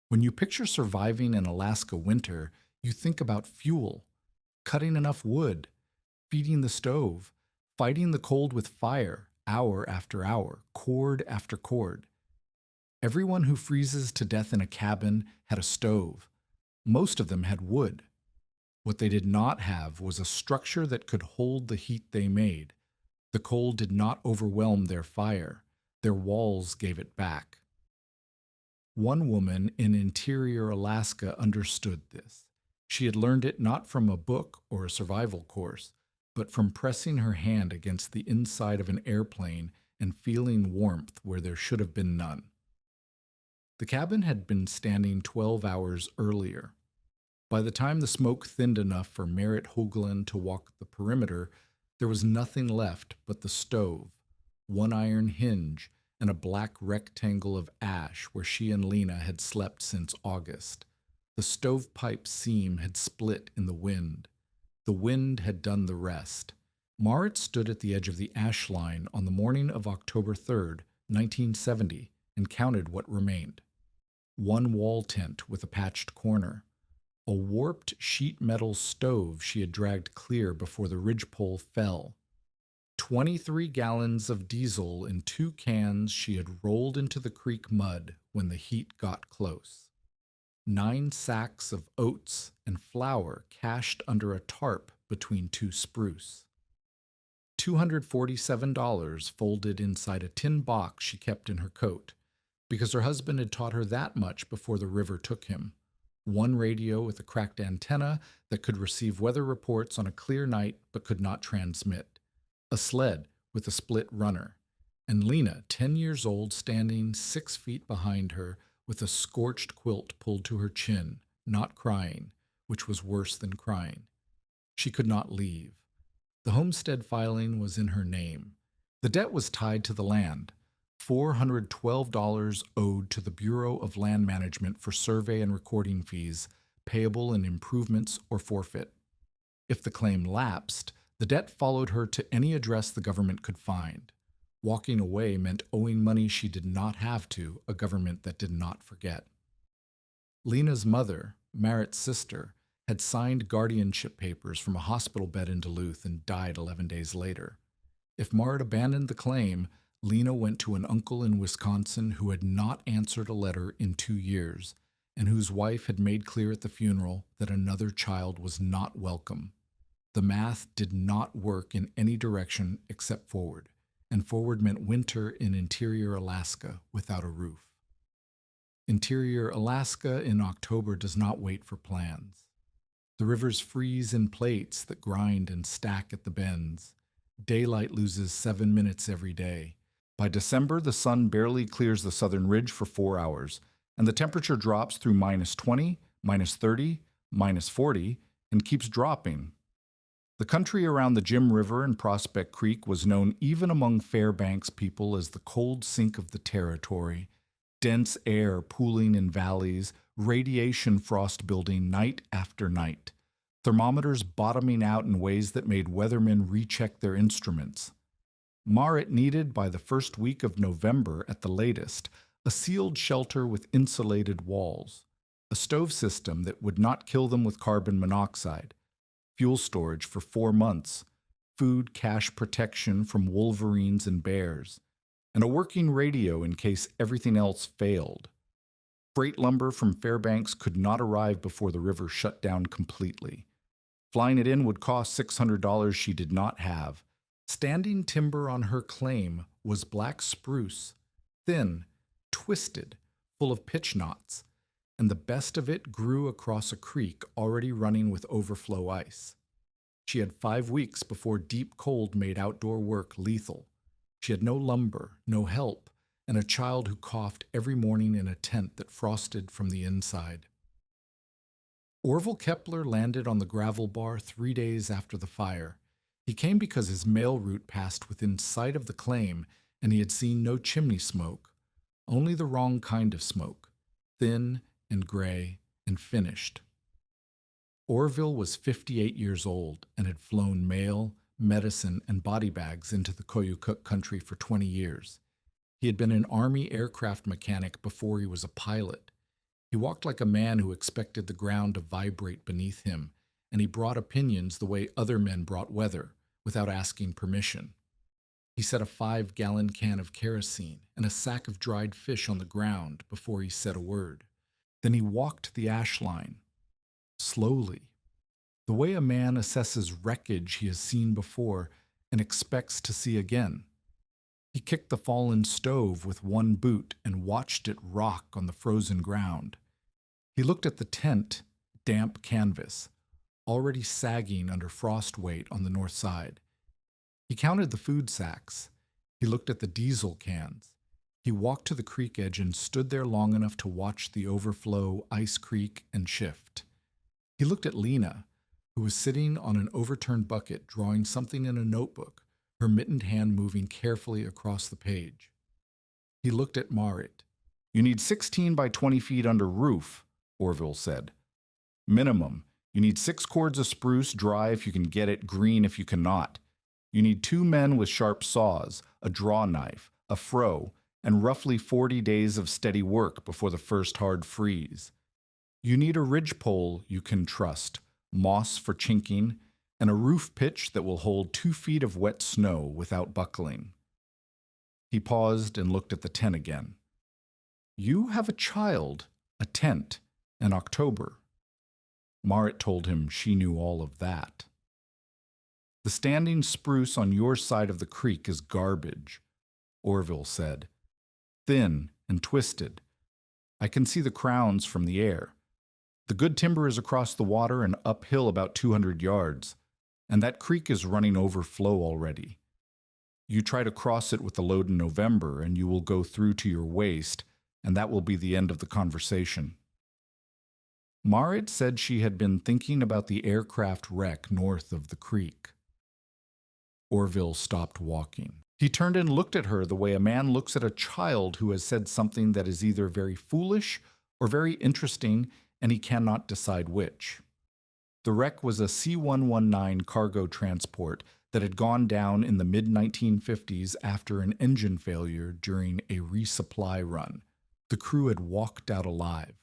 When you picture surviving an Alaska winter, you think about fuel, cutting enough wood, feeding the stove, fighting the cold with fire, hour after hour, cord after cord. Everyone who freezes to death in a cabin had a stove. Most of them had wood. What they did not have was a structure that could hold the heat they made. The cold did not overwhelm their fire. Their walls gave it back. One woman in interior Alaska understood this. She had learned it not from a book or a survival course, but from pressing her hand against the inside of an airplane and feeling warmth where there should have been none. The cabin had been standing 12 hours earlier. By the time the smoke thinned enough for Merritt Hoagland to walk the perimeter, there was nothing left but the stove, one iron hinge, and a black rectangle of ash where she and Lena had slept since August. The stovepipe seam had split in the wind. The wind had done the rest. Marit stood at the edge of the ash line on the morning of October 3rd, 1970, and counted what remained. One wall tent with a patched corner. A warped sheet metal stove she had dragged clear before the ridgepole fell. 23 gallons of diesel in 2 cans she had rolled into the creek mud when the heat got close. 9 sacks of oats and flour cached under a tarp between 2 spruce. $247 folded inside a tin box she kept in her coat, because her husband had taught her that much before the river took him. One radio with a cracked antenna that could receive weather reports on a clear night but could not transmit. A sled with a split runner. And Lena, 10 years old, standing 6 feet behind her with a scorched quilt pulled to her chin, not crying, which was worse than crying. She could not leave. The homestead filing was in her name. The debt was tied to the land. $412 owed to the Bureau of Land Management for survey and recording fees, payable in improvements or forfeit. If the claim lapsed, the debt followed her to any address the government could find. Walking away meant owing money she did not have to a government that did not forget. Lena's mother, Marit's sister, had signed guardianship papers from a hospital bed in Duluth and died 11 days later. If Marit abandoned the claim, Lena went to an uncle in Wisconsin who had not answered a letter in 2 years, and whose wife had made clear at the funeral that another child was not welcome. The math did not work in any direction except forward, and forward meant winter in interior Alaska without a roof. Interior Alaska in October does not wait for plans. The rivers freeze in plates that grind and stack at the bends. Daylight loses 7 minutes every day. By December, the sun barely clears the southern ridge for 4 hours, and the temperature drops through -20, -30, -40, and keeps dropping. The country around the Jim River and Prospect Creek was known even among Fairbanks people as the cold sink of the territory, dense air pooling in valleys, radiation frost building night after night, thermometers bottoming out in ways that made weathermen recheck their instruments. Marit needed, by the first week of November at the latest, a sealed shelter with insulated walls, a stove system that would not kill them with carbon monoxide, fuel storage for 4 months, food cache protection from wolverines and bears, and a working radio in case everything else failed. Freight lumber from Fairbanks could not arrive before the river shut down completely. Flying it in would cost $600 she did not have. Standing timber on her claim was black spruce, thin, twisted, full of pitch knots, and the best of it grew across a creek already running with overflow ice. She had 5 weeks before deep cold made outdoor work lethal. She had no lumber, no help, and a child who coughed every morning in a tent that frosted from the inside. Orville Kepler landed on the gravel bar 3 days after the fire. He came because his mail route passed within sight of the claim, and he had seen no chimney smoke, only the wrong kind of smoke, thin and gray and finished. Orville was 58 years old and had flown mail, medicine, and body bags into the Koyukuk country for 20 years. He had been an Army aircraft mechanic before he was a pilot. He walked like a man who expected the ground to vibrate beneath him, and he brought opinions the way other men brought weather, without asking permission. He set a 5-gallon can of kerosene and a sack of dried fish on the ground before he said a word. Then he walked the ash line, slowly, the way a man assesses wreckage he has seen before and expects to see again. He kicked the fallen stove with one boot and watched it rock on the frozen ground. He looked at the tent, damp canvas, already sagging under frost weight on the north side. He counted the food sacks. He looked at the diesel cans. He walked to the creek edge and stood there long enough to watch the overflow ice creak and shift. He looked at Lena, who was sitting on an overturned bucket drawing something in a notebook, her mittened hand moving carefully across the page. He looked at Marit. "You need 16 by 20 feet under roof," Orville said. "Minimum. You need 6 cords of spruce, dry if you can get it, green if you cannot. You need 2 men with sharp saws, a draw knife, a froe, and roughly 40 days of steady work before the first hard freeze. You need a ridgepole you can trust, moss for chinking, and a roof pitch that will hold 2 feet of wet snow without buckling." He paused and looked at the tent again. "You have a child, a tent, and October." Marit told him she knew all of that. "The standing spruce on your side of the creek is garbage," Orville said. "Thin and twisted. I can see the crowns from the air. The good timber is across the water and uphill about 200 yards, and that creek is running overflow already. You try to cross it with a load in November, and you will go through to your waist, and that will be the end of the conversation." Marit said she had been thinking about the aircraft wreck north of the creek. Orville stopped walking. He turned and looked at her the way a man looks at a child who has said something that is either very foolish or very interesting, and he cannot decide which. The wreck was a C-119 cargo transport that had gone down in the mid-1950s after an engine failure during a resupply run. The crew had walked out alive.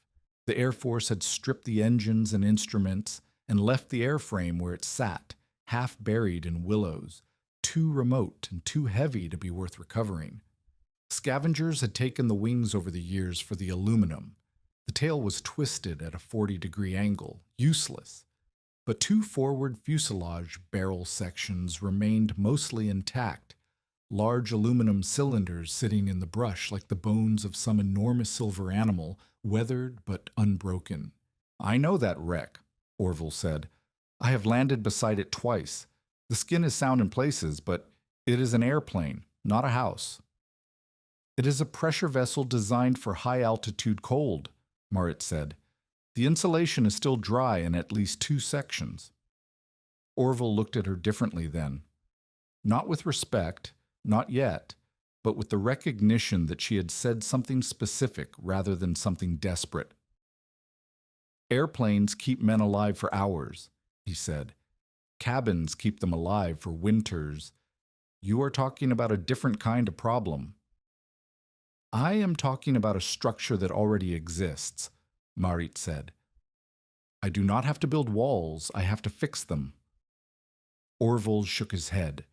The Air Force had stripped the engines and instruments and left the airframe where it sat, half buried in willows, too remote and too heavy to be worth recovering. Scavengers had taken the wings over the years for the aluminum. The tail was twisted at a 40-degree angle, useless. But 2 forward fuselage barrel sections remained mostly intact, large aluminum cylinders sitting in the brush like the bones of some enormous silver animal, weathered but unbroken. "I know that wreck," Orville said. "I have landed beside it twice. The skin is sound in places, but it is an airplane, not a house." "It is a pressure vessel designed for high-altitude cold," Marit said. "The insulation is still dry in at least 2 sections." Orville looked at her differently then. Not with respect, not yet, but with the recognition that she had said something specific rather than something desperate. "Airplanes keep men alive for hours," he said. "Cabins keep them alive for winters. You are talking about a different kind of problem." "I am talking about a structure that already exists," Marit said. "I do not have to build walls, I have to fix them." Orville shook his head.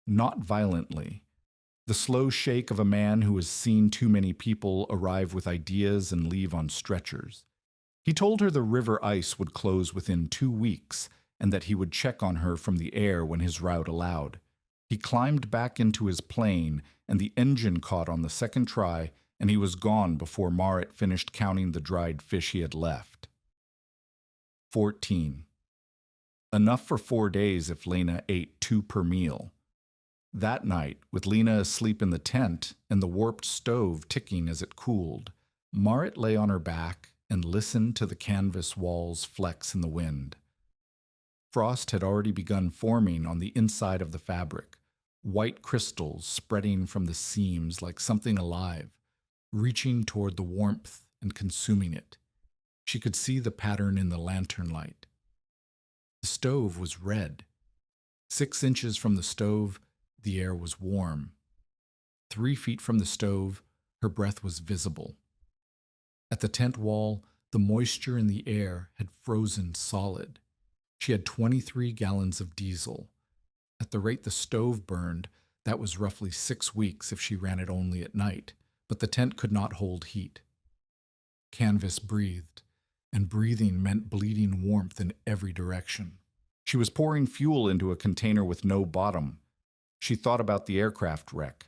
Not violently. The slow shake of a man who has seen too many people arrive with ideas and leave on stretchers. He told her the river ice would close within 2 weeks, and that he would check on her from the air when his route allowed. He climbed back into his plane, and the engine caught on the second try, and he was gone before Marit finished counting the dried fish he had left. 14. Enough for 4 days if Lena ate 2 per meal. That night, with Lena asleep in the tent and the warped stove ticking as it cooled, Marit lay on her back and listened to the canvas walls flex in the wind. Frost had already begun forming on the inside of the fabric, white crystals spreading from the seams like something alive, reaching toward the warmth and consuming it. She could see the pattern in the lantern light. The stove was red. 6 inches from the stove, the air was warm. 3 feet from the stove, her breath was visible. At the tent wall, the moisture in the air had frozen solid. She had 23 gallons of diesel. At the rate the stove burned, that was roughly 6 weeks if she ran it only at night, but the tent could not hold heat. Canvas breathed, and breathing meant bleeding warmth in every direction. She was pouring fuel into a container with no bottom. She thought about the aircraft wreck.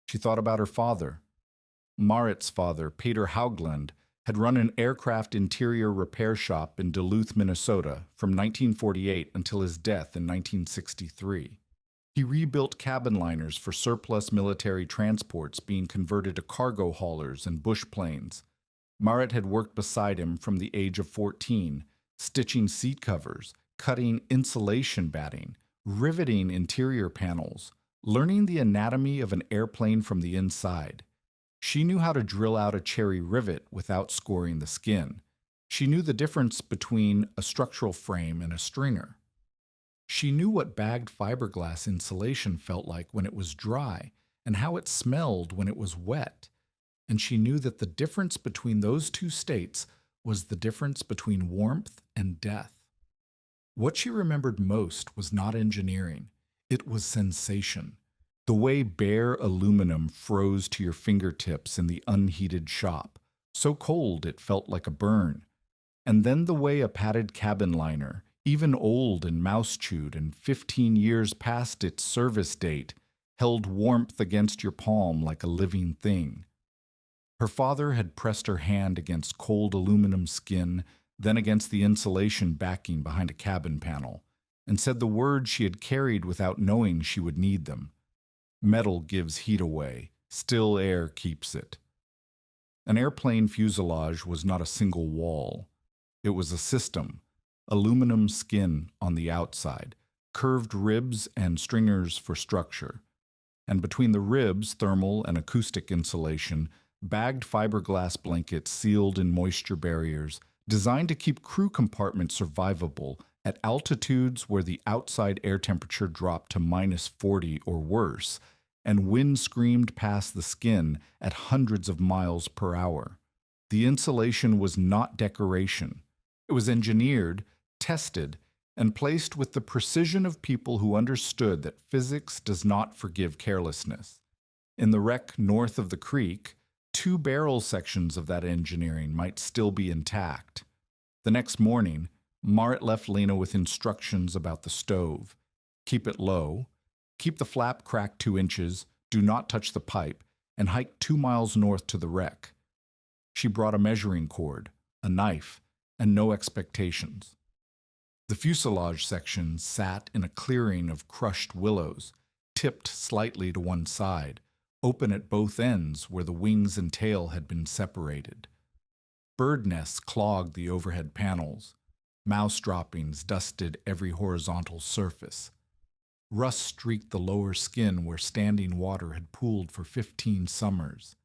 She thought about her father. Marit's father, Peter Haugland, had run an aircraft interior repair shop in Duluth, Minnesota from 1948 until his death in 1963. He rebuilt cabin liners for surplus military transports being converted to cargo haulers and bush planes. Marit had worked beside him from the age of 14, stitching seat covers, cutting insulation batting, riveting interior panels, learning the anatomy of an airplane from the inside. She knew how to drill out a cherry rivet without scoring the skin. She knew the difference between a structural frame and a stringer. She knew what bagged fiberglass insulation felt like when it was dry and how it smelled when it was wet. And she knew that the difference between those two states was the difference between warmth and death. What she remembered most was not engineering. It was sensation. The way bare aluminum froze to your fingertips in the unheated shop, so cold it felt like a burn. And then the way a padded cabin liner, even old and mouse-chewed and 15 years past its service date, held warmth against your palm like a living thing. Her father had pressed her hand against cold aluminum skin, then against the insulation backing behind a cabin panel, and said the words she had carried without knowing she would need them. Metal gives heat away, still air keeps it. An airplane fuselage was not a single wall. It was a system, aluminum skin on the outside, curved ribs and stringers for structure. And between the ribs, thermal and acoustic insulation, bagged fiberglass blankets sealed in moisture barriers, designed to keep crew compartments survivable at altitudes where the outside air temperature dropped to -40 or worse, and wind screamed past the skin at hundreds of miles per hour. The insulation was not decoration. It was engineered, tested, and placed with the precision of people who understood that physics does not forgive carelessness. In the wreck north of the creek, 2 barrel sections of that engineering might still be intact. The next morning, Marit left Lena with instructions about the stove. Keep it low, keep the flap cracked 2 inches, do not touch the pipe, and hike 2 miles north to the wreck. She brought a measuring cord, a knife, and no expectations. The fuselage section sat in a clearing of crushed willows, tipped slightly to one side, open at both ends where the wings and tail had been separated. Bird nests clogged the overhead panels. Mouse droppings dusted every horizontal surface. Rust streaked the lower skin where standing water had pooled for 15 summers.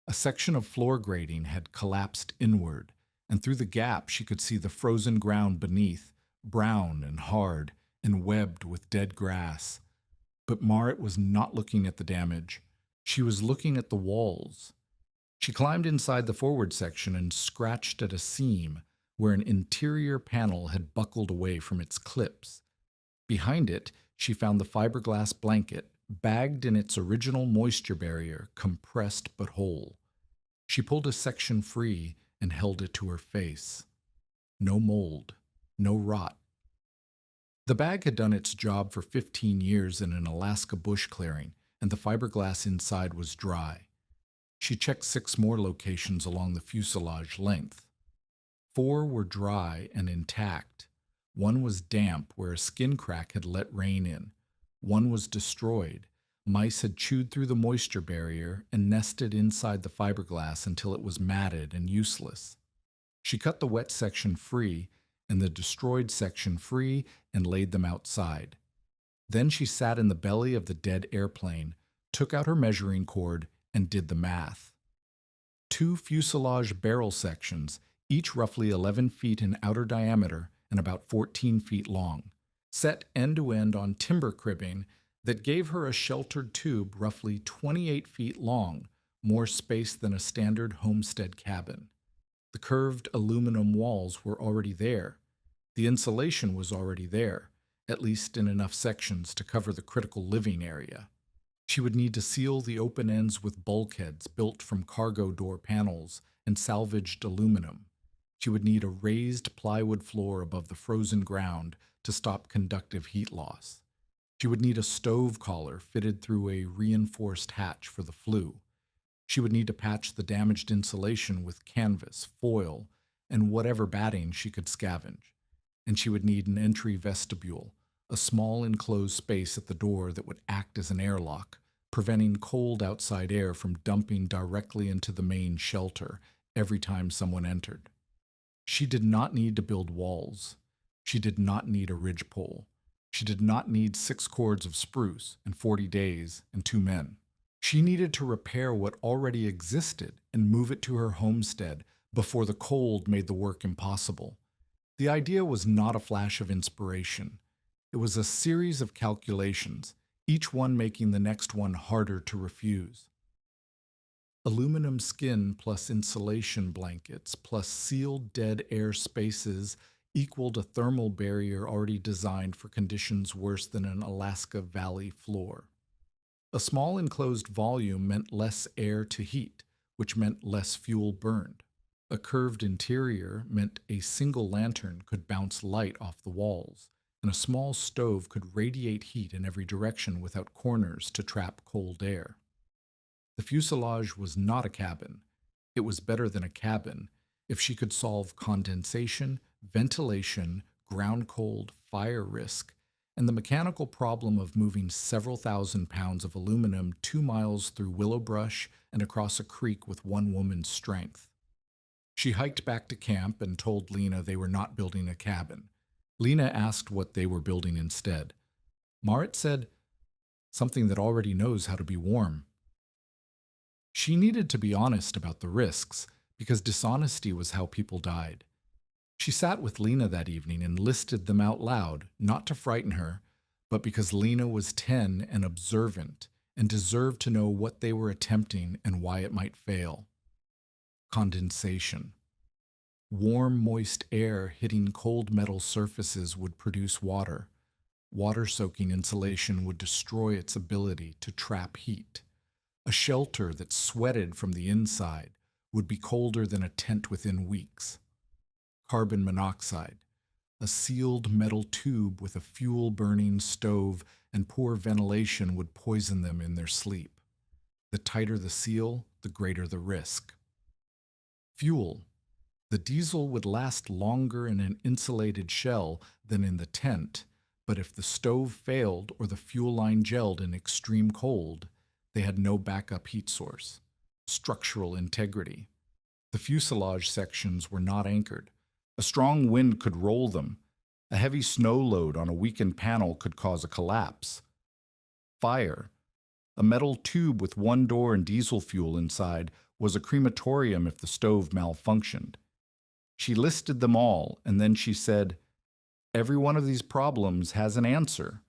A section of floor grating had collapsed inward, and through the gap she could see the frozen ground beneath, brown and hard and webbed with dead grass. But Marit was not looking at the damage. She was looking at the walls. She climbed inside the forward section and scratched at a seam where an interior panel had buckled away from its clips. Behind it, she found the fiberglass blanket, bagged in its original moisture barrier, compressed but whole. She pulled a section free and held it to her face. No mold, no rot. The bag had done its job for 15 years in an Alaska bush clearing, and the fiberglass inside was dry. She checked 6 more locations along the fuselage length. 4 were dry and intact. 1 was damp where a skin crack had let rain in. 1 was destroyed. Mice had chewed through the moisture barrier and nested inside the fiberglass until it was matted and useless. She cut the wet section free and the destroyed section free and laid them outside. Then she sat in the belly of the dead airplane, took out her measuring cord, and did the math. 2 fuselage barrel sections, each roughly 11 feet in outer diameter and about 14 feet long, set end-to-end on timber cribbing that gave her a sheltered tube roughly 28 feet long, more space than a standard homestead cabin. The curved aluminum walls were already there. The insulation was already there, at least in enough sections to cover the critical living area. She would need to seal the open ends with bulkheads built from cargo door panels and salvaged aluminum. She would need a raised plywood floor above the frozen ground to stop conductive heat loss. She would need a stove collar fitted through a reinforced hatch for the flue. She would need to patch the damaged insulation with canvas, foil, and whatever batting she could scavenge. And she would need an entry vestibule, a small enclosed space at the door that would act as an airlock, preventing cold outside air from dumping directly into the main shelter every time someone entered. She did not need to build walls. She did not need a ridgepole. She did not need 6 cords of spruce and 40 days and 2 men. She needed to repair what already existed and move it to her homestead before the cold made the work impossible. The idea was not a flash of inspiration. It was a series of calculations, each one making the next one harder to refuse. Aluminum skin plus insulation blankets plus sealed dead air spaces equaled a thermal barrier already designed for conditions worse than an Alaska valley floor. A small enclosed volume meant less air to heat, which meant less fuel burned. A curved interior meant a single lantern could bounce light off the walls, and a small stove could radiate heat in every direction without corners to trap cold air. The fuselage was not a cabin. It was better than a cabin if she could solve condensation, ventilation, ground cold, fire risk, and the mechanical problem of moving several thousand pounds of aluminum 2 miles through willow brush and across a creek with one woman's strength. She hiked back to camp and told Lena they were not building a cabin. Lena asked what they were building instead. Marit said, "Something that already knows how to be warm." She needed to be honest about the risks, because dishonesty was how people died. She sat with Lena that evening and listed them out loud, not to frighten her, but because Lena was 10 and observant and deserved to know what they were attempting and why it might fail. Condensation. Warm, moist air hitting cold metal surfaces would produce water. Water-soaking insulation would destroy its ability to trap heat. A shelter that sweated from the inside would be colder than a tent within weeks. Carbon monoxide. A sealed metal tube with a fuel-burning stove and poor ventilation would poison them in their sleep. The tighter the seal, the greater the risk. Fuel. The diesel would last longer in an insulated shell than in the tent, but if the stove failed or the fuel line gelled in extreme cold, they had no backup heat source. Structural integrity. The fuselage sections were not anchored. A strong wind could roll them. A heavy snow load on a weakened panel could cause a collapse. Fire. A metal tube with one door and diesel fuel inside was a crematorium if the stove malfunctioned. She listed them all, and then she said, "Every one of these problems has an answer.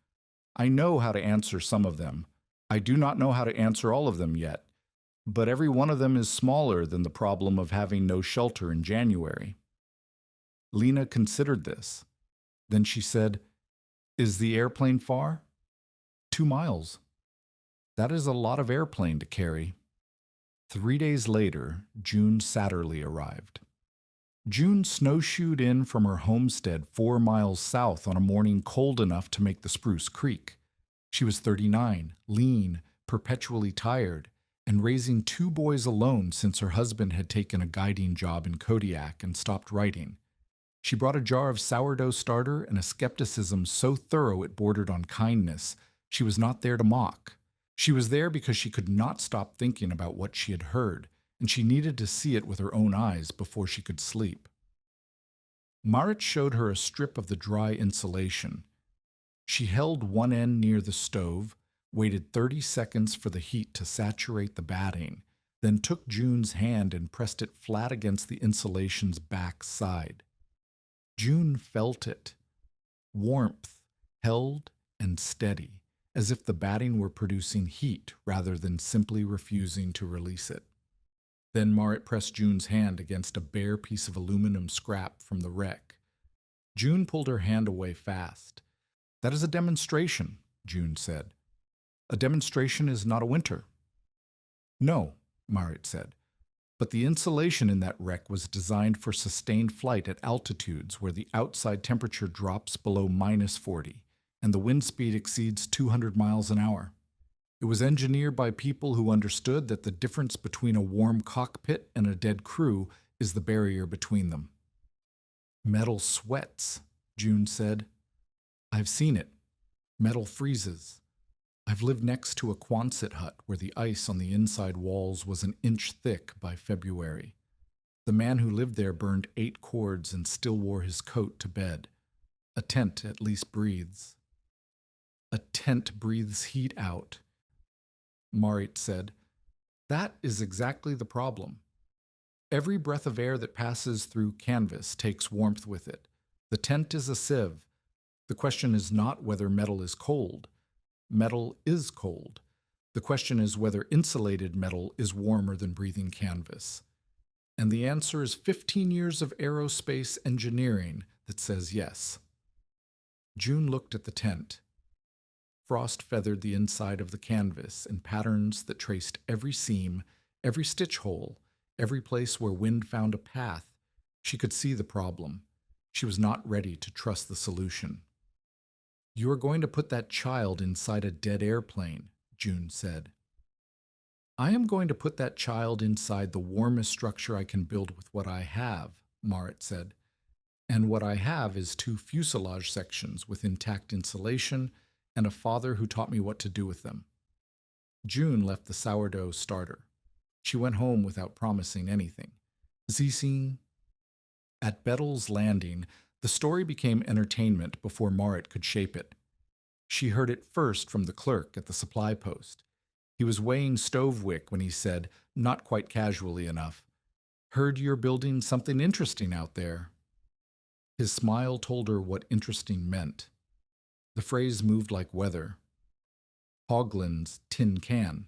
I know how to answer some of them. I do not know how to answer all of them yet, but every one of them is smaller than the problem of having no shelter in January." Lena considered this. Then she said, "Is the airplane far?" 2 miles. That is a lot of airplane to carry. 3 days later, June Satterley arrived. June snowshoed in from her homestead 4 miles south on a morning cold enough to make the Spruce Creek. She was 39, lean, perpetually tired, and raising 2 boys alone since her husband had taken a guiding job in Kodiak and stopped writing. She brought a jar of sourdough starter and a skepticism so thorough it bordered on kindness. She was not there to mock. She was there because she could not stop thinking about what she had heard, and she needed to see it with her own eyes before she could sleep. Marit showed her a strip of the dry insulation. She held one end near the stove, waited 30 seconds for the heat to saturate the batting, then took June's hand and pressed it flat against the insulation's back side. June felt it. Warmth, held and steady, as if the batting were producing heat rather than simply refusing to release it. Then Marit pressed June's hand against a bare piece of aluminum scrap from the wreck. June pulled her hand away fast. "That is a demonstration," June said. "A demonstration is not a winter." "No," Marit said, "but the insulation in that wreck was designed for sustained flight at altitudes where the outside temperature drops below -40 and the wind speed exceeds 200 miles an hour. It was engineered by people who understood that the difference between a warm cockpit and a dead crew is the barrier between them." "Metal sweats," June said. "I've seen it. Metal freezes. I've lived next to a Quonset hut where the ice on the inside walls was an inch thick by February. The man who lived there burned 8 cords and still wore his coat to bed. A tent at least breathes." "A tent breathes heat out," Marit said. "That is exactly the problem. Every breath of air that passes through canvas takes warmth with it. The tent is a sieve. The question is not whether metal is cold. Metal is cold. The question is whether insulated metal is warmer than breathing canvas. And the answer is 15 years of aerospace engineering that says yes." June looked at the tent. Frost feathered the inside of the canvas in patterns that traced every seam, every stitch hole, every place where wind found a path. She could see the problem. She was not ready to trust the solution. "You are going to put that child inside a dead airplane," June said. "I am going to put that child inside the warmest structure I can build with what I have," Marit said. "And what I have is 2 fuselage sections with intact insulation and a father who taught me what to do with them." June left the sourdough starter. She went home without promising anything. Sie At Bettles Landing, the story became entertainment before Marit could shape it. She heard it first from the clerk at the supply post. He was weighing stove wick when he said, not quite casually enough, "Heard you're building something interesting out there." His smile told her what interesting meant. The phrase moved like weather. Hoagland's tin can.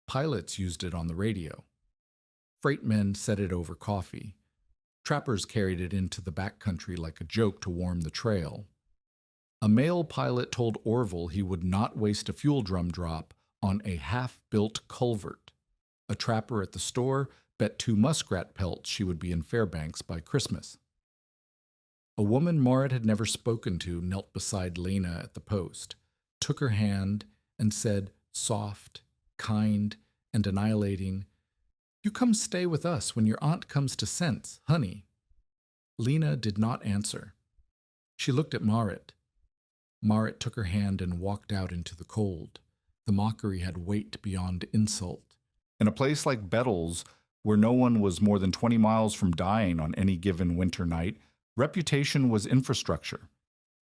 Pilots used it on the radio. Freight men said it over coffee. Trappers carried it into the backcountry like a joke to warm the trail. A male pilot told Orville he would not waste a fuel drum drop on a half-built culvert. A trapper at the store bet 2 muskrat pelts she would be in Fairbanks by Christmas. A woman Marit had never spoken to knelt beside Lena at the post, took her hand, and said, soft, kind, and annihilating, "You come stay with us when your aunt comes to sense, honey." Lena did not answer. She looked at Marit. Marit took her hand and walked out into the cold. The mockery had weight beyond insult. In a place like Bettles, where no one was more than 20 miles from dying on any given winter night, reputation was infrastructure.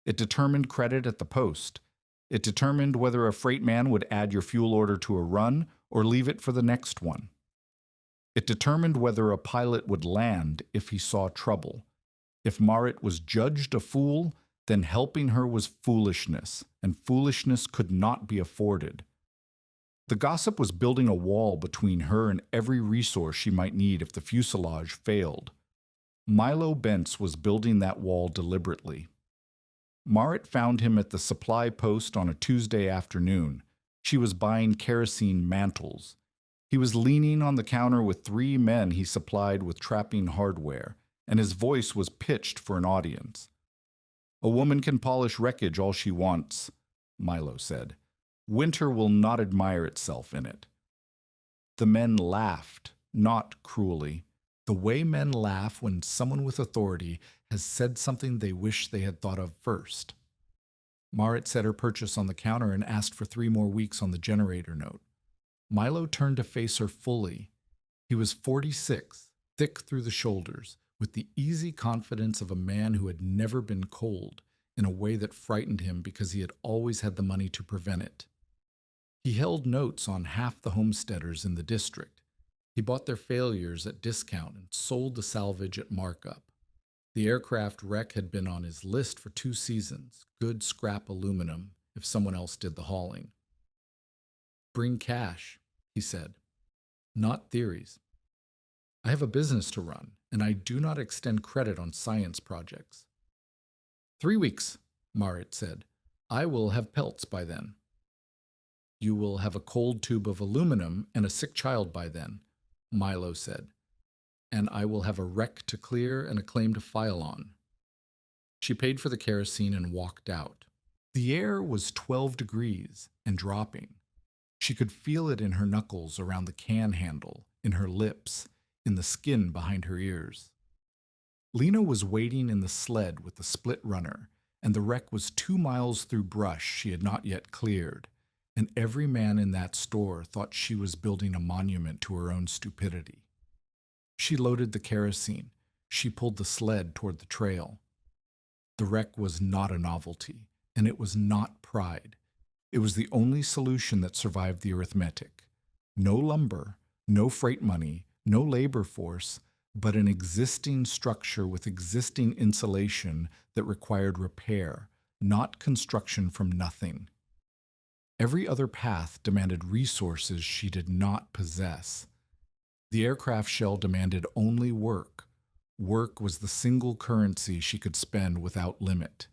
It determined credit at the post. It determined whether a freight man would add your fuel order to a run or leave it for the next one. It determined whether a pilot would land if he saw trouble. If Marit was judged a fool, then helping her was foolishness, and foolishness could not be afforded. The gossip was building a wall between her and every resource she might need if the fuselage failed. Milo Bentz was building that wall deliberately. Marit found him at the supply post on a Tuesday afternoon. She was buying kerosene mantles. He was leaning on the counter with 3 men he supplied with trapping hardware, and his voice was pitched for an audience. "A woman can polish wreckage all she wants," Milo said. "Winter will not admire itself in it." The men laughed, not cruelly, the way men laugh when someone with authority has said something they wish they had thought of first. Marit set her purchase on the counter and asked for 3 more weeks on the generator note. Milo turned to face her fully. He was 46, thick through the shoulders, with the easy confidence of a man who had never been cold, in a way that frightened him because he had always had the money to prevent it. He held notes on half the homesteaders in the district. He bought their failures at discount and sold the salvage at markup. The aircraft wreck had been on his list for 2 seasons, good scrap aluminum, if someone else did the hauling. "Bring cash," he said. "Not theories." I have a business to run, and I do not extend credit on science projects. 3 weeks, Marit said. I will have pelts by then. You will have a cold tube of aluminum and a sick child by then, Milo said. And I will have a wreck to clear and a claim to file on. She paid for the kerosene and walked out. The air was 12 degrees and dropping. She could feel it in her knuckles around the can handle, in her lips, in the skin behind her ears. Lena was waiting in the sled with the split runner, and the wreck was 2 miles through brush she had not yet cleared, and every man in that store thought she was building a monument to her own stupidity. She loaded the kerosene. She pulled the sled toward the trail. The wreck was not a novelty, and it was not pride. It was the only solution that survived the arithmetic. No lumber, no freight money, no labor force, but an existing structure with existing insulation that required repair, not construction from nothing. Every other path demanded resources she did not possess. The aircraft shell demanded only work. Work was the single currency she could spend without limit.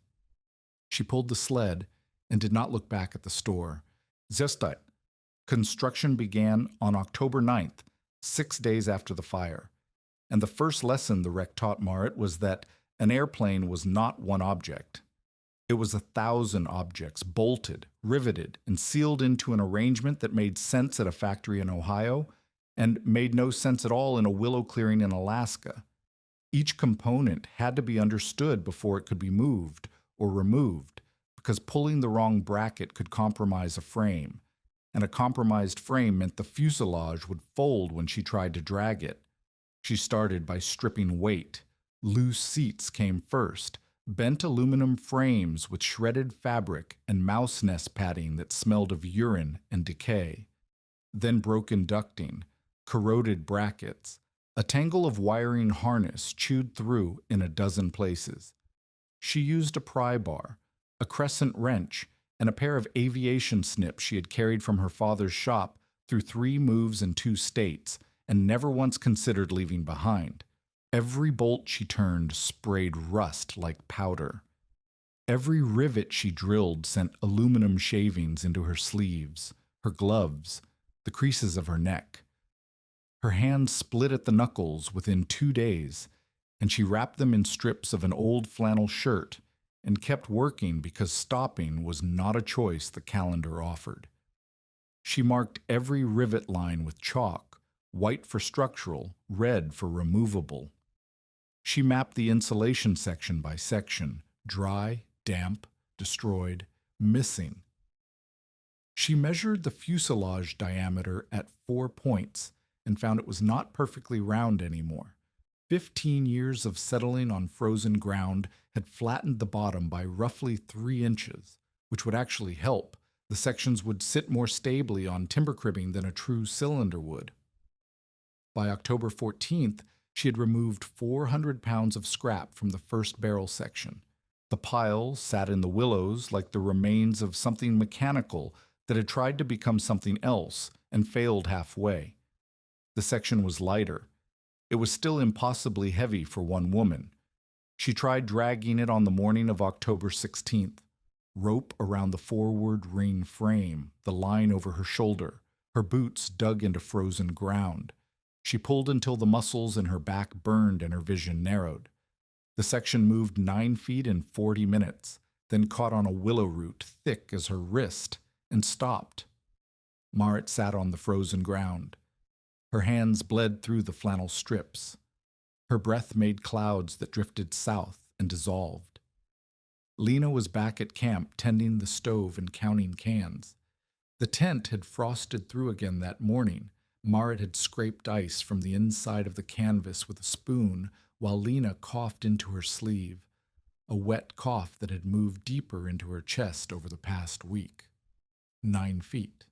She pulled the sled and did not look back at the store. Zestait. Construction began on October 9th, 6 days after the fire. And the first lesson the wreck taught Marit was that an airplane was not one object. It was 1,000 objects, bolted, riveted, and sealed into an arrangement that made sense at a factory in Ohio and made no sense at all in a willow clearing in Alaska. Each component had to be understood before it could be moved or removed, because pulling the wrong bracket could compromise a frame, and a compromised frame meant the fuselage would fold when she tried to drag it. She started by stripping weight. Loose seats came first, bent aluminum frames with shredded fabric and mouse nest padding that smelled of urine and decay. Then broken ducting, corroded brackets, a tangle of wiring harness chewed through in a dozen places. She used a pry bar, a crescent wrench, and a pair of aviation snips she had carried from her father's shop through 3 moves in 2 states, and never once considered leaving behind. Every bolt she turned sprayed rust like powder. Every rivet she drilled sent aluminum shavings into her sleeves, her gloves, the creases of her neck. Her hands split at the knuckles within 2 days, and she wrapped them in strips of an old flannel shirt and kept working because stopping was not a choice the calendar offered. She marked every rivet line with chalk, white for structural, red for removable. She mapped the insulation section by section, dry, damp, destroyed, missing. She measured the fuselage diameter at 4 points and found it was not perfectly round anymore. 15 years of settling on frozen ground had flattened the bottom by roughly 3 inches, which would actually help. The sections would sit more stably on timber cribbing than a true cylinder would. By October 14th, she had removed 400 pounds of scrap from the first barrel section. The pile sat in the willows like the remains of something mechanical that had tried to become something else and failed halfway. The section was lighter. It was still impossibly heavy for one woman. She tried dragging it on the morning of October 16th. Rope around the forward ring frame, the line over her shoulder, her boots dug into frozen ground. She pulled until the muscles in her back burned and her vision narrowed. The section moved 9 feet in 40 minutes, then caught on a willow root thick as her wrist, and stopped. Marit sat on the frozen ground. Her hands bled through the flannel strips. Her breath made clouds that drifted south and dissolved. Lena was back at camp tending the stove and counting cans. The tent had frosted through again that morning. Marit had scraped ice from the inside of the canvas with a spoon while Lena coughed into her sleeve, a wet cough that had moved deeper into her chest over the past week. 9 feet.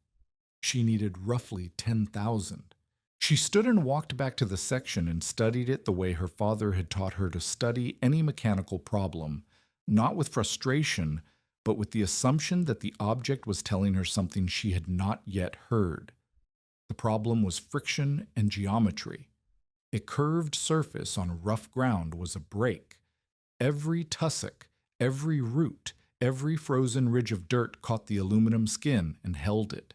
She needed roughly 10,000. She stood and walked back to the section and studied it the way her father had taught her to study any mechanical problem, not with frustration, but with the assumption that the object was telling her something she had not yet heard. The problem was friction and geometry. A curved surface on rough ground was a break. Every tussock, every root, every frozen ridge of dirt caught the aluminum skin and held it.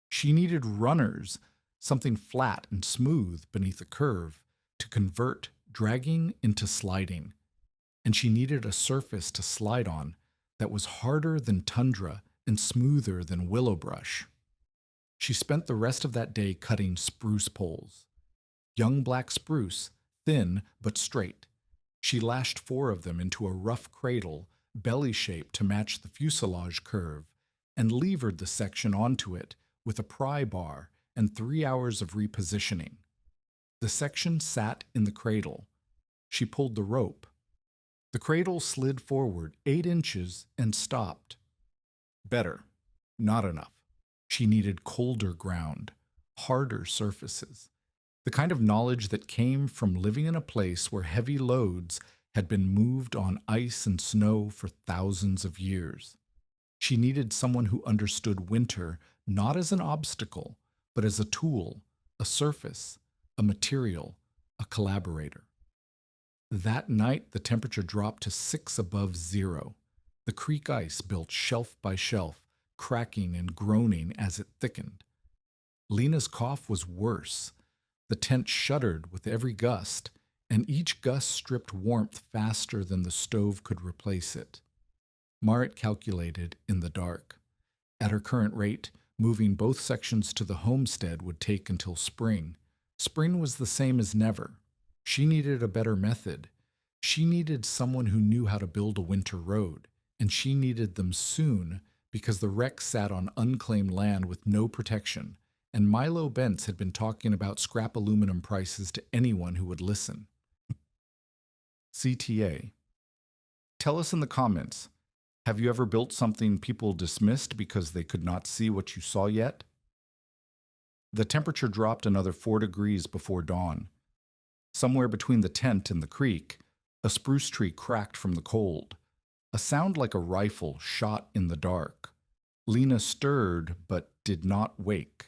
She needed runners, something flat and smooth beneath a curve, to convert dragging into sliding. And she needed a surface to slide on that was harder than tundra and smoother than willow brush. She spent the rest of that day cutting spruce poles. Young black spruce, thin but straight. She lashed 4 of them into a rough cradle, belly-shaped to match the fuselage curve, and levered the section onto it with a pry bar and 3 hours of repositioning. The section sat in the cradle. She pulled the rope. The cradle slid forward 8 inches and stopped. Better. Not enough. She needed colder ground, harder surfaces. The kind of knowledge that came from living in a place where heavy loads had been moved on ice and snow for thousands of years. She needed someone who understood winter not as an obstacle, but as a tool, a surface, a material, a collaborator. That night, the temperature dropped to 6 above zero. The creek ice built shelf by shelf, cracking and groaning as it thickened. Lena's cough was worse. The tent shuddered with every gust, and each gust stripped warmth faster than the stove could replace it. Marit calculated in the dark. At her current rate, moving both sections to the homestead would take until spring. Spring was the same as never. She needed a better method. She needed someone who knew how to build a winter road, and she needed them soon because the wreck sat on unclaimed land with no protection, and Milo Bentz had been talking about scrap aluminum prices to anyone who would listen. CTA. Tell us in the comments, have you ever built something people dismissed because they could not see what you saw yet? The temperature dropped another 4 degrees before dawn. Somewhere between the tent and the creek, a spruce tree cracked from the cold. A sound like a rifle shot in the dark. Lena stirred but did not wake.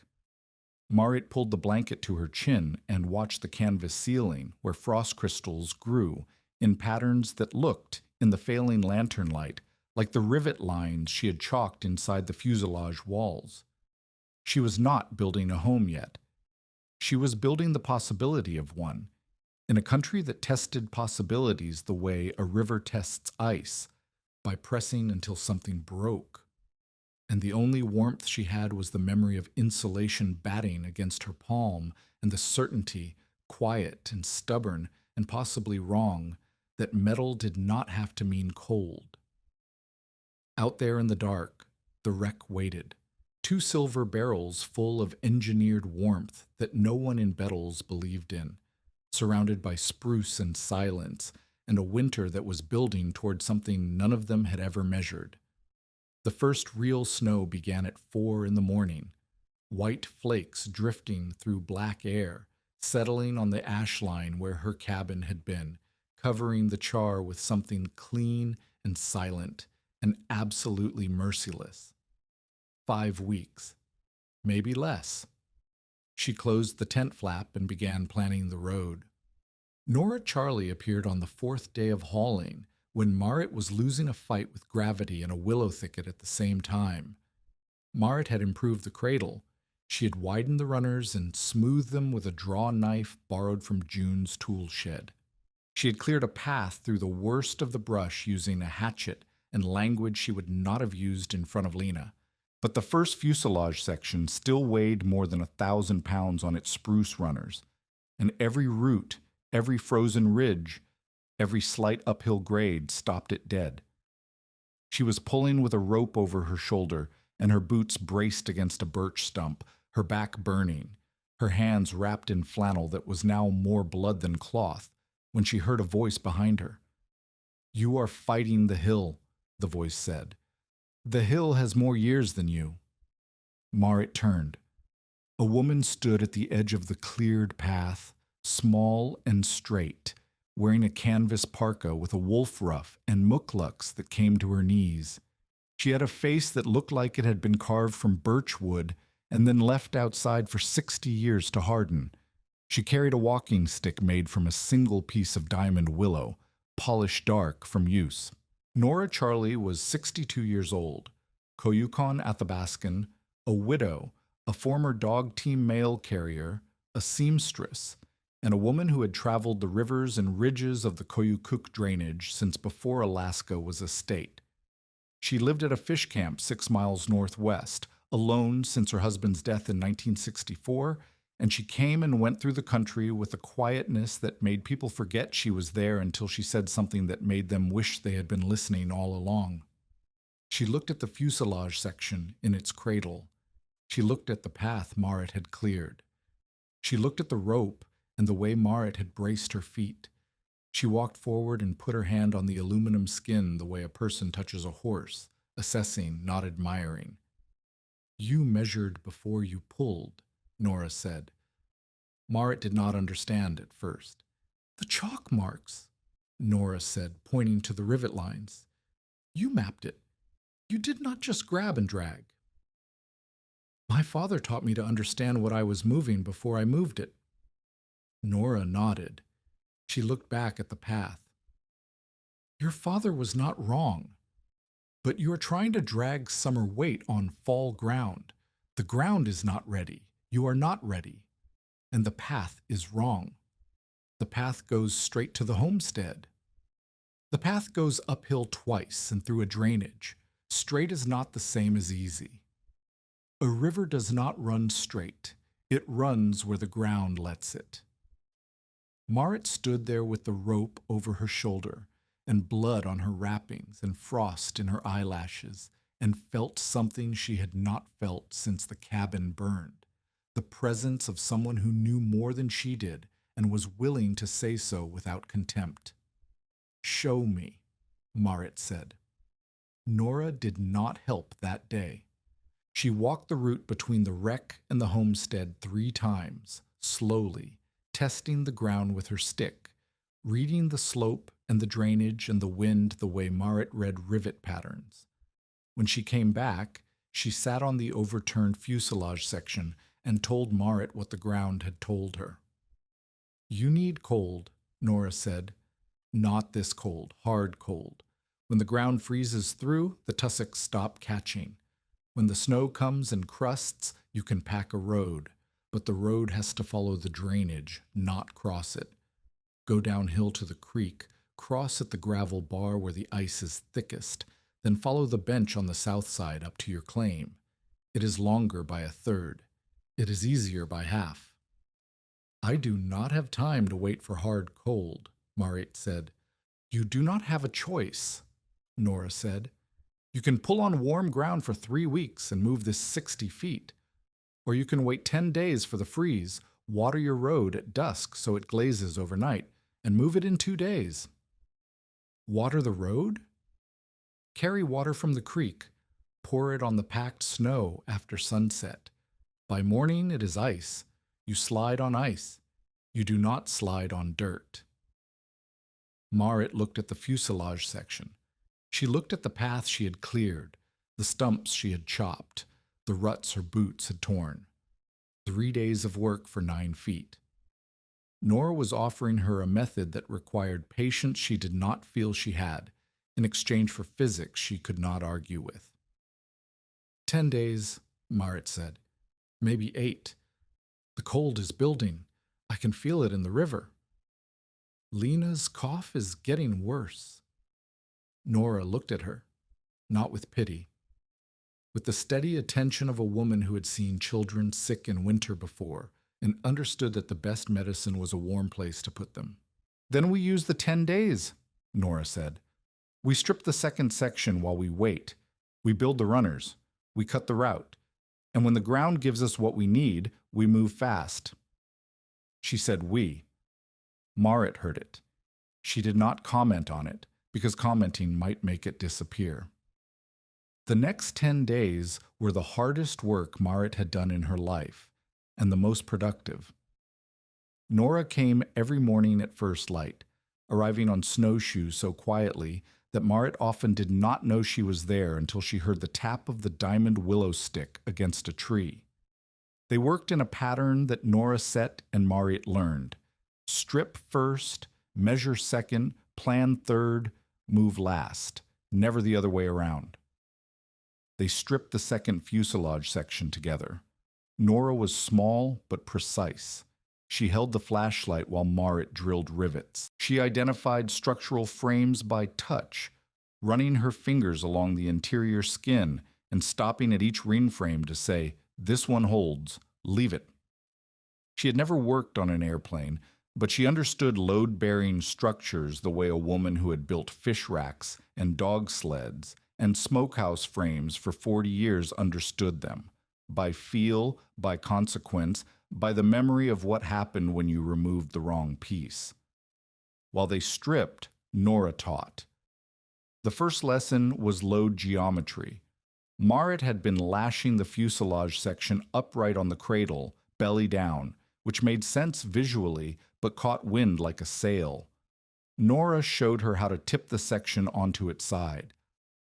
Marit pulled the blanket to her chin and watched the canvas ceiling where frost crystals grew in patterns that looked, in the failing lantern light, like the rivet lines she had chalked inside the fuselage walls. She was not building a home yet. She was building the possibility of one, in a country that tested possibilities the way a river tests ice, by pressing until something broke. And the only warmth she had was the memory of insulation batting against her palm and the certainty, quiet and stubborn and possibly wrong, that metal did not have to mean cold. Out there in the dark, the wreck waited. 2 silver barrels full of engineered warmth that no one in Bettles believed in, surrounded by spruce and silence, and a winter that was building toward something none of them had ever measured. The first real snow began at 4 in the morning, white flakes drifting through black air, settling on the ash line where her cabin had been, covering the char with something clean and silent and absolutely merciless. 5 weeks, maybe less. She closed the tent flap and began planning the road. Nora Charlie appeared on the 4th day of hauling, when Marit was losing a fight with gravity in a willow thicket at the same time. Marit had improved the cradle. She had widened the runners and smoothed them with a draw knife borrowed from June's tool shed. She had cleared a path through the worst of the brush using a hatchet and language she would not have used in front of Lena. But the first fuselage section still weighed more than 1,000 pounds on its spruce runners, and every root, every frozen ridge, every slight uphill grade stopped it dead. She was pulling with a rope over her shoulder, and her boots braced against a birch stump, her back burning, her hands wrapped in flannel that was now more blood than cloth, when she heard a voice behind her. "You are fighting the hill," the voice said. "The hill has more years than you." Marit turned. A woman stood at the edge of the cleared path, small and straight, wearing a canvas parka with a wolf ruff and mukluks that came to her knees. She had a face that looked like it had been carved from birch wood and then left outside for 60 years to harden. She carried a walking stick made from a single piece of diamond willow, polished dark from use. Nora Charlie was 62 years old, Koyukon Athabascan, a widow, a former dog team mail carrier, a seamstress, and a woman who had traveled the rivers and ridges of the Koyukuk drainage since before Alaska was a state. She lived at a fish camp 6 miles northwest, alone since her husband's death in 1964, and she came and went through the country with a quietness that made people forget she was there until she said something that made them wish they had been listening all along. She looked at the fuselage section in its cradle. She looked at the path Marit had cleared. She looked at the rope and the way Marit had braced her feet. She walked forward and put her hand on the aluminum skin the way a person touches a horse, assessing, not admiring. "You measured before you pulled," Nora said. Marit did not understand at first. "The chalk marks," Nora said, pointing to the rivet lines. "You mapped it. You did not just grab and drag." "My father taught me to understand what I was moving before I moved it." Nora nodded. She looked back at the path. "Your father was not wrong, but you are trying to drag summer weight on fall ground. The ground is not ready. You are not ready. And the path is wrong. The path goes straight to the homestead. The path goes uphill twice and through a drainage. Straight is not the same as easy. A river does not run straight. It runs where the ground lets it." Marit stood there with the rope over her shoulder and blood on her wrappings and frost in her eyelashes, and felt something she had not felt since the cabin burned. The presence of someone who knew more than she did and was willing to say so without contempt. "Show me," Marit said. Nora did not help that day. She walked the route between the wreck and the homestead 3 times, slowly, testing the ground with her stick, reading the slope and the drainage and the wind the way Marit read rivet patterns. When she came back, she sat on the overturned fuselage section and told Marit what the ground had told her. "You need cold," Nora said. "Not this cold, hard cold. When the ground freezes through, the tussocks stop catching. When the snow comes and crusts, you can pack a road, but the road has to follow the drainage, not cross it. Go downhill to the creek, cross at the gravel bar where the ice is thickest, then follow the bench on the south side up to your claim. It is longer by 1/3. It is easier by half." "I do not have time to wait for hard cold," Marit said. "You do not have a choice," Nora said. "You can pull on warm ground for 3 weeks and move this 60 feet. Or you can wait 10 days for the freeze, water your road at dusk so it glazes overnight, and move it in 2 days." "Water the road?" "Carry water from the creek. Pour it on the packed snow after sunset. By morning it is ice. You slide on ice. You do not slide on dirt." Marit looked at the fuselage section. She looked at the path she had cleared, the stumps she had chopped, the ruts her boots had torn. 3 days of work for 9 feet. Nora was offering her a method that required patience she did not feel she had, in exchange for physics she could not argue with. 10 days, Marit said. Maybe 8. The cold is building. I can feel it in the river. Lena's cough is getting worse. Nora looked at her, not with pity, with the steady attention of a woman who had seen children sick in winter before and understood that the best medicine was a warm place to put them. "Then we use the 10 days, Nora said. "We strip the second section while we wait. We build the runners. We cut the route. And when the ground gives us what we need, we move fast." She said we. Marit heard it. She did not comment on it, because commenting might make it disappear. The next 10 days were the hardest work Marit had done in her life, and the most productive. Nora came every morning at first light, arriving on snowshoes so quietly that Marit often did not know she was there until she heard the tap of the diamond willow stick against a tree. They worked in a pattern that Nora set and Marriott learned. Strip first, measure second, plan third, move last. Never the other way around. They stripped the second fuselage section together. Nora was small but precise. She held the flashlight while Marriott drilled rivets. She identified structural frames by touch, running her fingers along the interior skin and stopping at each ring frame to say, "This one holds, leave it." She had never worked on an airplane, but she understood load-bearing structures the way a woman who had built fish racks and dog sleds and smokehouse frames for 40 years understood them. By feel, by consequence, by the memory of what happened when you removed the wrong piece. While they stripped, Nora taught. The first lesson was load geometry. Marriott had been lashing the fuselage section upright on the cradle, belly down, which made sense visually but caught wind like a sail. Nora showed her how to tip the section onto its side,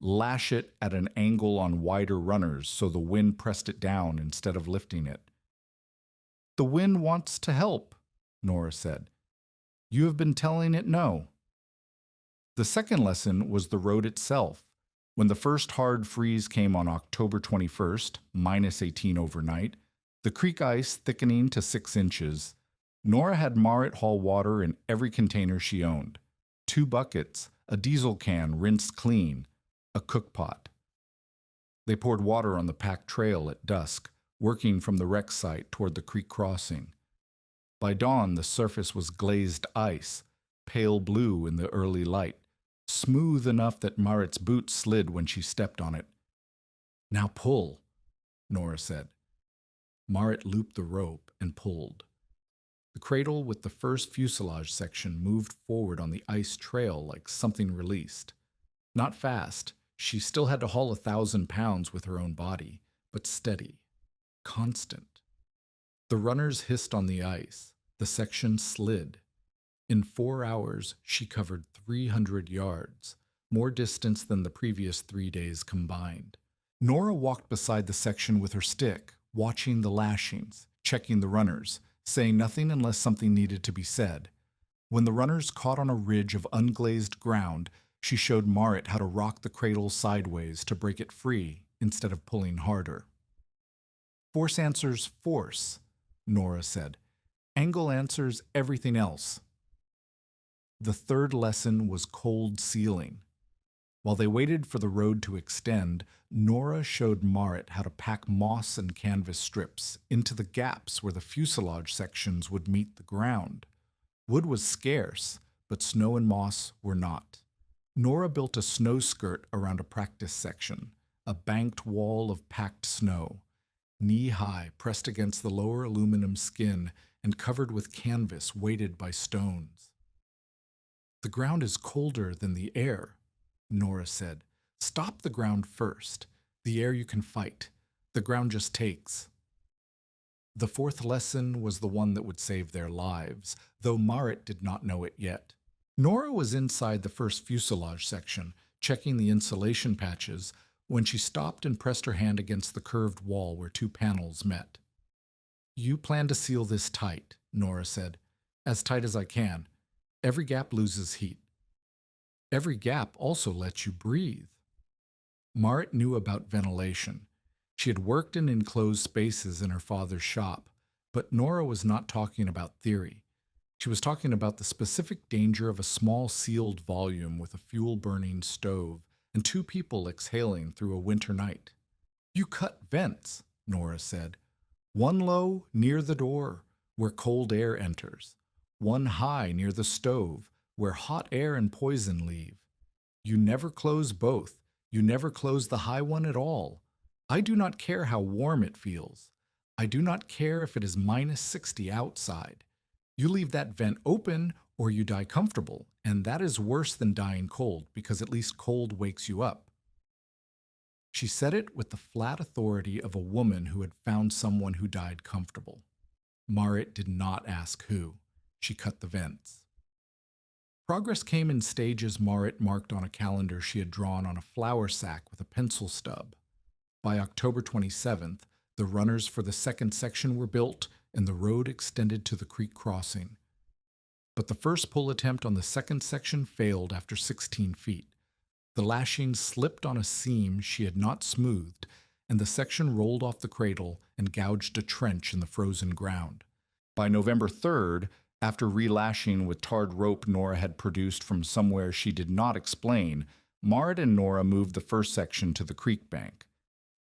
lash it at an angle on wider runners so the wind pressed it down instead of lifting it. "The wind wants to help," Nora said. "You have been telling it no." The second lesson was the road itself. When the first hard freeze came on October 21st, -18 overnight, the creek ice thickening to 6 inches, Nora had Marriott haul water in every container she owned. 2 buckets, a diesel can rinsed clean, a cookpot. They poured water on the packed trail at dusk, working from the wreck site toward the creek crossing. By dawn, the surface was glazed ice, pale blue in the early light, smooth enough that Marriott's boots slid when she stepped on it. "Now pull," Nora said. Marriott looped the rope and pulled. The cradle with the first fuselage section moved forward on the ice trail like something released. Not fast. She still had to haul 1,000 pounds with her own body, but steady, constant. The runners hissed on the ice. The section slid. In 4 hours, she covered 300 yards, more distance than the previous 3 days combined. Nora walked beside the section with her stick, watching the lashings, checking the runners, saying nothing unless something needed to be said. When the runners caught on a ridge of unglazed ground, she showed Marriott how to rock the cradle sideways to break it free instead of pulling harder. "Force answers force," Nora said. "Angle answers everything else." The third lesson was cold sealing. While they waited for the road to extend, Nora showed Marriott how to pack moss and canvas strips into the gaps where the fuselage sections would meet the ground. Wood was scarce, but snow and moss were not. Nora built a snow skirt around a practice section, a banked wall of packed snow, knee-high, pressed against the lower aluminum skin and covered with canvas weighted by stones. "The ground is colder than the air," Nora said. "Stop the ground first. The air you can fight. The ground just takes." The fourth lesson was the one that would save their lives, though Marriott did not know it yet. Nora was inside the first fuselage section, checking the insulation patches, when she stopped and pressed her hand against the curved wall where 2 panels met. "You plan to seal this tight," Nora said. "As tight as I can. Every gap loses heat. Every gap also lets you breathe." Marriott knew about ventilation. She had worked in enclosed spaces in her father's shop, but Nora was not talking about theory. She was talking about the specific danger of a small sealed volume with a fuel-burning stove and 2 people exhaling through a winter night. "You cut vents," Nora said. "One low near the door, where cold air enters. One high near the stove, where hot air and poison leave. You never close both. You never close the high one at all. I do not care how warm it feels. I do not care if it is -60 outside. You leave that vent open or you die comfortable, and that is worse than dying cold because at least cold wakes you up." She said it with the flat authority of a woman who had found someone who died comfortable. Marriott did not ask who. She cut the vents. Progress came in stages Marriott marked on a calendar she had drawn on a flour sack with a pencil stub. By October 27th, The runners for the second section were built, and the road extended to the creek crossing. But the first pull attempt on the second section failed after 16 feet. The lashings slipped on a seam she had not smoothed, and the section rolled off the cradle and gouged a trench in the frozen ground. By November 3rd, after relashing with tarred rope Nora had produced from somewhere she did not explain, Marit and Nora moved the first section to the creek bank.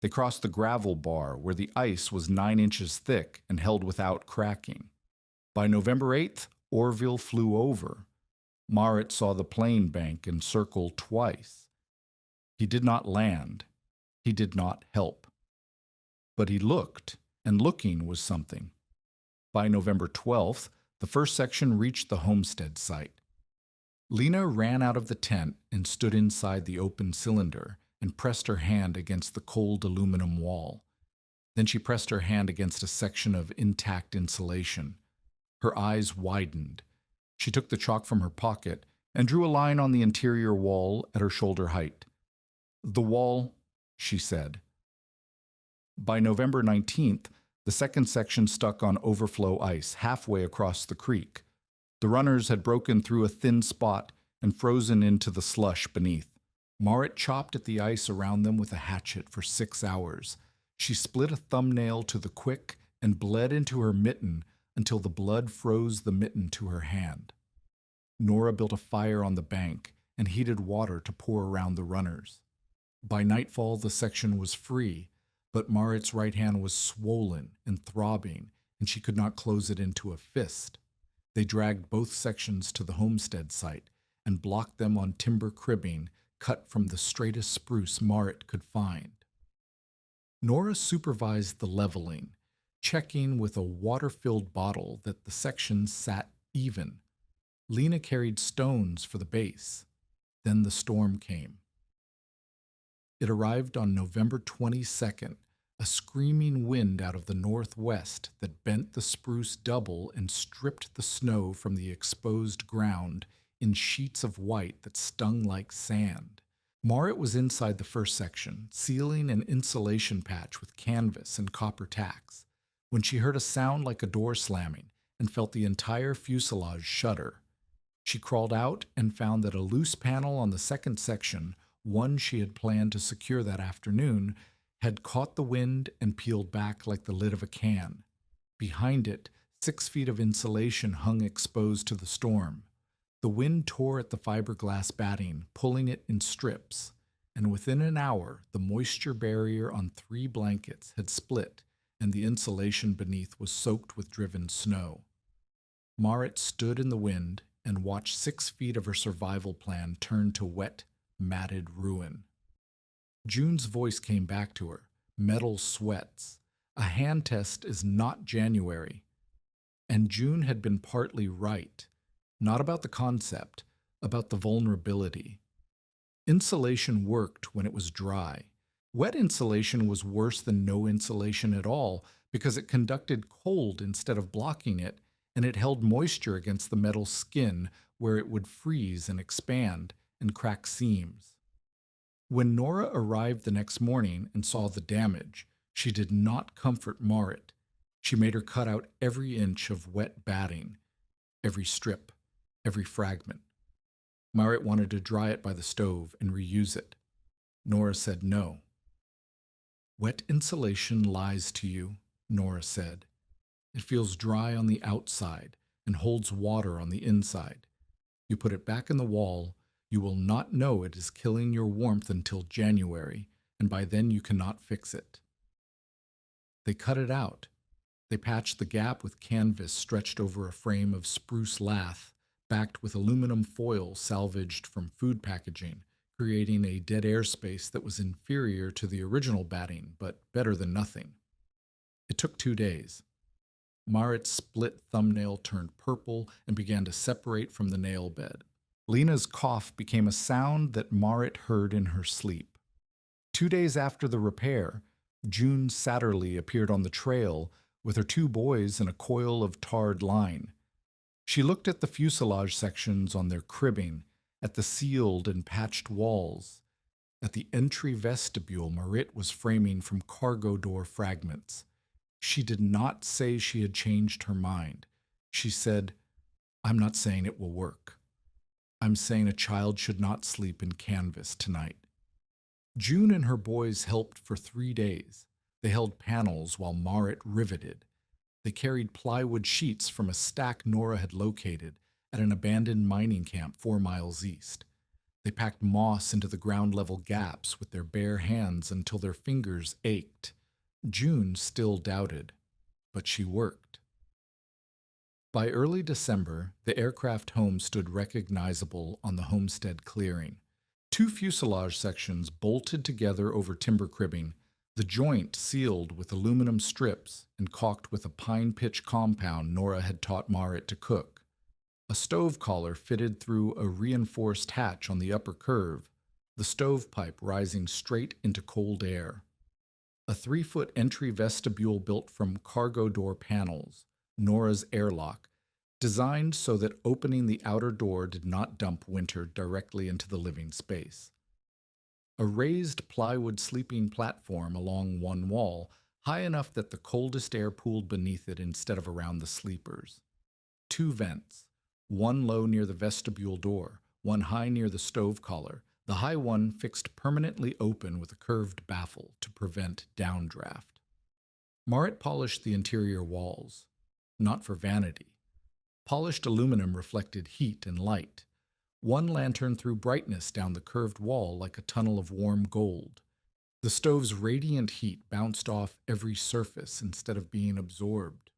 They crossed the gravel bar where the ice was 9 inches thick and held without cracking. By November 8th, Orville flew over. Marit saw the plane bank and circle twice. He did not land. He did not help. But he looked, and looking was something. By November 12th, the first section reached the homestead site. Lena ran out of the tent and stood inside the open cylinder and pressed her hand against the cold aluminum wall. Then she pressed her hand against a section of intact insulation. Her eyes widened. She took the chalk from her pocket and drew a line on the interior wall at her shoulder height. "The wall," she said. By November 19th, the second section stuck on overflow ice halfway across the creek. The runners had broken through a thin spot and frozen into the slush beneath. Marit chopped at the ice around them with a hatchet for 6 hours. She split a thumbnail to the quick and bled into her mitten until the blood froze the mitten to her hand. Nora built a fire on the bank and heated water to pour around the runners. By nightfall, the section was free, but Marit's right hand was swollen and throbbing, and she could not close it into a fist. They dragged both sections to the homestead site and blocked them on timber cribbing cut from the straightest spruce Marit could find. Nora supervised the leveling, checking with a water-filled bottle that the sections sat even. Lena carried stones for the base. Then the storm came. It arrived on November 22nd, a screaming wind out of the northwest that bent the spruce double and stripped the snow from the exposed ground in sheets of white that stung like sand. Marit was inside the first section, sealing an insulation patch with canvas and copper tacks, when she heard a sound like a door slamming and felt the entire fuselage shudder. She crawled out and found that a loose panel on the second section, one she had planned to secure that afternoon, had caught the wind and peeled back like the lid of a can. Behind it, 6 feet of insulation hung exposed to the storm. The wind tore at the fiberglass batting, pulling it in strips, and within an hour, the moisture barrier on 3 blankets had split, and the insulation beneath was soaked with driven snow. Marit stood in the wind and watched 6 feet of her survival plan turn to wet, matted ruin. June's voice came back to her, metal sweats. A hand test is not January. And June had been partly right. Not about the concept, about the vulnerability. Insulation worked when it was dry. Wet insulation was worse than no insulation at all because it conducted cold instead of blocking it, and it held moisture against the metal skin where it would freeze and expand and crack seams. When Nora arrived the next morning and saw the damage, she did not comfort Marit. She made her cut out every inch of wet batting, every strip, every fragment. Marit wanted to dry it by the stove and reuse it. Nora said no. "Wet insulation lies to you," Nora said. "It feels dry on the outside and holds water on the inside. You put it back in the wall, you will not know it is killing your warmth until January, and by then you cannot fix it." They cut it out. They patched the gap with canvas stretched over a frame of spruce lath, backed with aluminum foil salvaged from food packaging, creating a dead airspace that was inferior to the original batting, but better than nothing. It took 2 days. Marit's split thumbnail turned purple and began to separate from the nail bed. Lena's cough became a sound that Marit heard in her sleep. 2 days after the repair, June Satterley appeared on the trail with her 2 boys and a coil of tarred line. She looked at the fuselage sections on their cribbing, at the sealed and patched walls. At the entry vestibule, Marit was framing from cargo door fragments. She did not say she had changed her mind. She said, "I'm not saying it will work. I'm saying a child should not sleep in canvas tonight." June and her boys helped for 3 days. They held panels while Marit riveted. They carried plywood sheets from a stack Nora had located at an abandoned mining camp 4 miles east. They packed moss into the ground level gaps with their bare hands until their fingers ached. June still doubted, but she worked. By early December, the aircraft home stood recognizable on the homestead clearing. 2 fuselage sections bolted together over timber cribbing, the joint sealed with aluminum strips and caulked with a pine pitch compound Nora had taught Marit to cook. A stove collar fitted through a reinforced hatch on the upper curve, the stovepipe rising straight into cold air. A 3-foot entry vestibule built from cargo door panels, Nora's airlock, designed so that opening the outer door did not dump winter directly into the living space. A raised plywood sleeping platform along one wall, high enough that the coldest air pooled beneath it instead of around the sleepers. 2 vents, one low near the vestibule door, one high near the stove collar, the high one fixed permanently open with a curved baffle to prevent downdraft. Marit polished the interior walls, not for vanity. Polished aluminum reflected heat and light. One lantern threw brightness down the curved wall like a tunnel of warm gold. The stove's radiant heat bounced off every surface instead of being absorbed.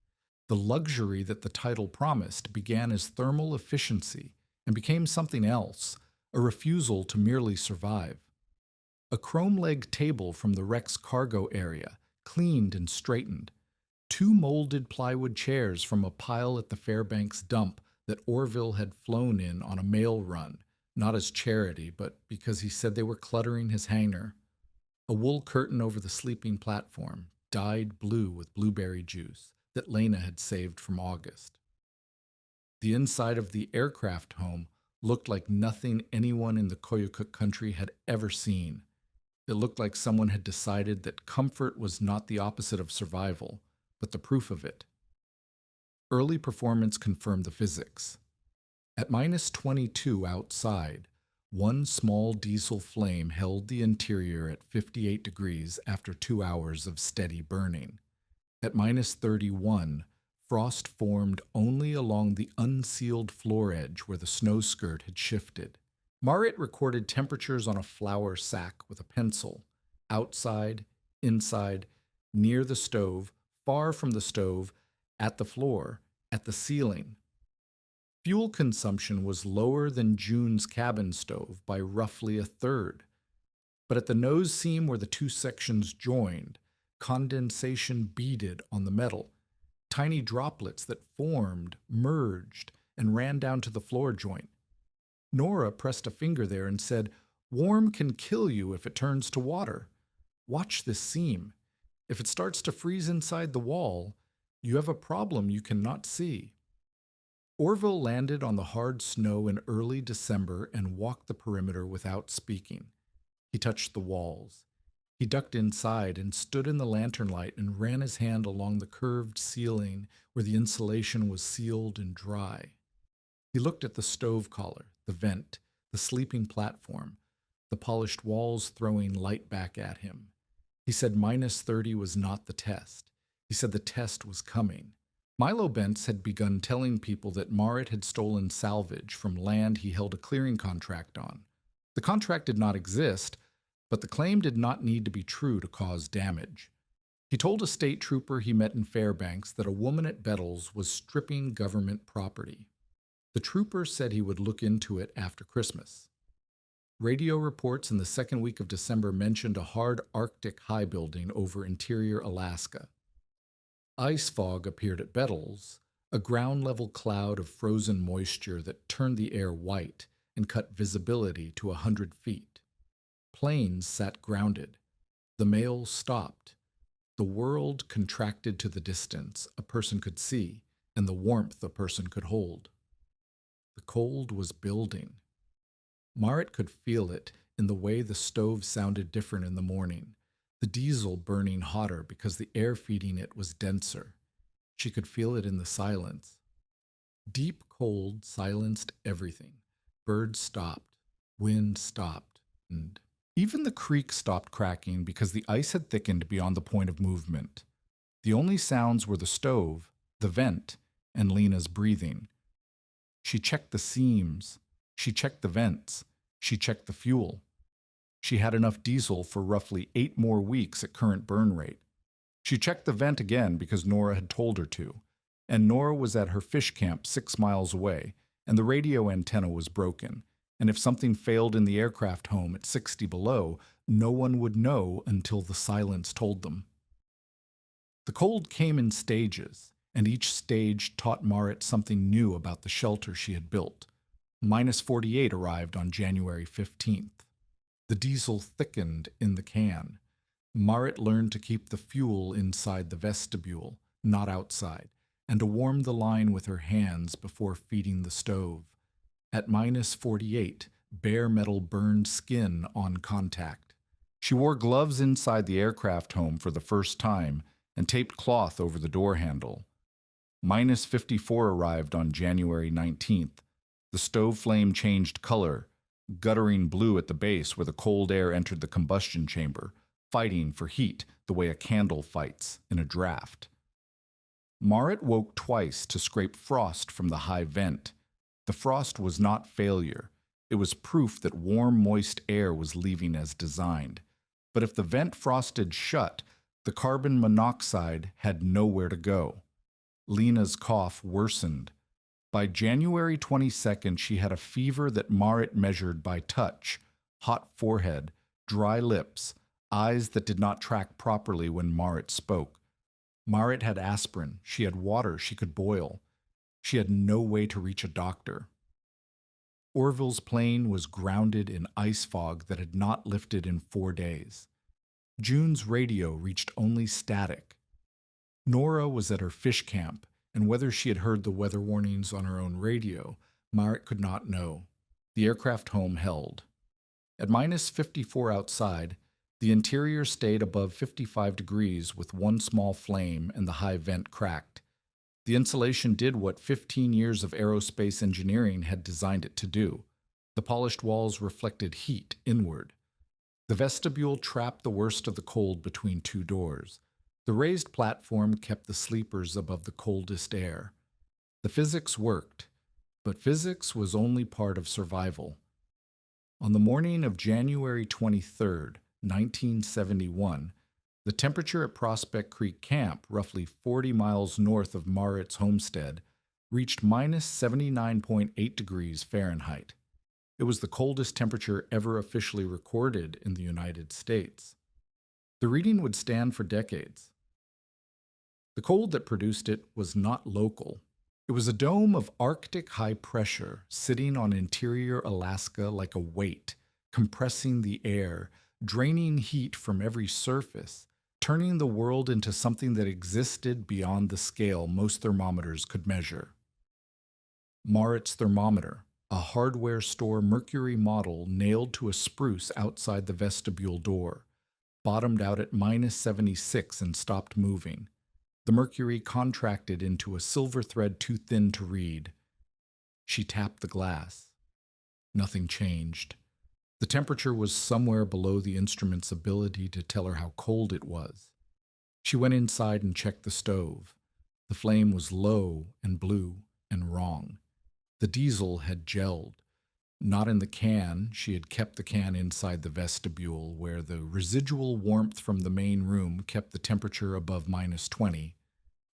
The luxury that the title promised began as thermal efficiency and became something else, a refusal to merely survive. A chrome leg table from the wreck's cargo area, cleaned and straightened. 2 molded plywood chairs from a pile at the Fairbanks dump that Orville had flown in on a mail run, not as charity, but because he said they were cluttering his hangar. A wool curtain over the sleeping platform, dyed blue with blueberry juice, that Lena had saved from August. The inside of the aircraft home looked like nothing anyone in the Koyukuk country had ever seen. It looked like someone had decided that comfort was not the opposite of survival, but the proof of it. Early performance confirmed the physics. At -22 outside, one small diesel flame held the interior at 58 degrees after 2 hours of steady burning. At -31, frost formed only along the unsealed floor edge where the snow skirt had shifted. Marit recorded temperatures on a flour sack with a pencil, outside, inside, near the stove, far from the stove, at the floor, at the ceiling. Fuel consumption was lower than June's cabin stove by roughly a third. But at the nose seam where the 2 sections joined, condensation beaded on the metal. Tiny droplets that formed, merged, and ran down to the floor joint. Nora pressed a finger there and said, "Warm can kill you if it turns to water. Watch this seam. If it starts to freeze inside the wall, you have a problem you cannot see." Orville landed on the hard snow in early December and walked the perimeter without speaking. He touched the walls. He ducked inside and stood in the lantern light and ran his hand along the curved ceiling where the insulation was sealed and dry. He looked at the stove collar, the vent, the sleeping platform, the polished walls throwing light back at him. He said -30 was not the test. He said the test was coming. Milo Bentz had begun telling people that Marit had stolen salvage from land he held a clearing contract on. The contract did not exist, but the claim did not need to be true to cause damage. He told a state trooper he met in Fairbanks that a woman at Bettles was stripping government property. The trooper said he would look into it after Christmas. Radio reports in the second week of December mentioned a hard Arctic high building over interior Alaska. Ice fog appeared at Bettles, a ground-level cloud of frozen moisture that turned the air white and cut visibility to 100 feet. Planes sat grounded. The mail stopped. The world contracted to the distance a person could see and the warmth a person could hold. The cold was building. Marit could feel it in the way the stove sounded different in the morning, the diesel burning hotter because the air feeding it was denser. She could feel it in the silence. Deep cold silenced everything. Birds stopped, wind stopped, and even the creek stopped cracking because the ice had thickened beyond the point of movement. The only sounds were the stove, the vent, and Lena's breathing. She checked the seams. She checked the vents. She checked the fuel. She had enough diesel for roughly 8 more weeks at current burn rate. She checked the vent again because Nora had told her to, and Nora was at her fish camp 6 miles away, and the radio antenna was broken, and if something failed in the aircraft home at 60 below, no one would know until the silence told them. The cold came in stages, and each stage taught Marit something new about the shelter she had built. -48 arrived on January 15th. The diesel thickened in the can. Marit learned to keep the fuel inside the vestibule, not outside, and to warm the line with her hands before feeding the stove. At -48, bare metal burned skin on contact. She wore gloves inside the aircraft home for the first time and taped cloth over the door handle. -54 arrived on January 19th. The stove flame changed color, guttering blue at the base where the cold air entered the combustion chamber, fighting for heat the way a candle fights in a draft. Marit woke twice to scrape frost from the high vent. The frost was not failure. It was proof that warm, moist air was leaving as designed. But if the vent frosted shut, the carbon monoxide had nowhere to go. Lena's cough worsened. By January 22nd, she had a fever that Marit measured by touch, hot forehead, dry lips, eyes that did not track properly when Marit spoke. Marit had aspirin. She had water she could boil. She had no way to reach a doctor. Orville's plane was grounded in ice fog that had not lifted in 4 days. June's radio reached only static. Nora was at her fish camp, and whether she had heard the weather warnings on her own radio, Marit could not know. The aircraft home held. At -54 outside, the interior stayed above 55 degrees with one small flame and the high vent cracked. The insulation did what 15 years of aerospace engineering had designed it to do. The polished walls reflected heat inward. The vestibule trapped the worst of the cold between 2 doors. The raised platform kept the sleepers above the coldest air. The physics worked, but physics was only part of survival. On the morning of January 23rd, 1971, the temperature at Prospect Creek Camp, roughly 40 miles north of Marit's homestead, reached -79.8 degrees Fahrenheit. It was the coldest temperature ever officially recorded in the United States. The reading would stand for decades. The cold that produced it was not local. It was a dome of Arctic high pressure sitting on interior Alaska like a weight, compressing the air, draining heat from every surface, turning the world into something that existed beyond the scale most thermometers could measure. Marit's thermometer, a hardware store mercury model nailed to a spruce outside the vestibule door, bottomed out at -76 and stopped moving. The mercury contracted into a silver thread too thin to read. She tapped the glass. Nothing changed. The temperature was somewhere below the instrument's ability to tell her how cold it was. She went inside and checked the stove. The flame was low and blue and wrong. The diesel had gelled. Not in the can. She had kept the can inside the vestibule, where the residual warmth from the main room kept the temperature above -20.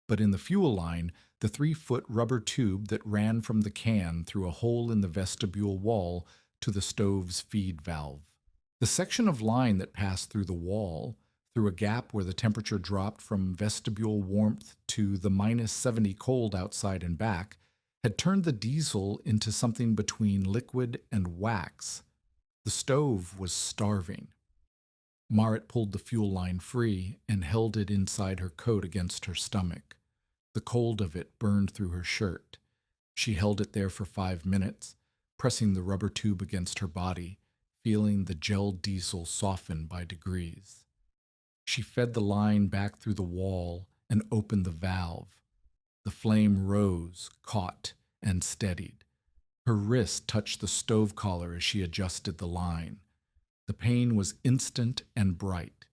But in the fuel line, the 3-foot rubber tube that ran from the can through a hole in the vestibule wall to the stove's feed valve. The section of line that passed through the wall, through a gap where the temperature dropped from vestibule warmth to the -70 cold outside and back, had turned the diesel into something between liquid and wax. The stove was starving. Marit pulled the fuel line free and held it inside her coat against her stomach. The cold of it burned through her shirt. She held it there for 5 minutes, pressing the rubber tube against her body, feeling the gel diesel soften by degrees. She fed the line back through the wall and opened the valve. The flame rose, caught, and steadied. Her wrist touched the stove collar as she adjusted the line. The pain was instant and bright.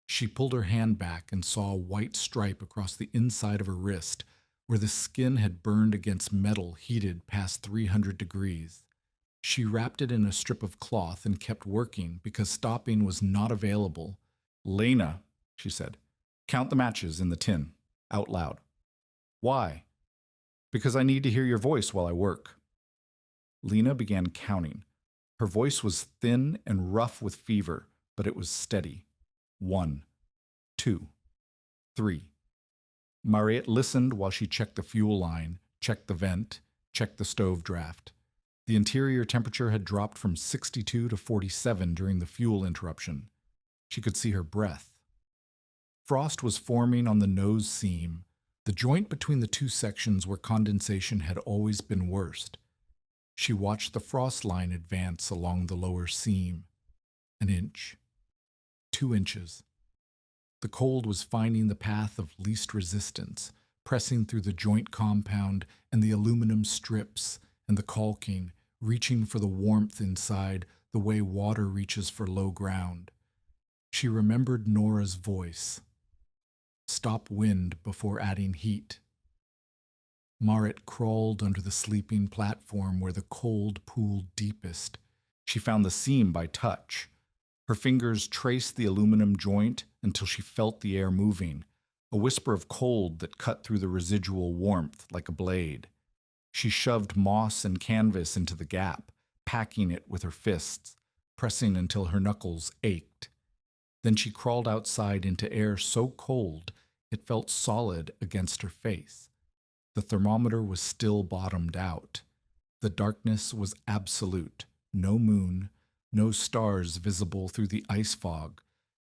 She pulled her hand back and saw a white stripe across the inside of her wrist, where the skin had burned against metal heated past 300 degrees. She wrapped it in a strip of cloth and kept working because stopping was not available. "Lena," she said, "count the matches in the tin, out loud." "Why?" "Because I need to hear your voice while I work." Lena began counting. Her voice was thin and rough with fever, but it was steady. 1, 2, 3. Mariette listened while she checked the fuel line, checked the vent, checked the stove draft. The interior temperature had dropped from 62 to 47 during the fuel interruption. She could see her breath. Frost was forming on the nose seam, the joint between the two sections where condensation had always been worst. She watched the frost line advance along the lower seam. 1 inch. 2 inches. The cold was finding the path of least resistance, pressing through the joint compound and the aluminum strips and the caulking, reaching for the warmth inside the way water reaches for low ground. She remembered Nora's voice. Stop wind before adding heat. Mariette crawled under the sleeping platform where the cold pooled deepest. She found the seam by touch. Her fingers traced the aluminum joint until she felt the air moving, a whisper of cold that cut through the residual warmth like a blade. She shoved moss and canvas into the gap, packing it with her fists, pressing until her knuckles ached. Then she crawled outside into air so cold it felt solid against her face. The thermometer was still bottomed out. The darkness was absolute. No moon, no stars visible through the ice fog,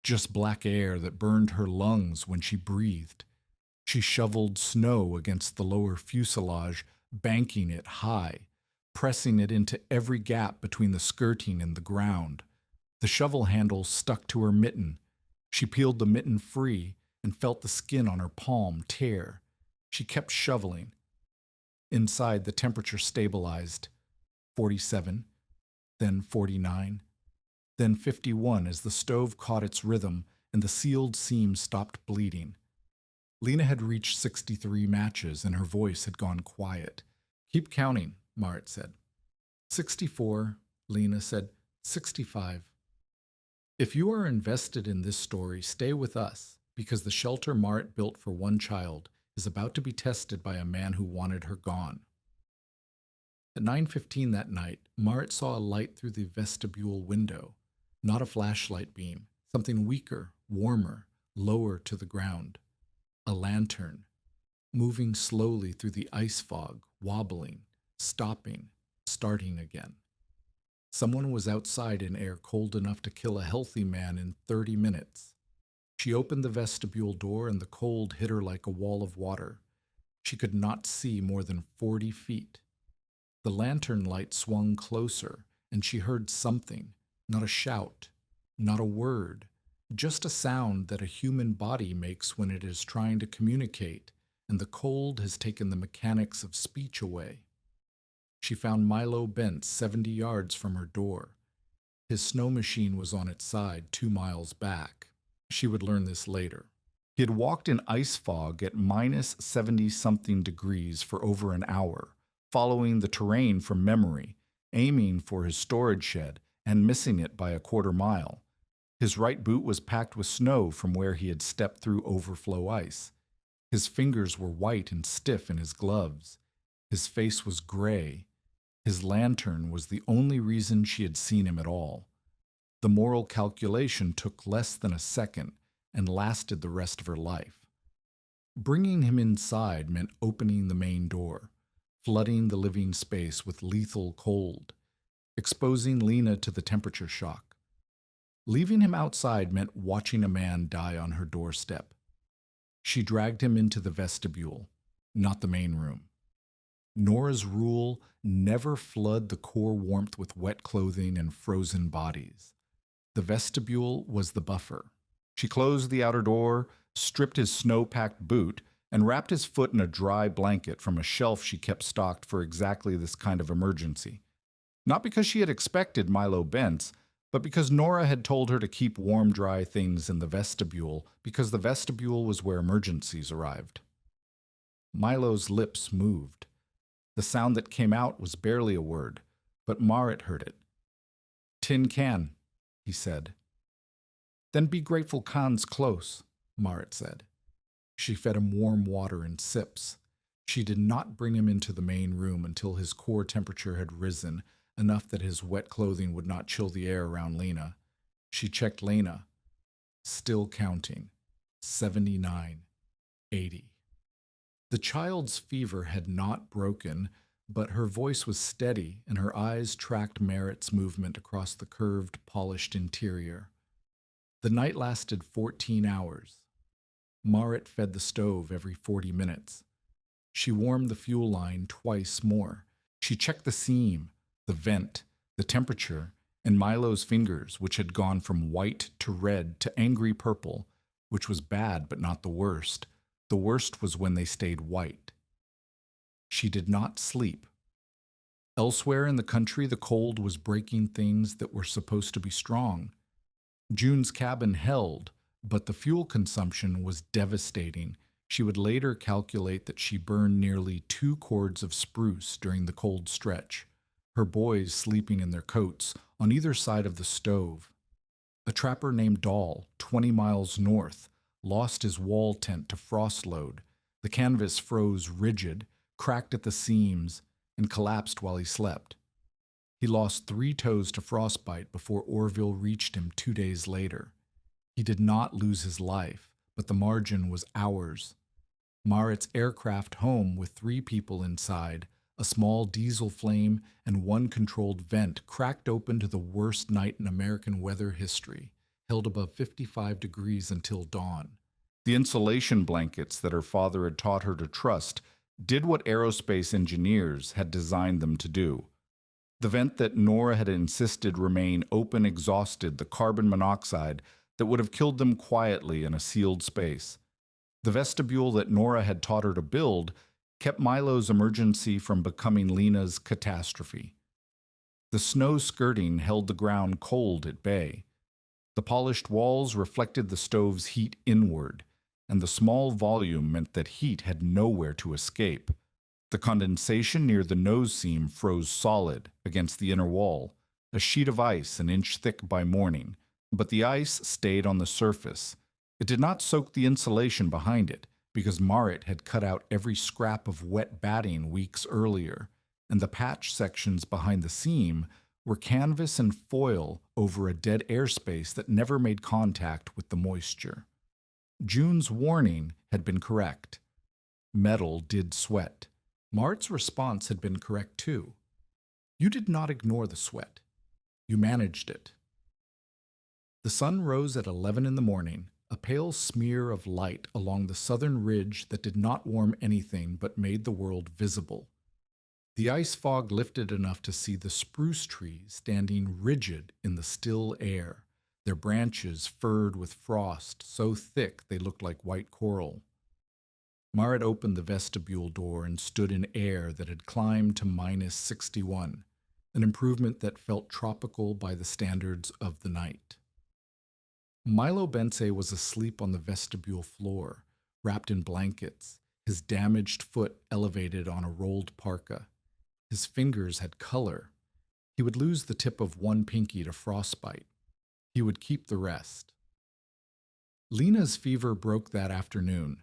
just black air that burned her lungs when she breathed. She shoveled snow against the lower fuselage, banking it high, pressing it into every gap between the skirting and the ground. The shovel handle stuck to her mitten. She peeled the mitten free and felt the skin on her palm tear. She kept shoveling. Inside, the temperature stabilized. 47, then 49, then 51 as the stove caught its rhythm and the sealed seam stopped bleeding. Lena had reached 63 matches and her voice had gone quiet. "Keep counting," Mariette said. 64, Lena said. 65. "If you are invested in this story, stay with us, because the shelter Mariette built for one child is about to be tested by a man who wanted her gone." At 9:15 that night, Mariette saw a light through the vestibule window. Not a flashlight beam, something weaker, warmer, lower to the ground. A lantern, moving slowly through the ice fog, wobbling, stopping, starting again. Someone was outside in air cold enough to kill a healthy man in 30 minutes. She opened the vestibule door and the cold hit her like a wall of water. She could not see more than 40 feet. The lantern light swung closer, and she heard something, not a shout, not a word, just a sound that a human body makes when it is trying to communicate, and the cold has taken the mechanics of speech away. She found Milo Bent 70 yards from her door. His snow machine was on its side 2 miles back. She would learn this later. He had walked in ice fog at minus 70-something degrees for over an hour, following the terrain from memory, aiming for his storage shed and missing it by a quarter mile. His right boot was packed with snow from where he had stepped through overflow ice. His fingers were white and stiff in his gloves. His face was gray. His lantern was the only reason she had seen him at all. The moral calculation took less than a second and lasted the rest of her life. Bringing him inside meant opening the main door, flooding the living space with lethal cold, exposing Lena to the temperature shock. Leaving him outside meant watching a man die on her doorstep. She dragged him into the vestibule, not the main room. Nora's rule: never flood the core warmth with wet clothing and frozen bodies. The vestibule was the buffer. She closed the outer door, stripped his snow-packed boot, and wrapped his foot in a dry blanket from a shelf she kept stocked for exactly this kind of emergency. Not because she had expected Milo Bentz, but because Nora had told her to keep warm, dry things in the vestibule, because the vestibule was where emergencies arrived. Milo's lips moved. The sound that came out was barely a word, but Marit heard it. "Tin can," he said. "Then be grateful Khan's close," Marit said. She fed him warm water in sips. She did not bring him into the main room until his core temperature had risen enough that his wet clothing would not chill the air around Lena. She checked Lena. Still counting. 79. 80. The child's fever had not broken, but her voice was steady and her eyes tracked Marit's movement across the curved, polished interior. The night lasted 14 hours. Marit fed the stove every 40 minutes. She warmed the fuel line twice more. She checked the seam, the vent, the temperature, and Milo's fingers, which had gone from white to red to angry purple, which was bad but not the worst. The worst was when they stayed white. She did not sleep. Elsewhere in the country, the cold was breaking things that were supposed to be strong. June's cabin held, but the fuel consumption was devastating. She would later calculate that she burned nearly 2 cords of spruce during the cold stretch, her boys sleeping in their coats on either side of the stove. A trapper named Dahl, 20 miles north, lost his wall tent to frost load. The canvas froze rigid, cracked at the seams, and collapsed while he slept. He lost 3 toes to frostbite before Orville reached him 2 days later. He did not lose his life, but the margin was hours. Marit's aircraft home with 3 people inside, a small diesel flame, and 1 controlled vent cracked open to the worst night in American weather history, held above 55 degrees until dawn. The insulation blankets that her father had taught her to trust did what aerospace engineers had designed them to do. The vent that Nora had insisted remain open exhausted the carbon monoxide that would have killed them quietly in a sealed space. The vestibule that Nora had taught her to build kept Milo's emergency from becoming Lena's catastrophe. The snow skirting held the ground cold at bay. The polished walls reflected the stove's heat inward, and the small volume meant that heat had nowhere to escape. The condensation near the nose seam froze solid against the inner wall, a sheet of ice an inch thick by morning, but the ice stayed on the surface. It did not soak the insulation behind it, because Marit had cut out every scrap of wet batting weeks earlier, and the patch sections behind the seam were canvas and foil over a dead airspace that never made contact with the moisture. June's warning had been correct. Metal did sweat. Marit's response had been correct too. You did not ignore the sweat. You managed it. The sun rose at 11 in the morning, a pale smear of light along the southern ridge that did not warm anything but made the world visible. The ice fog lifted enough to see the spruce trees standing rigid in the still air, their branches furred with frost so thick they looked like white coral. Marit opened the vestibule door and stood in air that had climbed to -61, an improvement that felt tropical by the standards of the night. Milo Bentz was asleep on the vestibule floor, wrapped in blankets, his damaged foot elevated on a rolled parka. His fingers had color. He would lose the tip of one pinky to frostbite. He would keep the rest. Lena's fever broke that afternoon.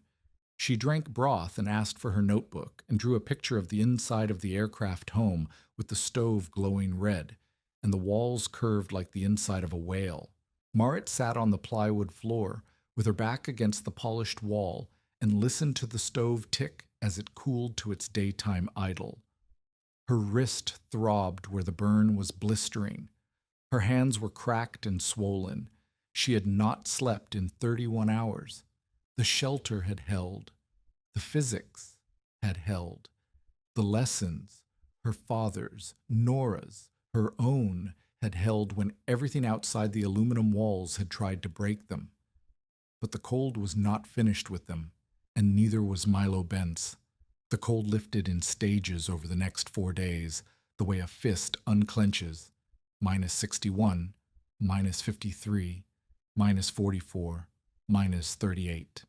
She drank broth and asked for her notebook and drew a picture of the inside of the aircraft home with the stove glowing red and the walls curved like the inside of a whale. Marit sat on the plywood floor with her back against the polished wall and listened to the stove tick as it cooled to its daytime idle. Her wrist throbbed where the burn was blistering. Her hands were cracked and swollen. She had not slept in 31 hours. The shelter had held. The physics had held. The lessons her father's, Nora's, her own, had held when everything outside the aluminum walls had tried to break them. But the cold was not finished with them, and neither was Milo Bentz. The cold lifted in stages over the next 4 days, the way a fist unclenches. -61, -53, -44, -38.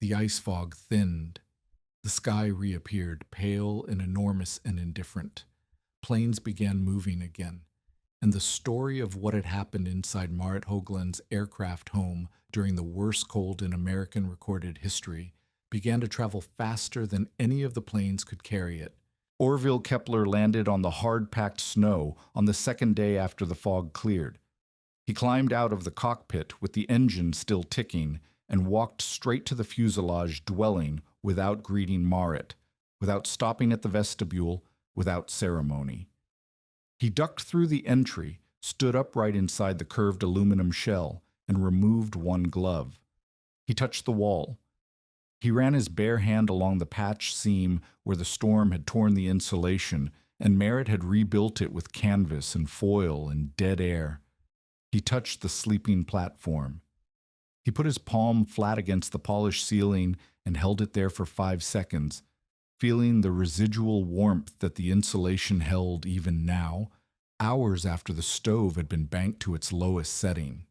The ice fog thinned. The sky reappeared, pale and enormous and indifferent. Planes began moving again, and the story of what had happened inside Marit Hoagland's aircraft home during the worst cold in American recorded history began to travel faster than any of the planes could carry it. Orville Kepler landed on the hard-packed snow on the second day after the fog cleared. He climbed out of the cockpit with the engine still ticking and walked straight to the fuselage dwelling without greeting Marit, without stopping at the vestibule, without ceremony. He ducked through the entry, stood upright inside the curved aluminum shell, and removed one glove. He touched the wall. He ran his bare hand along the patch seam where the storm had torn the insulation, and Marit had rebuilt it with canvas and foil and dead air. He touched the sleeping platform. He put his palm flat against the polished ceiling and held it there for 5 seconds, feeling the residual warmth that the insulation held even now, hours after the stove had been banked to its lowest setting.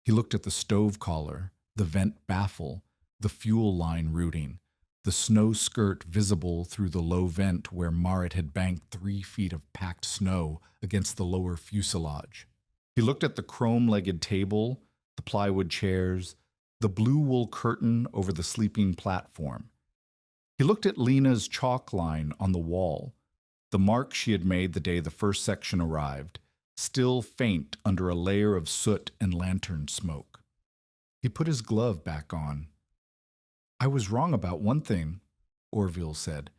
He looked at the stove collar, the vent baffle, the fuel line routing, the snow skirt visible through the low vent where Marit had banked 3 feet of packed snow against the lower fuselage. He looked at the chrome-legged table, the plywood chairs, the blue wool curtain over the sleeping platform. He looked at Lena's chalk line on the wall, the mark she had made the day the first section arrived, still faint under a layer of soot and lantern smoke. He put his glove back on. "I was wrong about one thing," Orville said.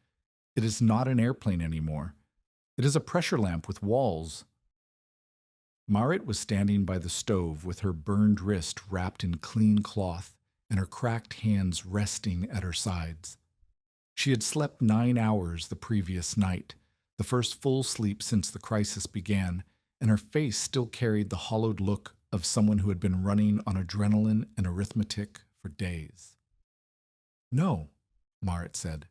"It is not an airplane anymore. It is a pressure lamp with walls." Marit was standing by the stove with her burned wrist wrapped in clean cloth and her cracked hands resting at her sides. She had slept 9 hours the previous night, the first full sleep since the crisis began, and her face still carried the hollowed look of someone who had been running on adrenaline and arithmetic for days. "No," Marit said.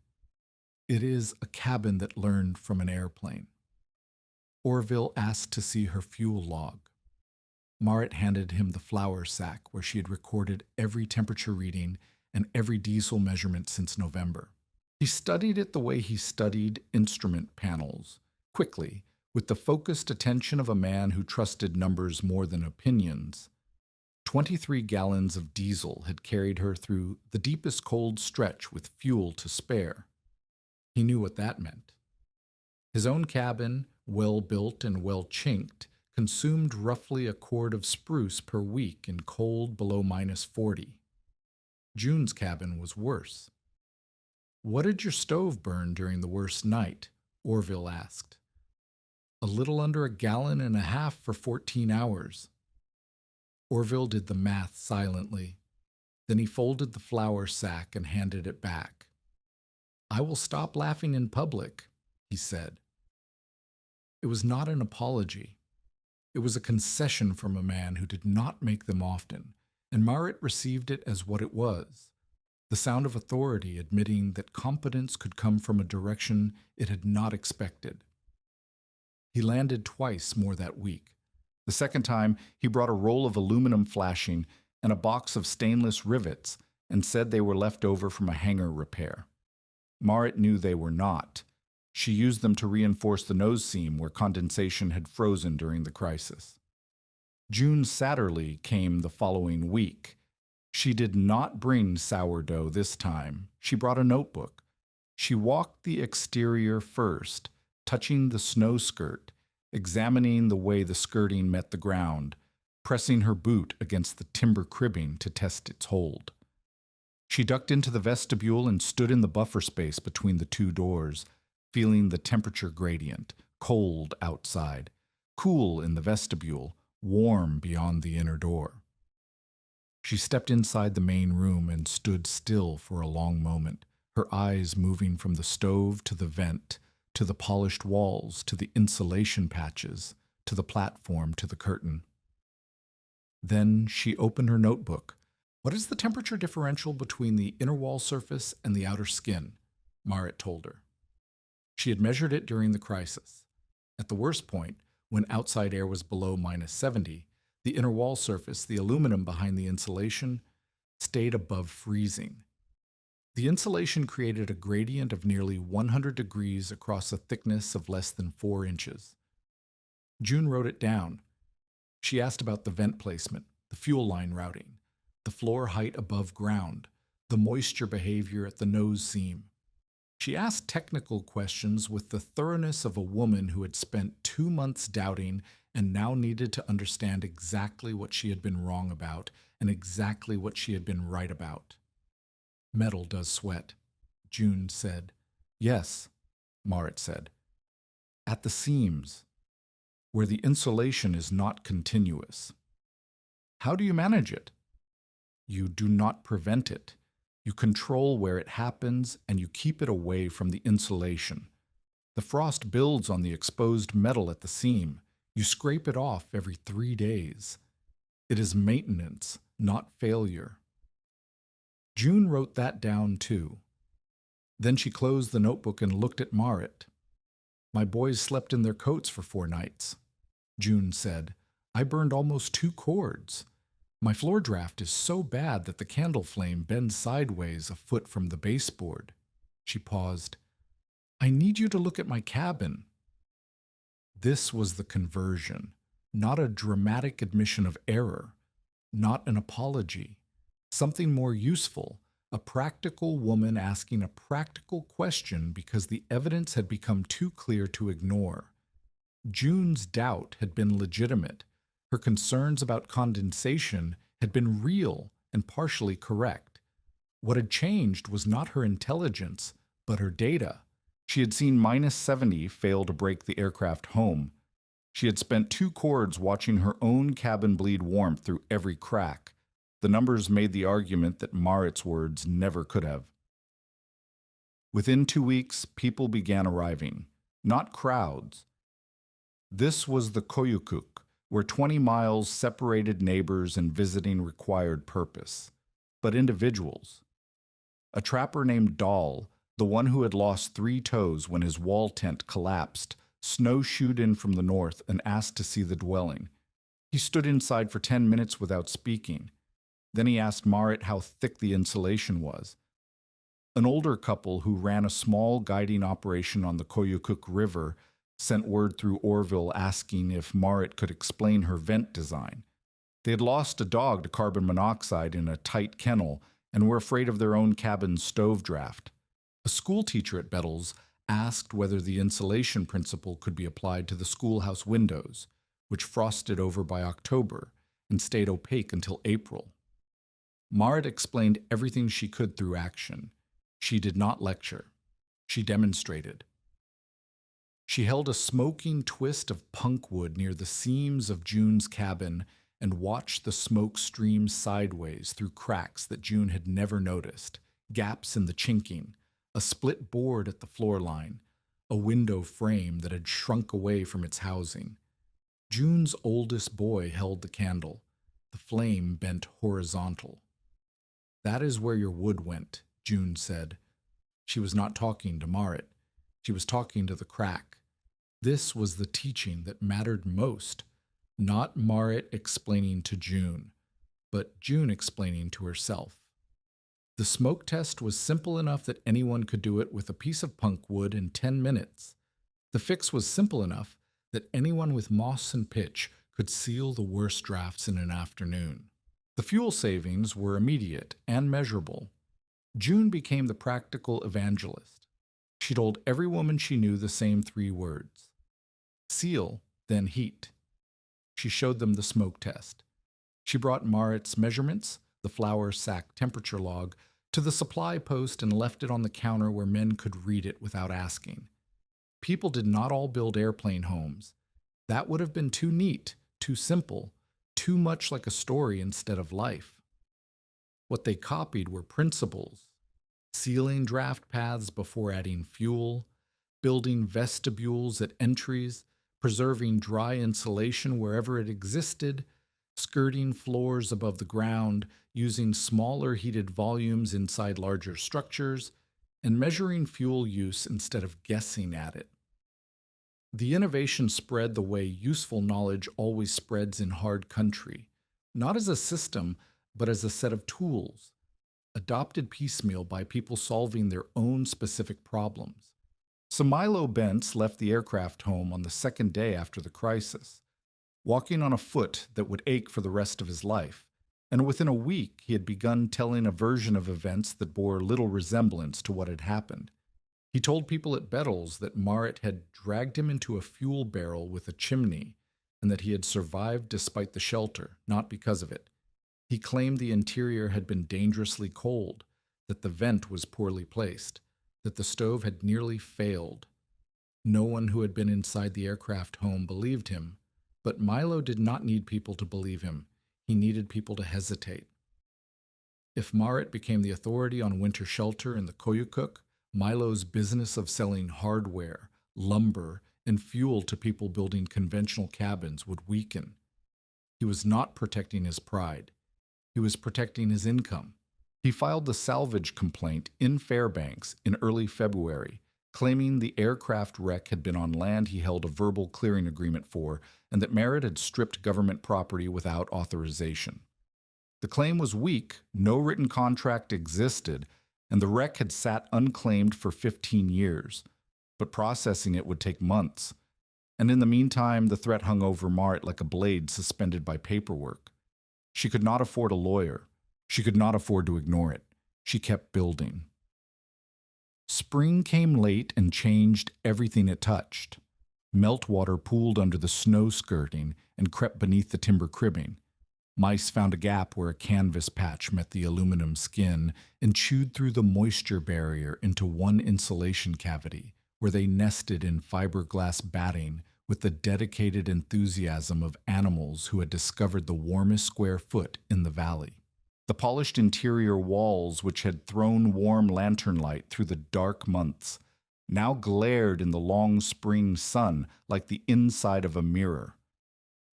"It is a cabin that learned from an airplane." Orville asked to see her fuel log. Marit handed him the flour sack where she had recorded every temperature reading and every diesel measurement since November. He studied it the way he studied instrument panels, quickly, with the focused attention of a man who trusted numbers more than opinions. 23 gallons of diesel had carried her through the deepest cold stretch with fuel to spare. He knew what that meant. His own cabin, well-built and well-chinked, consumed roughly a cord of spruce per week in cold below -40. June's cabin was worse. "What did your stove burn during the worst night?" Orville asked. "A little under 1.5 gallons for 14 hours. Orville did the math silently. Then he folded the flour sack and handed it back. "I will stop laughing in public," he said. It was not an apology. It was a concession from a man who did not make them often, and Marit received it as what it was, the sound of authority admitting that competence could come from a direction it had not expected. He landed twice more that week. The second time, he brought a roll of aluminum flashing and a box of stainless rivets and said they were left over from a hangar repair. Marit knew they were not. She used them to reinforce the nose seam where condensation had frozen during the crisis. June Satterley came the following week. She did not bring sourdough this time. She brought a notebook. She walked the exterior first, touching the snow skirt, examining the way the skirting met the ground, pressing her boot against the timber cribbing to test its hold. She ducked into the vestibule and stood in the buffer space between the 2 doors, feeling the temperature gradient, cold outside, cool in the vestibule, warm beyond the inner door. She stepped inside the main room and stood still for a long moment, her eyes moving from the stove to the vent, to the polished walls, to the insulation patches, to the platform, to the curtain. Then she opened her notebook. "What is the temperature differential between the inner wall surface and the outer skin?" Marit told her. She had measured it during the crisis. At the worst point, when outside air was below -70, the inner wall surface, the aluminum behind the insulation, stayed above freezing. The insulation created a gradient of nearly 100 degrees across a thickness of less than 4 inches. June wrote it down. She asked about the vent placement, the fuel line routing, the floor height above ground, the moisture behavior at the nose seam. She asked technical questions with the thoroughness of a woman who had spent 2 months doubting and now needed to understand exactly what she had been wrong about and exactly what she had been right about. "Metal does sweat," June said. "Yes," Marit said. "At the seams, where the insulation is not continuous." "How do you manage it?" "You do not prevent it. You control where it happens and you keep it away from the insulation. The frost builds on the exposed metal at the seam. You scrape it off every 3 days. It is maintenance, not failure." June wrote that down too. Then she closed the notebook and looked at Marit. "My boys slept in their coats for 4 nights. June said. "I burned almost 2 cords. My floor draft is so bad that the candle flame bends sideways a foot from the baseboard." She paused. "I need you to look at my cabin." This was the conversion, not a dramatic admission of error, not an apology. Something more useful, a practical woman asking a practical question because the evidence had become too clear to ignore. June's doubt had been legitimate. Her concerns about condensation had been real and partially correct. What had changed was not her intelligence, but her data. She had seen -70 fail to break the aircraft home. She had spent 2 cords watching her own cabin bleed warmth through every crack. The numbers made the argument that Marit's words never could have. Within 2 weeks, people began arriving, not crowds. This was the Koyukuk, where 20 miles separated neighbors and visiting required purpose, but individuals. A trapper named Dahl, the one who had lost 3 toes when his wall tent collapsed, snowshoed in from the north and asked to see the dwelling. He stood inside for 10 minutes without speaking. Then he asked Marit how thick the insulation was. An older couple who ran a small guiding operation on the Koyukuk River sent word through Orville asking if Marit could explain her vent design. They had lost a dog to carbon monoxide in a tight kennel and were afraid of their own cabin's stove draft. A schoolteacher at Bettles asked whether the insulation principle could be applied to the schoolhouse windows, which frosted over by October and stayed opaque until April. Marit explained everything she could through action. She did not lecture. She demonstrated. She held a smoking twist of punk wood near the seams of June's cabin and watched the smoke stream sideways through cracks that June had never noticed, gaps in the chinking, a split board at the floor line, a window frame that had shrunk away from its housing. June's oldest boy held the candle. The flame bent horizontal. "That is where your wood went," June said. She was not talking to Marit. She was talking to the crack. This was the teaching that mattered most, not Marit explaining to June, but June explaining to herself. The smoke test was simple enough that anyone could do it with a piece of punk wood in 10 minutes. The fix was simple enough that anyone with moss and pitch could seal the worst drafts in an afternoon. The fuel savings were immediate and measurable. June became the practical evangelist. She told every woman she knew the same 3 words. Seal, then heat. She showed them the smoke test. She brought Marit's measurements, the flour sack temperature log, to the supply post and left it on the counter where men could read it without asking. People did not all build airplane homes. That would have been too neat, too simple, too much like a story instead of life. What they copied were principles, sealing draft paths before adding fuel, building vestibules at entries, preserving dry insulation wherever it existed, skirting floors above the ground, using smaller heated volumes inside larger structures, and measuring fuel use instead of guessing at it. The innovation spread the way useful knowledge always spreads in hard country, not as a system, but as a set of tools, adopted piecemeal by people solving their own specific problems. So Milo Bentz left the aircraft home on the second day after the crisis, walking on a foot that would ache for the rest of his life, and within a week he had begun telling a version of events that bore little resemblance to what had happened. He told people at Bettles that Marit had dragged him into a fuel barrel with a chimney, and that he had survived despite the shelter, not because of it. He claimed the interior had been dangerously cold, that the vent was poorly placed, that the stove had nearly failed. No one who had been inside the aircraft home believed him, but Milo did not need people to believe him. He needed people to hesitate. If Marit became the authority on winter shelter in the Koyukuk, Milo's business of selling hardware, lumber, and fuel to people building conventional cabins would weaken. He was not protecting his pride. He was protecting his income. He filed the salvage complaint in Fairbanks in early February, claiming the aircraft wreck had been on land he held a verbal clearing agreement for, and that Marit had stripped government property without authorization. The claim was weak, no written contract existed, and the wreck had sat unclaimed for 15 years, but processing it would take months. And in the meantime, the threat hung over Marit like a blade suspended by paperwork. She could not afford a lawyer. She could not afford to ignore it. She kept building. Spring came late and changed everything it touched. Meltwater pooled under the snow skirting and crept beneath the timber cribbing. Mice found a gap where a canvas patch met the aluminum skin and chewed through the moisture barrier into one insulation cavity, where they nested in fiberglass batting with the dedicated enthusiasm of animals who had discovered the warmest square foot in the valley. The polished interior walls, which had thrown warm lantern light through the dark months, now glared in the long spring sun like the inside of a mirror.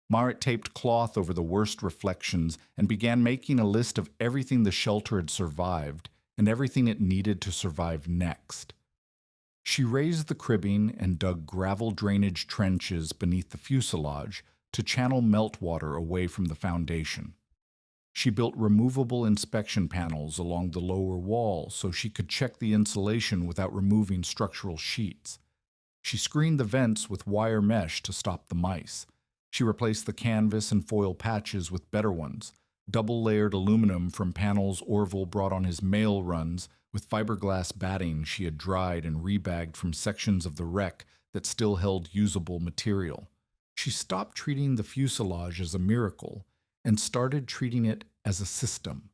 Marit taped cloth over the worst reflections and began making a list of everything the shelter had survived and everything it needed to survive next. She raised the cribbing and dug gravel drainage trenches beneath the fuselage to channel meltwater away from the foundation. She built removable inspection panels along the lower wall so she could check the insulation without removing structural sheets. She screened the vents with wire mesh to stop the mice. She replaced the canvas and foil patches with better ones, double-layered aluminum from panels Orville brought on his mail runs with fiberglass batting she had dried and rebagged from sections of the wreck that still held usable material. She stopped treating the fuselage as a miracle and started treating it as a system,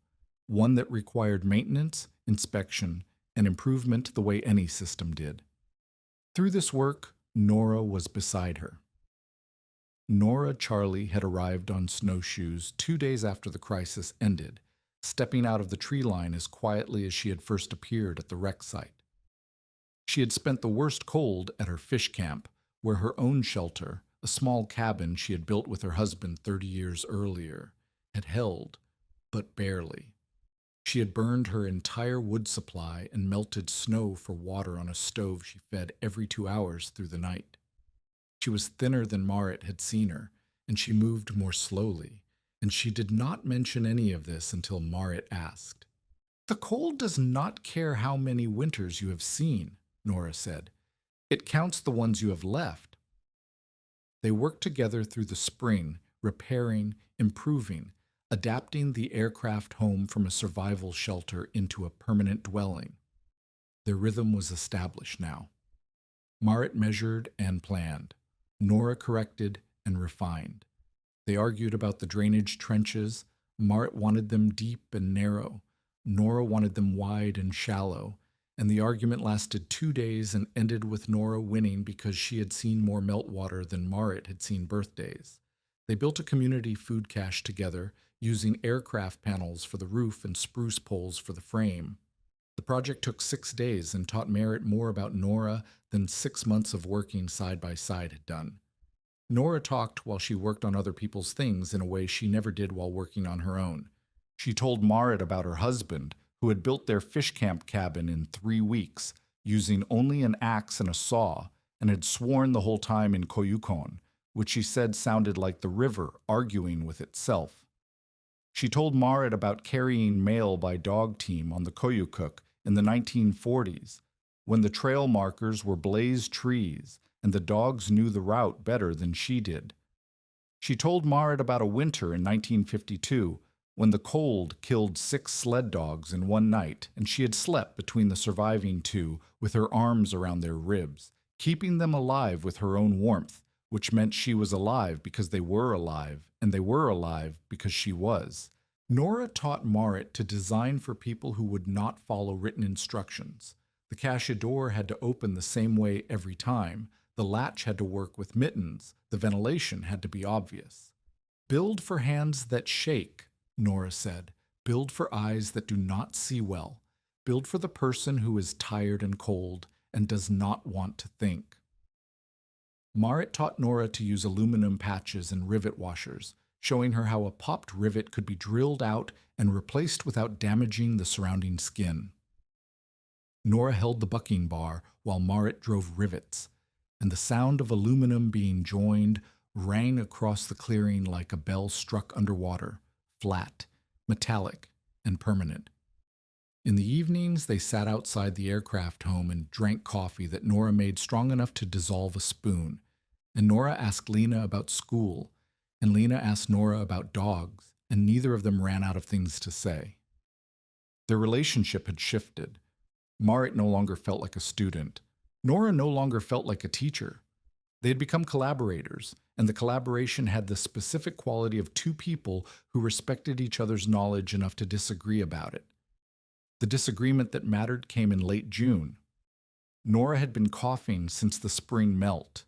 one that required maintenance, inspection, and improvement the way any system did. Through this work, Nora was beside her. Nora Charlie had arrived on snowshoes 2 days after the crisis ended, stepping out of the tree line as quietly as she had first appeared at the wreck site. She had spent the worst cold at her fish camp, where her own shelter, a small cabin she had built with her husband 30 years earlier, had held, but barely. She had burned her entire wood supply and melted snow for water on a stove she fed every 2 hours through the night. She was thinner than Marit had seen her, and she moved more slowly, and she did not mention any of this until Marit asked. "The cold does not care how many winters you have seen," Nora said. "It counts the ones you have left." They worked together through the spring, repairing, improving, adapting the aircraft home from a survival shelter into a permanent dwelling. Their rhythm was established now. Marit measured and planned. Nora corrected and refined. They argued about the drainage trenches. Marit wanted them deep and narrow. Nora wanted them wide and shallow. And the argument lasted 2 days and ended with Nora winning because she had seen more meltwater than Marit had seen birthdays. They built a community food cache together, using aircraft panels for the roof and spruce poles for the frame. The project took 6 days and taught Merritt more about Nora than 6 months of working side by side had done. Nora talked while she worked on other people's things in a way she never did while working on her own. She told Merritt about her husband, who had built their fish camp cabin in 3 weeks, using only an axe and a saw, and had sworn the whole time in Koyukon, which she said sounded like the river arguing with itself. She told Merritt about carrying mail by dog team on the Koyukuk in the 1940s, when the trail markers were blazed trees and the dogs knew the route better than she did. She told Merritt about a winter in 1952 when the cold killed 6 sled dogs in one night, and she had slept between the surviving 2 with her arms around their ribs, keeping them alive with her own warmth, which meant she was alive because they were alive, and they were alive because she was. Nora taught Merritt to design for people who would not follow written instructions. The cachador had to open the same way every time. The latch had to work with mittens. The ventilation had to be obvious. Build for hands that shake, Nora said. Build for eyes that do not see well. Build for the person who is tired and cold and does not want to think. Merritt taught Nora to use aluminum patches and rivet washers, showing her how a popped rivet could be drilled out and replaced without damaging the surrounding skin. Nora held the bucking bar while Merritt drove rivets, and the sound of aluminum being joined rang across the clearing like a bell struck underwater, flat, metallic, and permanent. In the evenings, they sat outside the aircraft home and drank coffee that Nora made strong enough to dissolve a spoon, and Nora asked Lena about school, and Lena asked Nora about dogs, and neither of them ran out of things to say. Their relationship had shifted. Merritt no longer felt like a student. Nora no longer felt like a teacher. They had become collaborators, and the collaboration had the specific quality of 2 people who respected each other's knowledge enough to disagree about it. The disagreement that mattered came in late June. Nora had been coughing since the spring melt.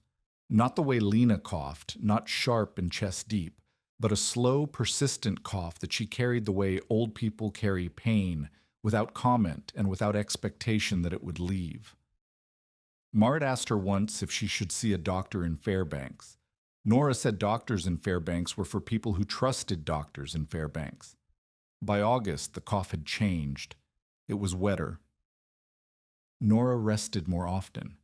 Not the way Lena coughed, not sharp and chest deep, but a slow, persistent cough that she carried the way old people carry pain, without comment and without expectation that it would leave. Merritt asked her once if she should see a doctor in Fairbanks. Nora said doctors in Fairbanks were for people who trusted doctors in Fairbanks. By August, the cough had changed. It was wetter. Nora rested more often.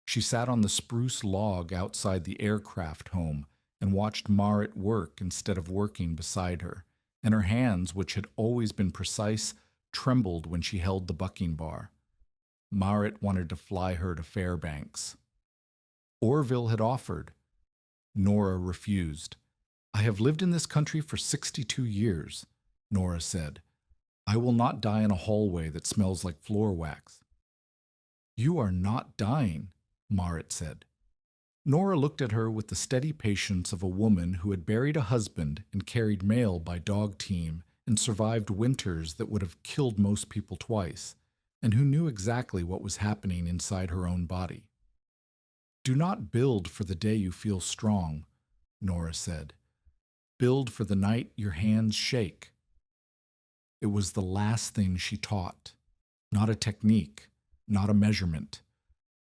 She sat on the spruce log outside the aircraft home and watched Merritt work instead of working beside her, and her hands, which had always been precise, trembled when she held the bucking bar. Merritt wanted to fly her to Fairbanks. Orville had offered. Nora refused. "I have lived in this country for 62 years, Nora said. "I will not die in a hallway that smells like floor wax." "You are not dying," Merritt said. Nora looked at her with the steady patience of a woman who had buried a husband and carried mail by dog team and survived winters that would have killed most people twice, and who knew exactly what was happening inside her own body. "Do not build for the day you feel strong," Nora said. "Build for the night your hands shake." It was the last thing she taught, not a technique, not a measurement,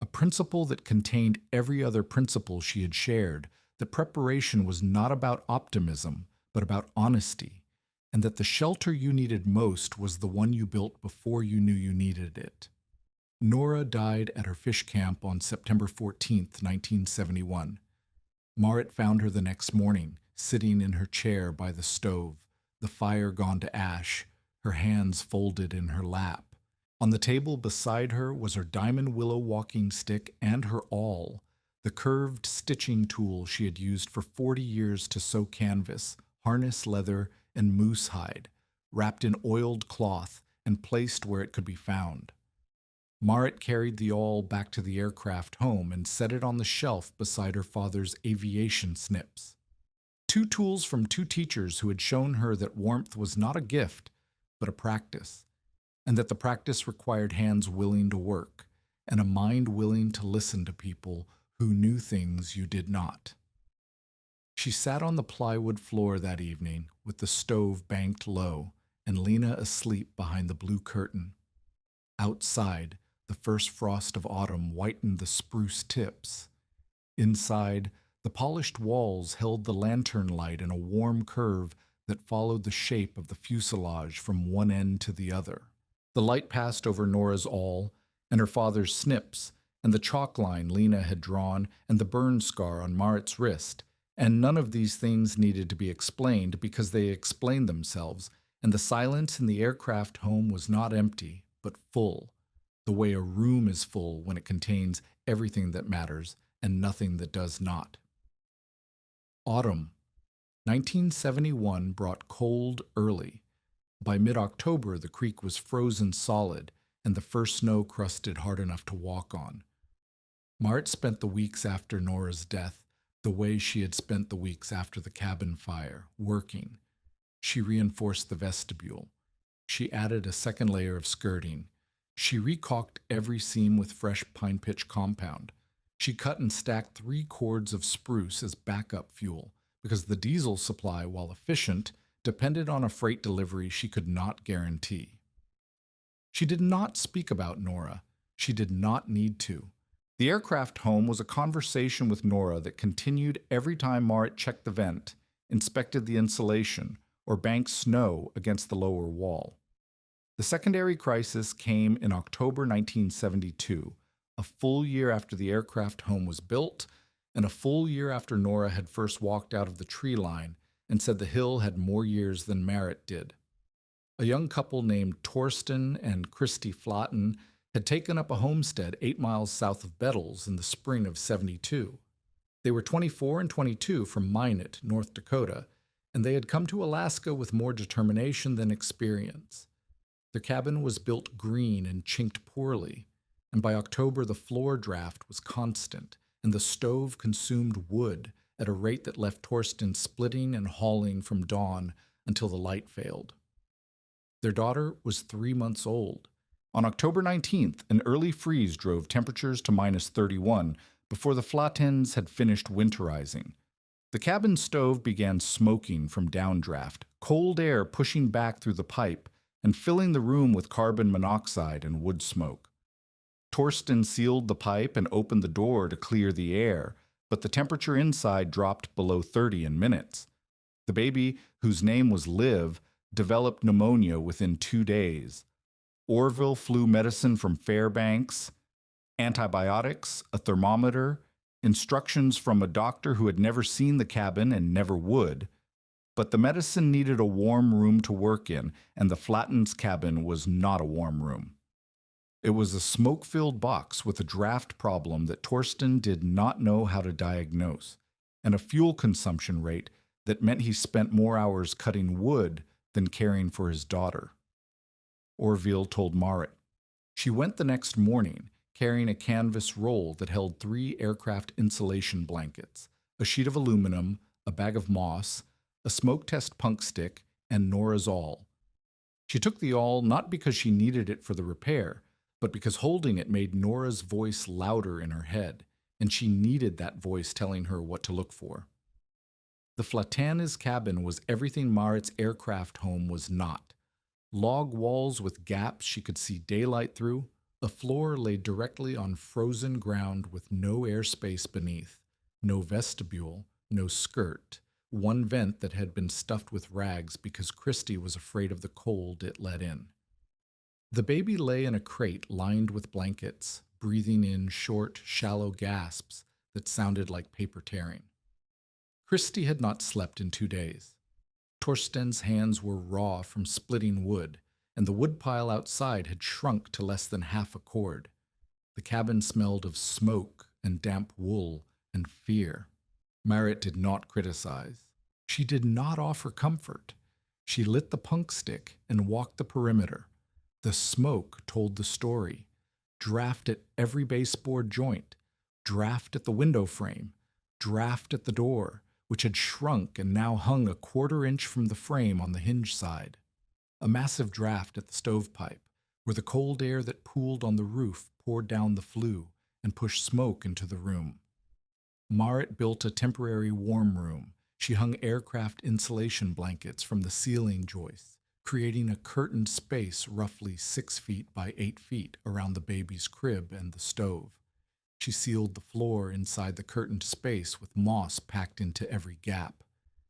a principle that contained every other principle she had shared, that preparation was not about optimism, but about honesty, and that the shelter you needed most was the one you built before you knew you needed it. Nora died at her fish camp on September 14th, 1971. Merritt found her the next morning, sitting in her chair by the stove, the fire gone to ash, her hands folded in her lap. On the table beside her was her diamond willow walking stick and her awl, the curved stitching tool she had used for 40 years to sew canvas, harness leather, and moose hide, wrapped in oiled cloth and placed where it could be found. Merritt carried the awl back to the aircraft home and set it on the shelf beside her father's aviation snips. 2 tools from 2 teachers who had shown her that warmth was not a gift, but a practice, and that the practice required hands willing to work, and a mind willing to listen to people who knew things you did not. She sat on the plywood floor that evening with the stove banked low and Lena asleep behind the blue curtain. Outside, the first frost of autumn whitened the spruce tips. Inside, the polished walls held the lantern light in a warm curve that followed the shape of the fuselage from one end to the other. The light passed over Nora's awl, and her father's snips, and the chalk line Lena had drawn, and the burn scar on Marit's wrist, and none of these things needed to be explained because they explained themselves, and the silence in the aircraft home was not empty, but full, the way a room is full when it contains everything that matters and nothing that does not. Autumn. 1971 brought cold early. By mid-October, the creek was frozen solid, and the first snow crusted hard enough to walk on. Marit spent the weeks after Nora's death the way she had spent the weeks after the cabin fire, working. She reinforced the vestibule. She added a second layer of skirting. She recaulked every seam with fresh pine pitch compound. She cut and stacked 3 cords of spruce as backup fuel, because the diesel supply, while efficient, depended on a freight delivery she could not guarantee. She did not speak about Nora. She did not need to. The aircraft home was a conversation with Nora that continued every time Marit checked the vent, inspected the insulation, or banked snow against the lower wall. The secondary crisis came in October 1972, a full year after the aircraft home was built, and a full year after Nora had first walked out of the tree line and said the hill had more years than Marit did. A young couple named Torsten and Christy Flatten had taken up a homestead 8 miles south of Bettles in the spring of '72. They were 24 and 22 from Minot, North Dakota, and they had come to Alaska with more determination than experience. Their cabin was built green and chinked poorly, and by October the floor draft was constant, and the stove consumed wood at a rate that left Torsten splitting and hauling from dawn until the light failed. Their daughter was 3 months old. On October 19th, an early freeze drove temperatures to -31 before the Flattens had finished winterizing. The cabin stove began smoking from downdraft, cold air pushing back through the pipe and filling the room with carbon monoxide and wood smoke. Torsten sealed the pipe and opened the door to clear the air, but the temperature inside dropped below 30 in minutes. The baby, whose name was Liv, developed pneumonia within 2 days. Orville flu medicine from Fairbanks, antibiotics, a thermometer, instructions from a doctor who had never seen the cabin and never would. But the medicine needed a warm room to work in, and the Flattens' cabin was not a warm room. It was a smoke-filled box with a draft problem that Torsten did not know how to diagnose, and a fuel consumption rate that meant he spent more hours cutting wood than caring for his daughter. Orville told Marit. She went the next morning, carrying a canvas roll that held 3 aircraft insulation blankets, a sheet of aluminum, a bag of moss, a smoke test punk stick, and Nora's awl. She took the awl not because she needed it for the repair, but because holding it made Nora's voice louder in her head, and she needed that voice telling her what to look for. The Flattanes' cabin was everything Marit's aircraft home was not. Log walls with gaps she could see daylight through, a floor laid directly on frozen ground with no airspace beneath, no vestibule, no skirt, one vent that had been stuffed with rags because Christy was afraid of the cold it let in. The baby lay in a crate lined with blankets, breathing in short, shallow gasps that sounded like paper tearing. Christy had not slept in 2 days. Torsten's hands were raw from splitting wood, and the woodpile outside had shrunk to less than half a cord. The cabin smelled of smoke and damp wool and fear. Marit did not criticize. She did not offer comfort. She lit the punk stick and walked the perimeter. The smoke told the story. Draft at every baseboard joint. Draft at the window frame. Draft at the door, which had shrunk and now hung a 1/4 inch from the frame on the hinge side. A massive draft at the stovepipe, where the cold air that pooled on the roof poured down the flue and pushed smoke into the room. Marit built a temporary warm room. She hung aircraft insulation blankets from the ceiling joists, creating a curtained space roughly 6 feet by 8 feet around the baby's crib and the stove. She sealed the floor inside the curtained space with moss packed into every gap.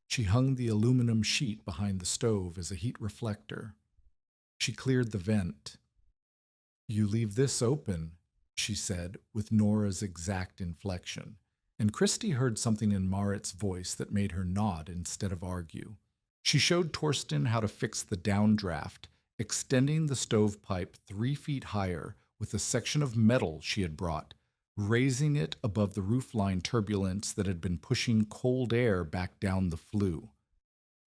She hung the aluminum sheet behind the stove as a heat reflector. She cleared the vent. "You leave this open," she said, with Nora's exact inflection, and Christy heard something in Marit's voice that made her nod instead of argue. She showed Torsten how to fix the downdraft, extending the stovepipe 3 feet higher with a section of metal she had brought, raising it above the roofline turbulence that had been pushing cold air back down the flue.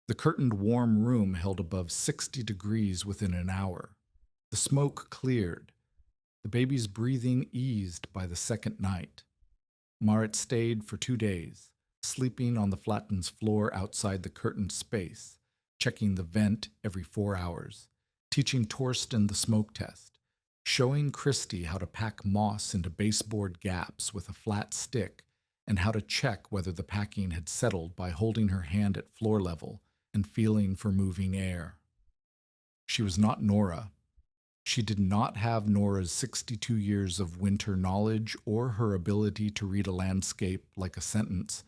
The curtained warm room held above 60 degrees within an hour. The smoke cleared. The baby's breathing eased by the second night. Marit stayed for 2 days, sleeping on the flattened floor outside the curtained space, checking the vent every 4 hours, teaching Torsten the smoke test, showing Christy how to pack moss into baseboard gaps with a flat stick, and how to check whether the packing had settled by holding her hand at floor level and feeling for moving air. She was not Nora. She did not have Nora's 62 years of winter knowledge or her ability to read a landscape like a sentence,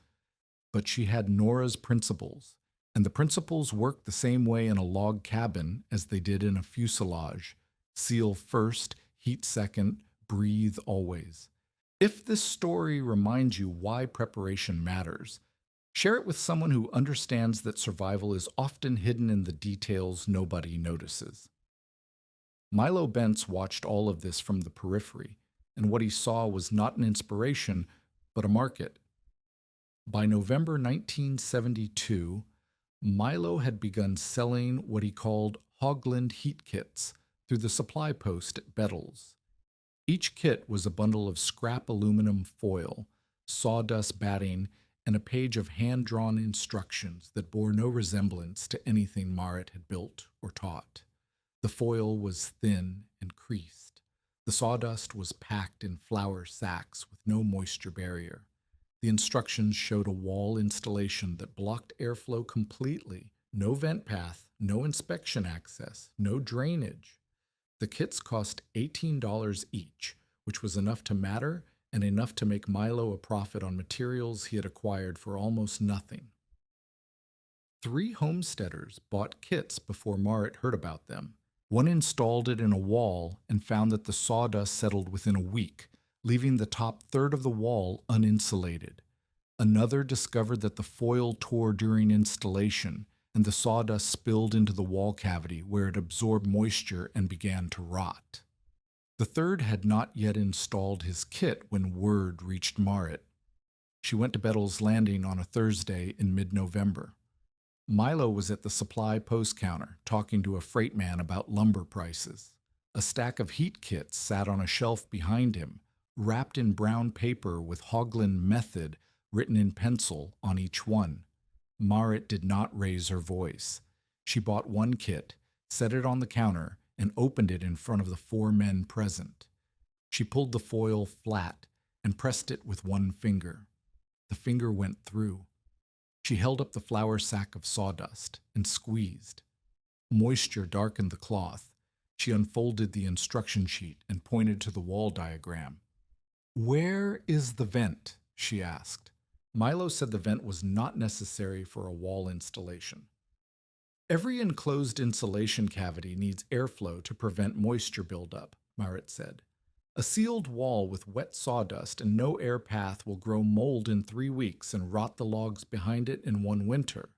but she had Nora's principles, and the principles worked the same way in a log cabin as they did in a fuselage. Seal first, heat second, breathe always. If this story reminds you why preparation matters, share it with someone who understands that survival is often hidden in the details nobody notices. Milo Bentz watched all of this from the periphery, and what he saw was not an inspiration, but a market. By November 1972, Milo had begun selling what he called Hoagland heat kits through the supply post at Bettles. Each kit was a bundle of scrap aluminum foil, sawdust batting, and a page of hand-drawn instructions that bore no resemblance to anything Marit had built or taught. The foil was thin and creased. The sawdust was packed in flour sacks with no moisture barrier. The instructions showed a wall installation that blocked airflow completely, no vent path, no inspection access, no drainage. The kits cost $18 each, which was enough to matter and enough to make Milo a profit on materials he had acquired for almost nothing. 3 homesteaders bought kits before Marit heard about them. One installed it in a wall and found that the sawdust settled within a week, leaving the top third of the wall uninsulated. Another discovered that the foil tore during installation, and the sawdust spilled into the wall cavity where it absorbed moisture and began to rot. The third had not yet installed his kit when word reached Marit. She went to Bettles Landing on a Thursday in mid-November. Milo was at the supply post counter talking to a freight man about lumber prices. A stack of heat kits sat on a shelf behind him, wrapped in brown paper with Hoagland Method written in pencil on each one. Marit did not raise her voice. She bought one kit, set it on the counter, and opened it in front of the 4 men present. She pulled the foil flat and pressed it with one finger. The finger went through. She held up the flour sack of sawdust and squeezed. Moisture darkened the cloth. She unfolded the instruction sheet and pointed to the wall diagram. "Where is the vent?" she asked. Milo said the vent was not necessary for a wall installation. "Every enclosed insulation cavity needs airflow to prevent moisture buildup," Marit said. "A sealed wall with wet sawdust and no air path will grow mold in 3 weeks and rot the logs behind it in 1 winter.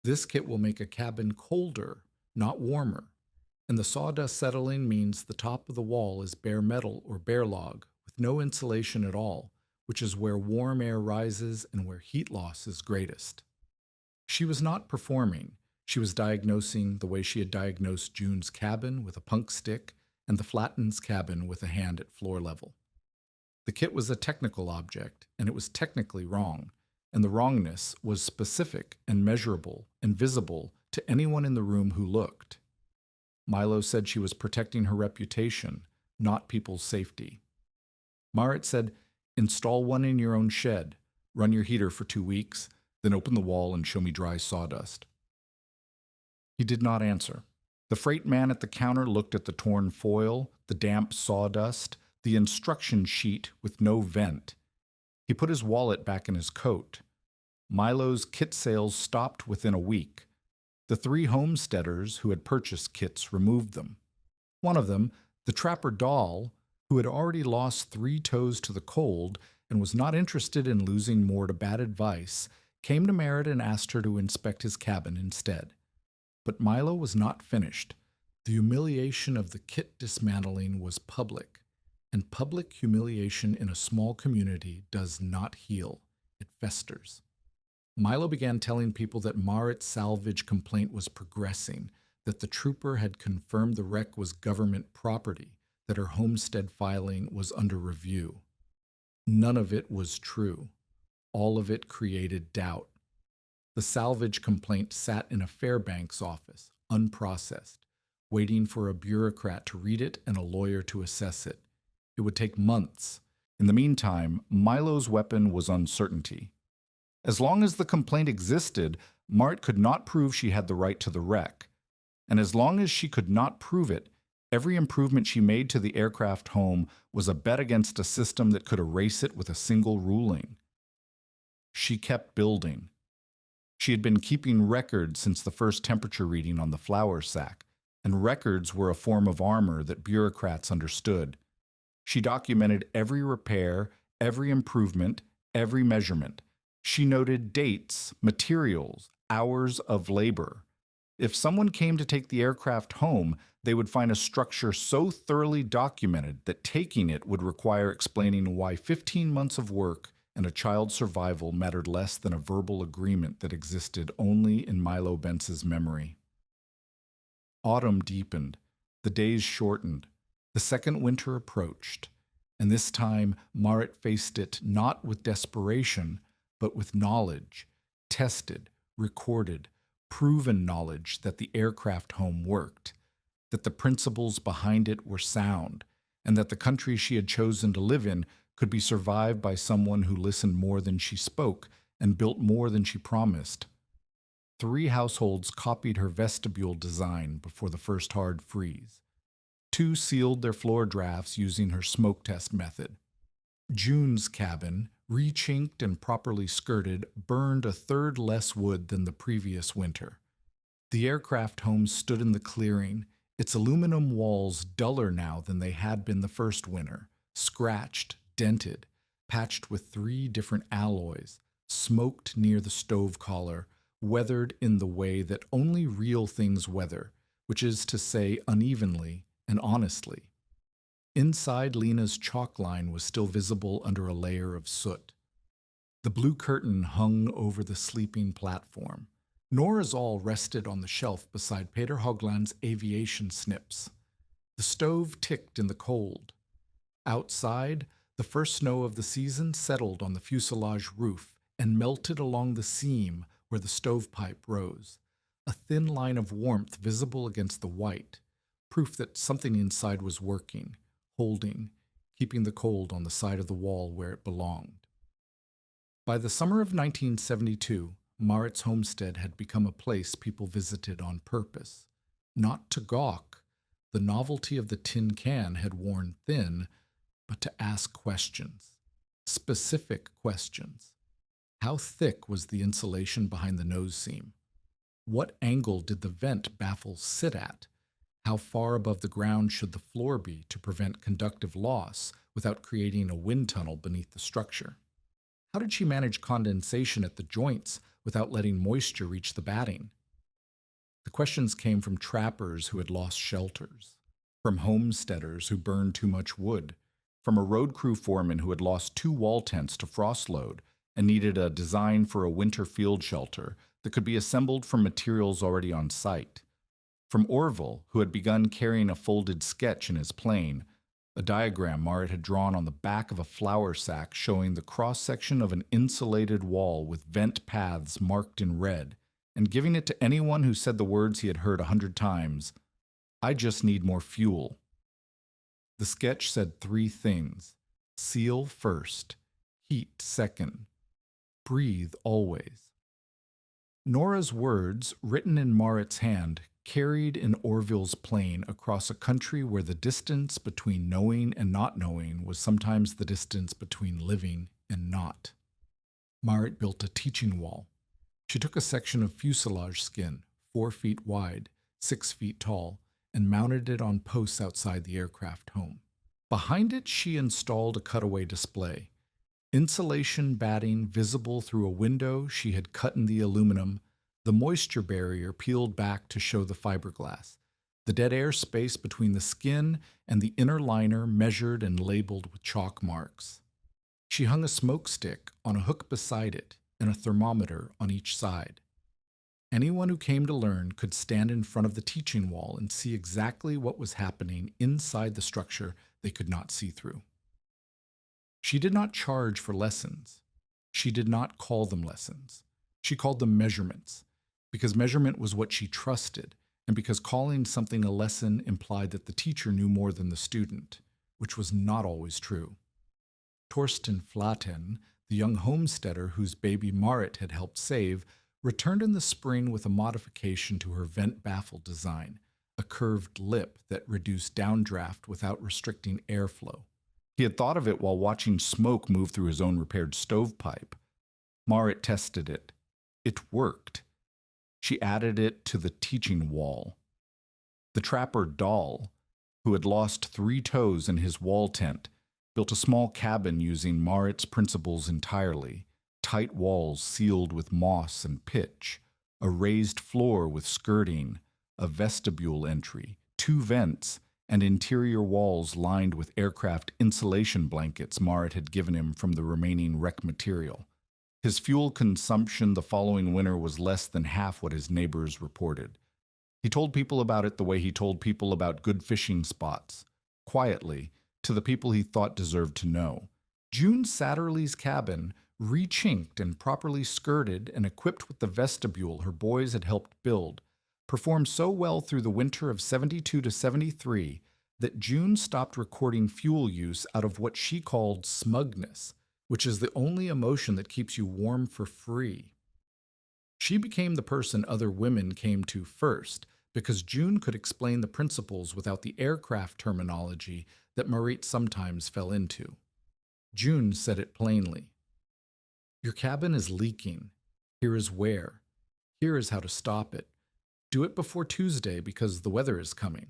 This kit will make a cabin colder, not warmer. And the sawdust settling means the top of the wall is bare metal or bare log with no insulation at all, which is where warm air rises and where heat loss is greatest." She was not performing. She was diagnosing the way she had diagnosed June's cabin with a punk stick and the Flatten's cabin with a hand at floor level. The kit was a technical object, and it was technically wrong, and the wrongness was specific and measurable and visible to anyone in the room who looked. Milo said she was protecting her reputation, not people's safety. Marit said, "Install one in your own shed, run your heater for 2 weeks, then open the wall and show me dry sawdust." He did not answer. The freight man at the counter looked at the torn foil, the damp sawdust, the instruction sheet with no vent. He put his wallet back in his coat. Milo's kit sales stopped within a week. The three homesteaders who had purchased kits removed them. One of them, the trapper Doll, who had already lost 3 toes to the cold and was not interested in losing more to bad advice, came to Merritt and asked her to inspect his cabin instead. But Milo was not finished. The humiliation of the kit dismantling was public, and public humiliation in a small community does not heal. It festers. Milo began telling people that Merritt's salvage complaint was progressing, that the trooper had confirmed the wreck was government property, that her homestead filing was under review. None of it was true. All of it created doubt. The salvage complaint sat in a Fairbanks office, unprocessed, waiting for a bureaucrat to read it and a lawyer to assess it. It would take months. In the meantime, Milo's weapon was uncertainty. As long as the complaint existed, Merritt could not prove she had the right to the wreck. And as long as she could not prove it, every improvement she made to the aircraft home was a bet against a system that could erase it with a single ruling. She kept building. She had been keeping records since the first temperature reading on the flour sack, and records were a form of armor that bureaucrats understood. She documented every repair, every improvement, every measurement. She noted dates, materials, hours of labor. If someone came to take the aircraft home, they would find a structure so thoroughly documented that taking it would require explaining why 15 months of work and a child's survival mattered less than a verbal agreement that existed only in Milo Bentz's memory. Autumn deepened. The days shortened. The second winter approached. And this time, Merritt faced it not with desperation, but with knowledge, tested, recorded, proven knowledge that the aircraft home worked, that the principles behind it were sound, and that the country she had chosen to live in could be survived by someone who listened more than she spoke and built more than she promised. 3 households copied her vestibule design before the first hard freeze. 2 sealed their floor drafts using her smoke test method. June's cabin, rechinked and properly skirted, burned 1/3 less wood than the previous winter. The aircraft home stood in the clearing, its aluminum walls duller now than they had been the first winter, scratched, dented, patched with 3 different alloys, smoked near the stove collar, weathered in the way that only real things weather, which is to say unevenly and honestly. Inside, Lena's chalk line was still visible under a layer of soot. The blue curtain hung over the sleeping platform. Nora's awl rested on the shelf beside Peter Hogland's aviation snips. The stove ticked in the cold. Outside, the first snow of the season settled on the fuselage roof and melted along the seam where the stovepipe rose, a thin line of warmth visible against the white, proof that something inside was working, holding, keeping the cold on the side of the wall where it belonged. By the summer of 1972, Merritt's homestead had become a place people visited on purpose, not to gawk. The novelty of the tin can had worn thin, but to ask questions, specific questions. How thick was the insulation behind the nose seam? What angle did the vent baffle sit at? How far above the ground should the floor be to prevent conductive loss without creating a wind tunnel beneath the structure? How did she manage condensation at the joints without letting moisture reach the batting? The questions came from trappers who had lost shelters, from homesteaders who burned too much wood, from a road crew foreman who had lost 2 wall tents to frost load and needed a design for a winter field shelter that could be assembled from materials already on site, from Orville, who had begun carrying a folded sketch in his plane, a diagram Merritt had drawn on the back of a flour sack showing the cross-section of an insulated wall with vent paths marked in red, and giving it to anyone who said the words he had heard 100 times, "I just need more fuel." The sketch said 3 things: seal first, heat second, breathe always. Nora's words, written in Merritt's hand, carried in Orville's plane across a country where the distance between knowing and not knowing was sometimes the distance between living and not. Marit built a teaching wall. She took a section of fuselage skin, 4 feet wide, 6 feet tall, and mounted it on posts outside the aircraft home. Behind it, she installed a cutaway display. Insulation batting visible through a window she had cut in the aluminum, the moisture barrier peeled back to show the fiberglass, the dead air space between the skin and the inner liner measured and labeled with chalk marks. She hung a smoke stick on a hook beside it and a thermometer on each side. Anyone who came to learn could stand in front of the teaching wall and see exactly what was happening inside the structure they could not see through. She did not charge for lessons. She did not call them lessons. She called them measurements, because measurement was what she trusted, and because calling something a lesson implied that the teacher knew more than the student, which was not always true. Torsten Flaten, the young homesteader whose baby Marit had helped save, returned in the spring with a modification to her vent baffle design, a curved lip that reduced downdraft without restricting airflow. He had thought of it while watching smoke move through his own repaired stovepipe. Marit tested it. It worked. She added it to the teaching wall. The trapper Dahl, who had lost 3 toes in his wall tent, built a small cabin using Marit's principles entirely: tight walls sealed with moss and pitch, a raised floor with skirting, a vestibule entry, 2 vents, and interior walls lined with aircraft insulation blankets Marit had given him from the remaining wreck material. His fuel consumption the following winter was less than half what his neighbors reported. He told people about it the way he told people about good fishing spots, quietly, to the people he thought deserved to know. June Satterley's cabin, rechinked and properly skirted and equipped with the vestibule her boys had helped build, performed so well through the winter of 72 to 73 that June stopped recording fuel use out of what she called smugness, which is the only emotion that keeps you warm for free. She became the person other women came to first, because June could explain the principles without the aircraft terminology that Marit sometimes fell into. June said it plainly. Your cabin is leaking. Here is where. Here is how to stop it. Do it before Tuesday because the weather is coming.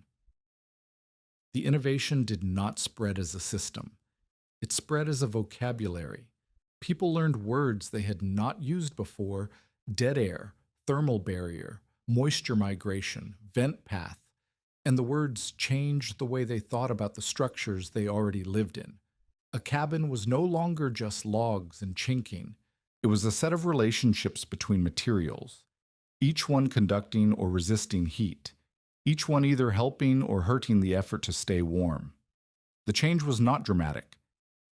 The innovation did not spread as a system. It spread as a vocabulary. People learned words they had not used before: dead air, thermal barrier, moisture migration, vent path, and the words changed the way they thought about the structures they already lived in. A cabin was no longer just logs and chinking. It was a set of relationships between materials, each one conducting or resisting heat, each one either helping or hurting the effort to stay warm. The change was not dramatic.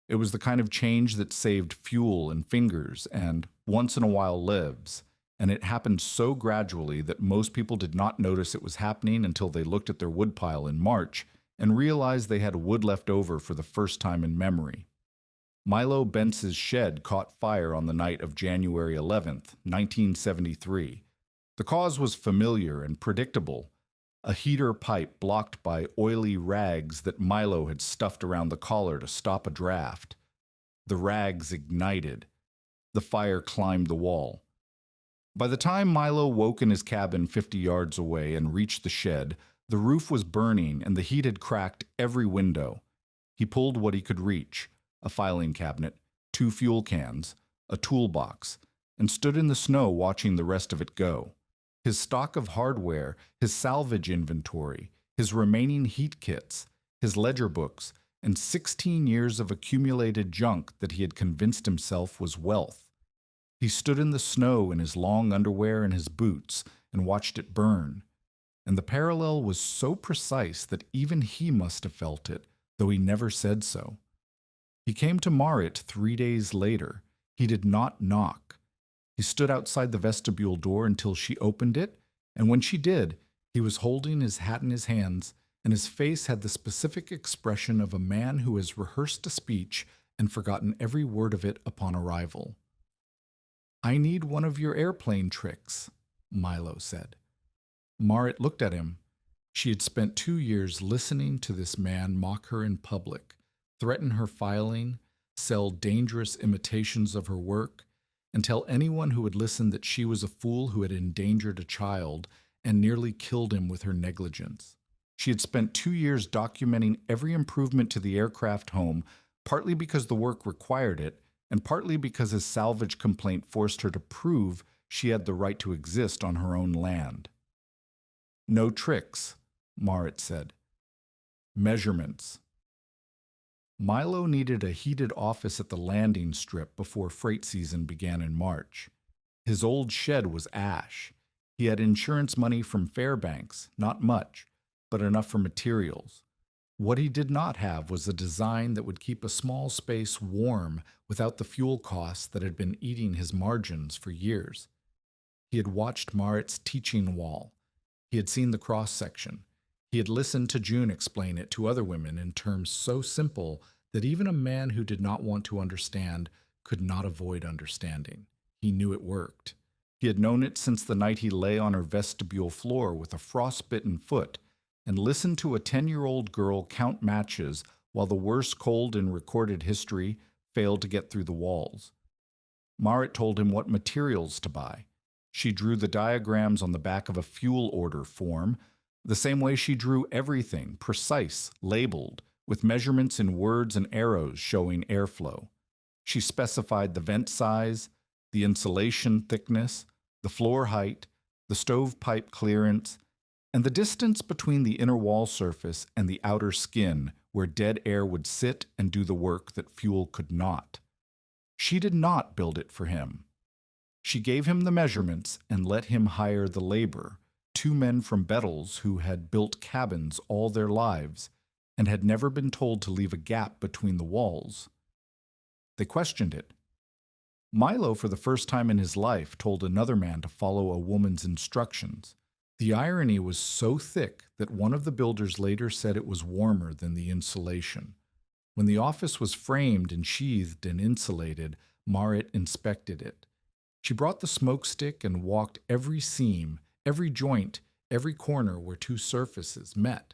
It was the kind of change that saved fuel and fingers and, once in a while, lives. And it happened so gradually that most people did not notice it was happening until they looked at their woodpile in March and realized they had wood left over for the first time in memory. Milo Bentz's shed caught fire on the night of January 11th, 1973. The cause was familiar and predictable: a heater pipe blocked by oily rags that Milo had stuffed around the collar to stop a draft. The rags ignited. The fire climbed the wall. By the time Milo woke in his cabin 50 yards away and reached the shed, the roof was burning and the heat had cracked every window. He pulled what he could reach: a filing cabinet, 2 fuel cans, a toolbox, and stood in the snow watching the rest of it go. His stock of hardware, his salvage inventory, his remaining heat kits, his ledger books, and 16 years of accumulated junk that he had convinced himself was wealth. He stood in the snow in his long underwear and his boots and watched it burn. And the parallel was so precise that even he must have felt it, though he never said so. He came to Marit 3 days later. He did not knock. He stood outside the vestibule door until she opened it, and when she did, he was holding his hat in his hands, and his face had the specific expression of a man who has rehearsed a speech and forgotten every word of it upon arrival. "I need one of your airplane tricks," Milo said. Marit looked at him. She had spent 2 years listening to this man mock her in public, threaten her filing, sell dangerous imitations of her work, and tell anyone who would listen that she was a fool who had endangered a child and nearly killed him with her negligence. She had spent 2 years documenting every improvement to the aircraft home, partly because the work required it, and partly because his salvage complaint forced her to prove she had the right to exist on her own land. No tricks, Marit said. Measurements. Milo needed a heated office at the landing strip before freight season began in March. His old shed was ash. He had insurance money from Fairbanks, not much, but enough for materials. What he did not have was a design that would keep a small space warm without the fuel costs that had been eating his margins for years. He had watched Marit's teaching wall. He had seen the cross-section. He had listened to June explain it to other women in terms so simple that even a man who did not want to understand could not avoid understanding. He knew it worked. He had known it since the night he lay on her vestibule floor with a frostbitten foot and listened to a 10-year-old girl count matches while the worst cold in recorded history failed to get through the walls. Marit told him what materials to buy. She drew the diagrams on the back of a fuel order form, the same way she drew everything, precise, labeled, with measurements in words and arrows showing airflow. She specified the vent size, the insulation thickness, the floor height, the stovepipe clearance, and the distance between the inner wall surface and the outer skin where dead air would sit and do the work that fuel could not. She did not build it for him. She gave him the measurements and let him hire the labor, 2 men from Bettles who had built cabins all their lives and had never been told to leave a gap between the walls. They questioned it. Milo, for the first time in his life, told another man to follow a woman's instructions. The irony was so thick that one of the builders later said it was warmer than the insulation. When the office was framed and sheathed and insulated, Marit inspected it. She brought the smoke stick and walked every seam, every joint, every corner where 2 surfaces met.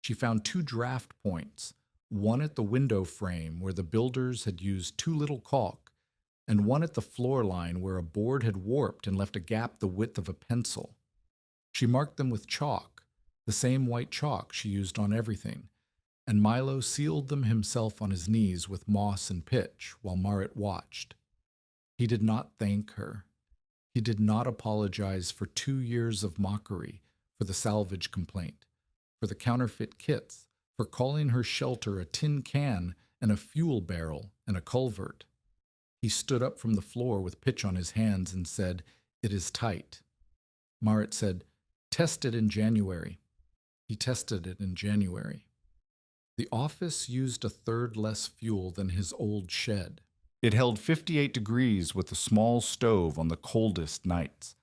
She found 2 draft points, one at the window frame where the builders had used too little caulk, and one at the floor line where a board had warped and left a gap the width of a pencil. She marked them with chalk, the same white chalk she used on everything, and Milo sealed them himself on his knees with moss and pitch while Marit watched. He did not thank her. He did not apologize for 2 years of mockery, for the salvage complaint, for the counterfeit kits, for calling her shelter a tin can and a fuel barrel and a culvert. He stood up from the floor with pitch on his hands and said, "It is tight." Marit said, "Test it in January." He tested it in January. The office used 1/3 less fuel than his old shed. It held 58 degrees with a small stove on the coldest nights.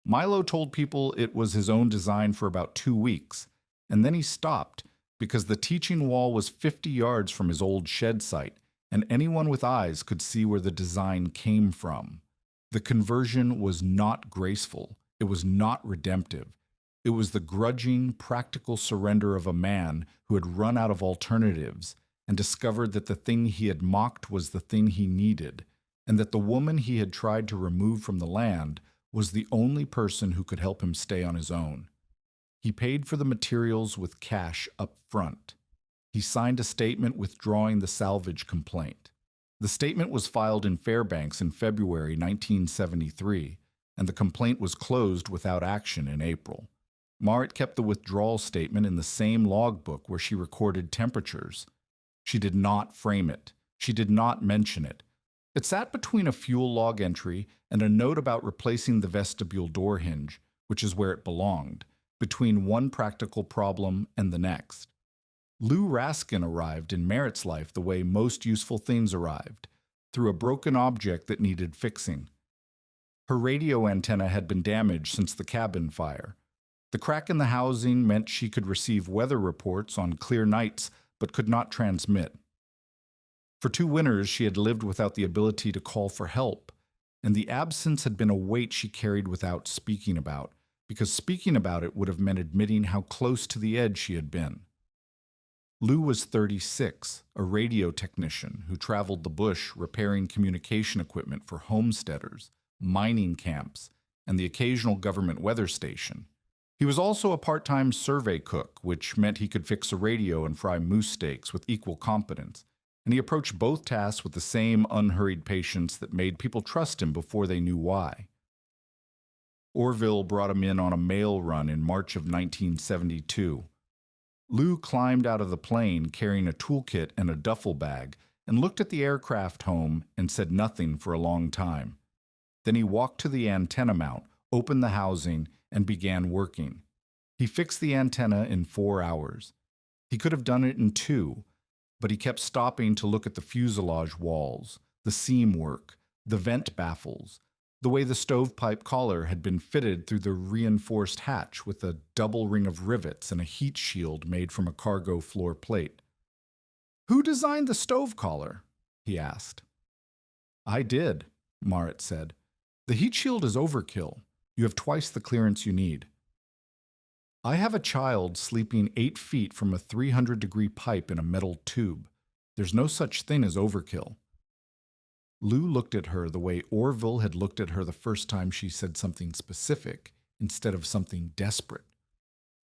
Milo told people it was his own design for about 2 weeks, and then he stopped because the teaching wall was 50 yards from his old shed site, and anyone with eyes could see where the design came from. The conversion was not graceful. It was not redemptive. It was the grudging, practical surrender of a man who had run out of alternatives and discovered that the thing he had mocked was the thing he needed, and that the woman he had tried to remove from the land was the only person who could help him stay on his own. He paid for the materials with cash up front. He signed a statement withdrawing the salvage complaint. The statement was filed in Fairbanks in February 1973, and the complaint was closed without action in April. Marit kept the withdrawal statement in the same logbook where she recorded temperatures. She did not frame it. She did not mention it. It sat between a fuel log entry and a note about replacing the vestibule door hinge, which is where it belonged, between one practical problem and the next. Lou Raskin arrived in Marit's life the way most useful things arrived, through a broken object that needed fixing. Her radio antenna had been damaged since the cabin fire. The crack in the housing meant she could receive weather reports on clear nights but could not transmit. For 2 winters, she had lived without the ability to call for help, and the absence had been a weight she carried without speaking about, because speaking about it would have meant admitting how close to the edge she had been. Lou was 36, a radio technician who traveled the bush repairing communication equipment for homesteaders, mining camps, and the occasional government weather station. He was also a part-time survey cook, which meant he could fix a radio and fry moose steaks with equal competence, and he approached both tasks with the same unhurried patience that made people trust him before they knew why. Orville brought him in on a mail run in March of 1972. Lou climbed out of the plane carrying a toolkit and a duffel bag and looked at the aircraft home and said nothing for a long time. Then he walked to the antenna mount, opened the housing, and began working. He fixed the antenna in 4 hours. He could have done it in 2, but he kept stopping to look at the fuselage walls, the seam work, the vent baffles, the way the stovepipe collar had been fitted through the reinforced hatch with a double ring of rivets and a heat shield made from a cargo floor plate. "Who designed the stove collar?" he asked. "I did," Marit said. "The heat shield is overkill. You have twice the clearance you need." "I have a child sleeping 8 feet from a 300-degree pipe in a metal tube. There's no such thing as overkill." Lou looked at her the way Orville had looked at her the first time she said something specific instead of something desperate.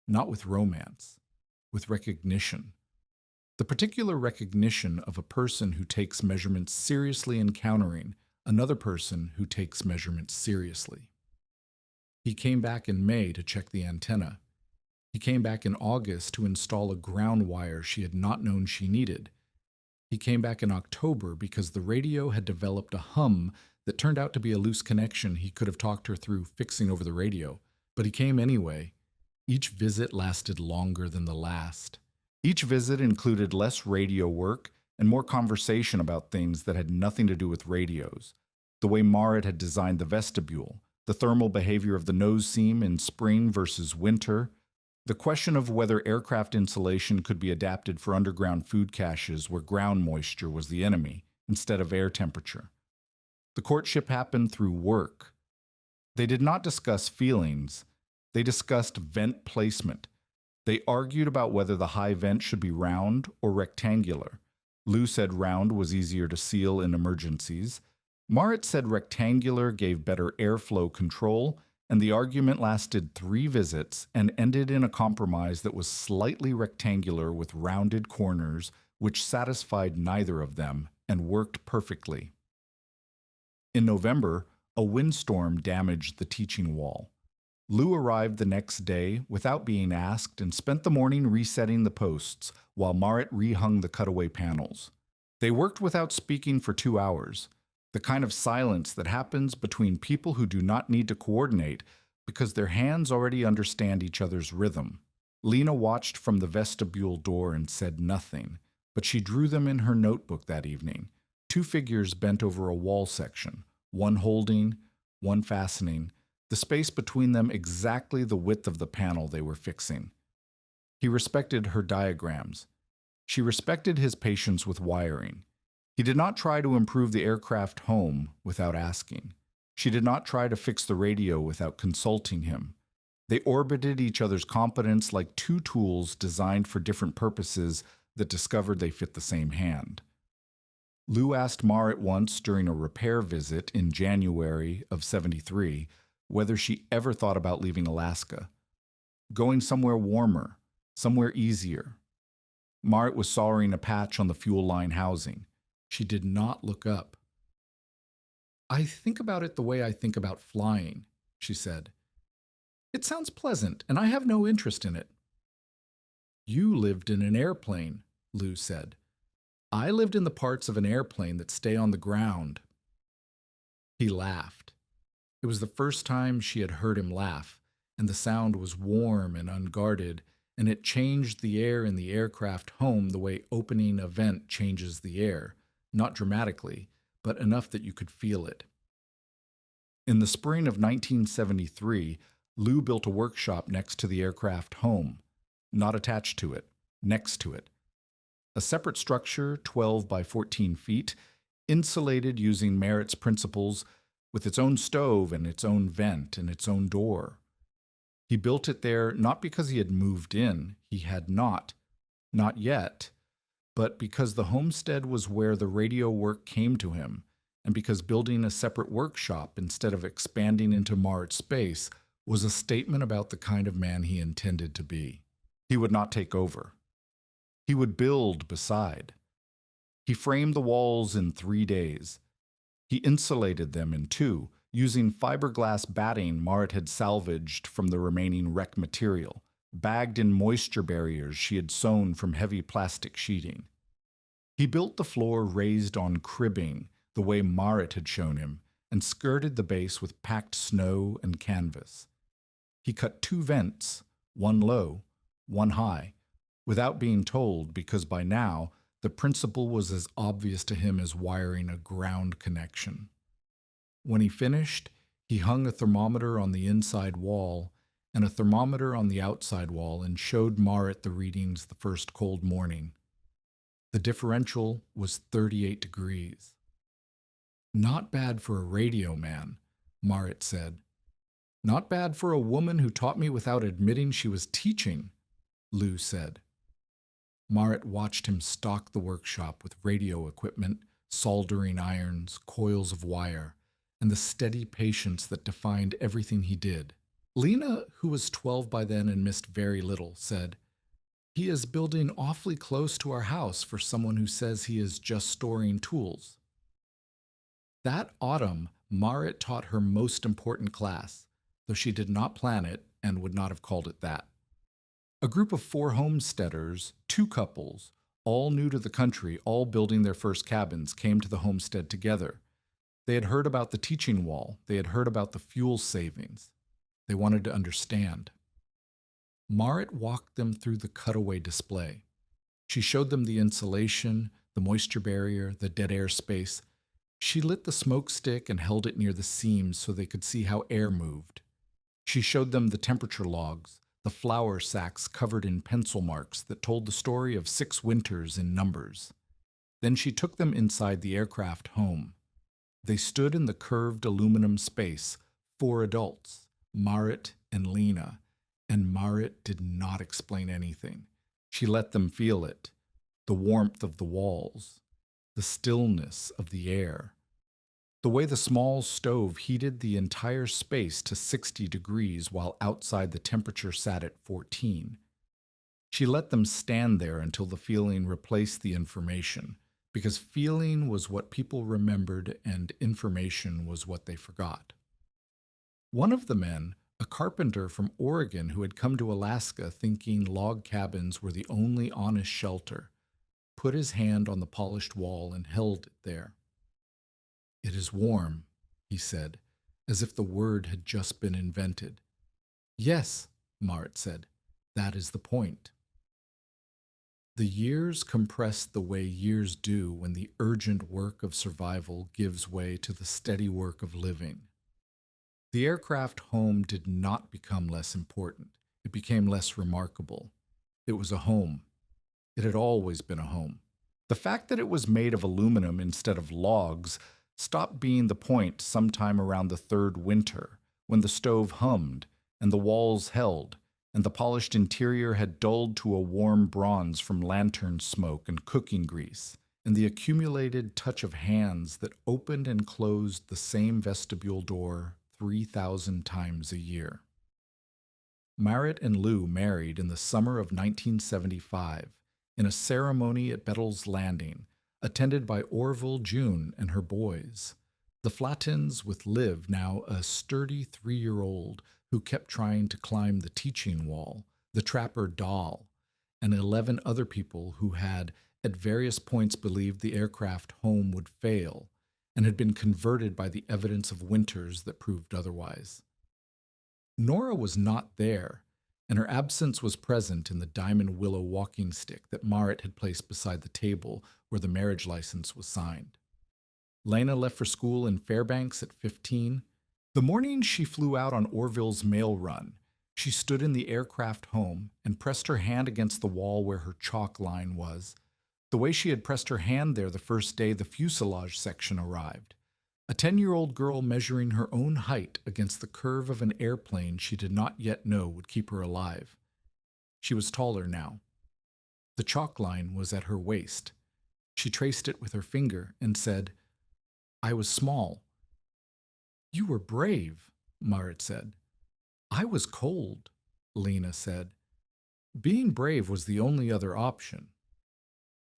Not with romance, with recognition. The particular recognition of a person who takes measurements seriously encountering another person who takes measurements seriously. He came back in May to check the antenna. He came back in August to install a ground wire she had not known she needed. He came back in October because the radio had developed a hum that turned out to be a loose connection he could have talked her through fixing over the radio. But he came anyway. Each visit lasted longer than the last. Each visit included less radio work and more conversation about things that had nothing to do with radios. The way Marit had designed the vestibule, the thermal behavior of the nose seam in spring versus winter, the question of whether aircraft insulation could be adapted for underground food caches where ground moisture was the enemy instead of air temperature. The courtship happened through work. They did not discuss feelings. They discussed vent placement. They argued about whether the high vent should be round or rectangular. Lou said round was easier to seal in emergencies. Marit said rectangular gave better airflow control, and the argument lasted 3 visits and ended in a compromise that was slightly rectangular with rounded corners, which satisfied neither of them and worked perfectly. In November, a windstorm damaged the teaching wall. Lou arrived the next day without being asked and spent the morning resetting the posts while Marit rehung the cutaway panels. They worked without speaking for 2 hours. The kind of silence that happens between people who do not need to coordinate because their hands already understand each other's rhythm. Lena watched from the vestibule door and said nothing, but she drew them in her notebook that evening. 2 figures bent over a wall section, one holding, one fastening, the space between them exactly the width of the panel they were fixing. He respected her diagrams. She respected his patience with wiring. He did not try to improve the aircraft home without asking. She did not try to fix the radio without consulting him. They orbited each other's competence like 2 tools designed for different purposes that discovered they fit the same hand. Lou asked Marit once during a repair visit in January of '73 whether she ever thought about leaving Alaska, going somewhere warmer, somewhere easier. Marit was soldering a patch on the fuel line housing. She did not look up. "I think about it the way I think about flying," she said. "It sounds pleasant, and I have no interest in it." "You lived in an airplane," Lou said. "I lived in the parts of an airplane that stay on the ground." He laughed. It was the first time she had heard him laugh, and the sound was warm and unguarded, and it changed the air in the aircraft home the way opening a vent changes the air. Not dramatically, but enough that you could feel it. In the spring of 1973, Lou built a workshop next to the aircraft home, not attached to it, next to it. A separate structure, 12 by 14 feet, insulated using Marit's principles, with its own stove and its own vent and its own door. He built it there not because he had moved in, he had not yet, but because the homestead was where the radio work came to him, and because building a separate workshop instead of expanding into Marit's space was a statement about the kind of man he intended to be. He would not take over. He would build beside. He framed the walls in 3 days. He insulated them in 2, using fiberglass batting Marit had salvaged from the remaining wreck material, bagged in moisture barriers she had sewn from heavy plastic sheeting. He built the floor raised on cribbing, the way Marit had shown him, and skirted the base with packed snow and canvas. He cut 2 vents, one low, one high, without being told because by now the principle was as obvious to him as wiring a ground connection. When he finished, he hung a thermometer on the inside wall and a thermometer on the outside wall and showed Marit the readings the first cold morning. The differential was 38 degrees. Not bad for a radio man, Marit said. Not bad for a woman who taught me without admitting she was teaching, Lou said. Marit watched him stock the workshop with radio equipment, soldering irons, coils of wire, and the steady patience that defined everything he did. Lena, who was 12 by then and missed very little, said, "He is building awfully close to our house for someone who says he is just storing tools." That autumn, Marit taught her most important class, though she did not plan it and would not have called it that. A group of 4 homesteaders, 2 couples, all new to the country, all building their first cabins, came to the homestead together. They had heard about the teaching wall. They had heard about the fuel savings. They wanted to understand. Marit walked them through the cutaway display. She showed them the insulation, the moisture barrier, the dead air space. She lit the smoke stick and held it near the seams so they could see how air moved. She showed them the temperature logs, the flour sacks covered in pencil marks that told the story of 6 winters in numbers. Then she took them inside the aircraft home. They stood in the curved aluminum space, 4 adults, Marit and Lena, and Marit did not explain anything. She let them feel it, the warmth of the walls, the stillness of the air, the way the small stove heated the entire space to 60 degrees while outside the temperature sat at 14. She let them stand there until the feeling replaced the information, because feeling was what people remembered and information was what they forgot. One of the men, a carpenter from Oregon who had come to Alaska thinking log cabins were the only honest shelter, put his hand on the polished wall and held it there. "It is warm," he said, as if the word had just been invented. "Yes," Marit said, "that is the point." The years compressed the way years do when the urgent work of survival gives way to the steady work of living. The aircraft home did not become less important. It became less remarkable. It was a home. It had always been a home. The fact that it was made of aluminum instead of logs stopped being the point sometime around the 3rd winter, when the stove hummed, and the walls held, and the polished interior had dulled to a warm bronze from lantern smoke and cooking grease, and the accumulated touch of hands that opened and closed the same vestibule door 3,000 times a year. Marit and Lou married in the summer of 1975 in a ceremony at Bettles Landing, attended by Orville June and her boys. The Flattins with Liv, now a sturdy 3-year-old who kept trying to climb the teaching wall, the trapper Doll, and 11 other people who had, at various points, believed the aircraft home would fail and had been converted by the evidence of winters that proved otherwise. Nora was not there, and her absence was present in the diamond willow walking stick that Marit had placed beside the table where the marriage license was signed. Lena left for school in Fairbanks at 15. The morning she flew out on Orville's mail run, she stood in the aircraft home and pressed her hand against the wall where her chalk line was, the way she had pressed her hand there the first day the fuselage section arrived. A 10-year-old girl measuring her own height against the curve of an airplane she did not yet know would keep her alive. She was taller now. The chalk line was at her waist. She traced it with her finger and said, "I was small." "You were brave," Marit said. "I was cold," Lena said. Being brave was the only other option.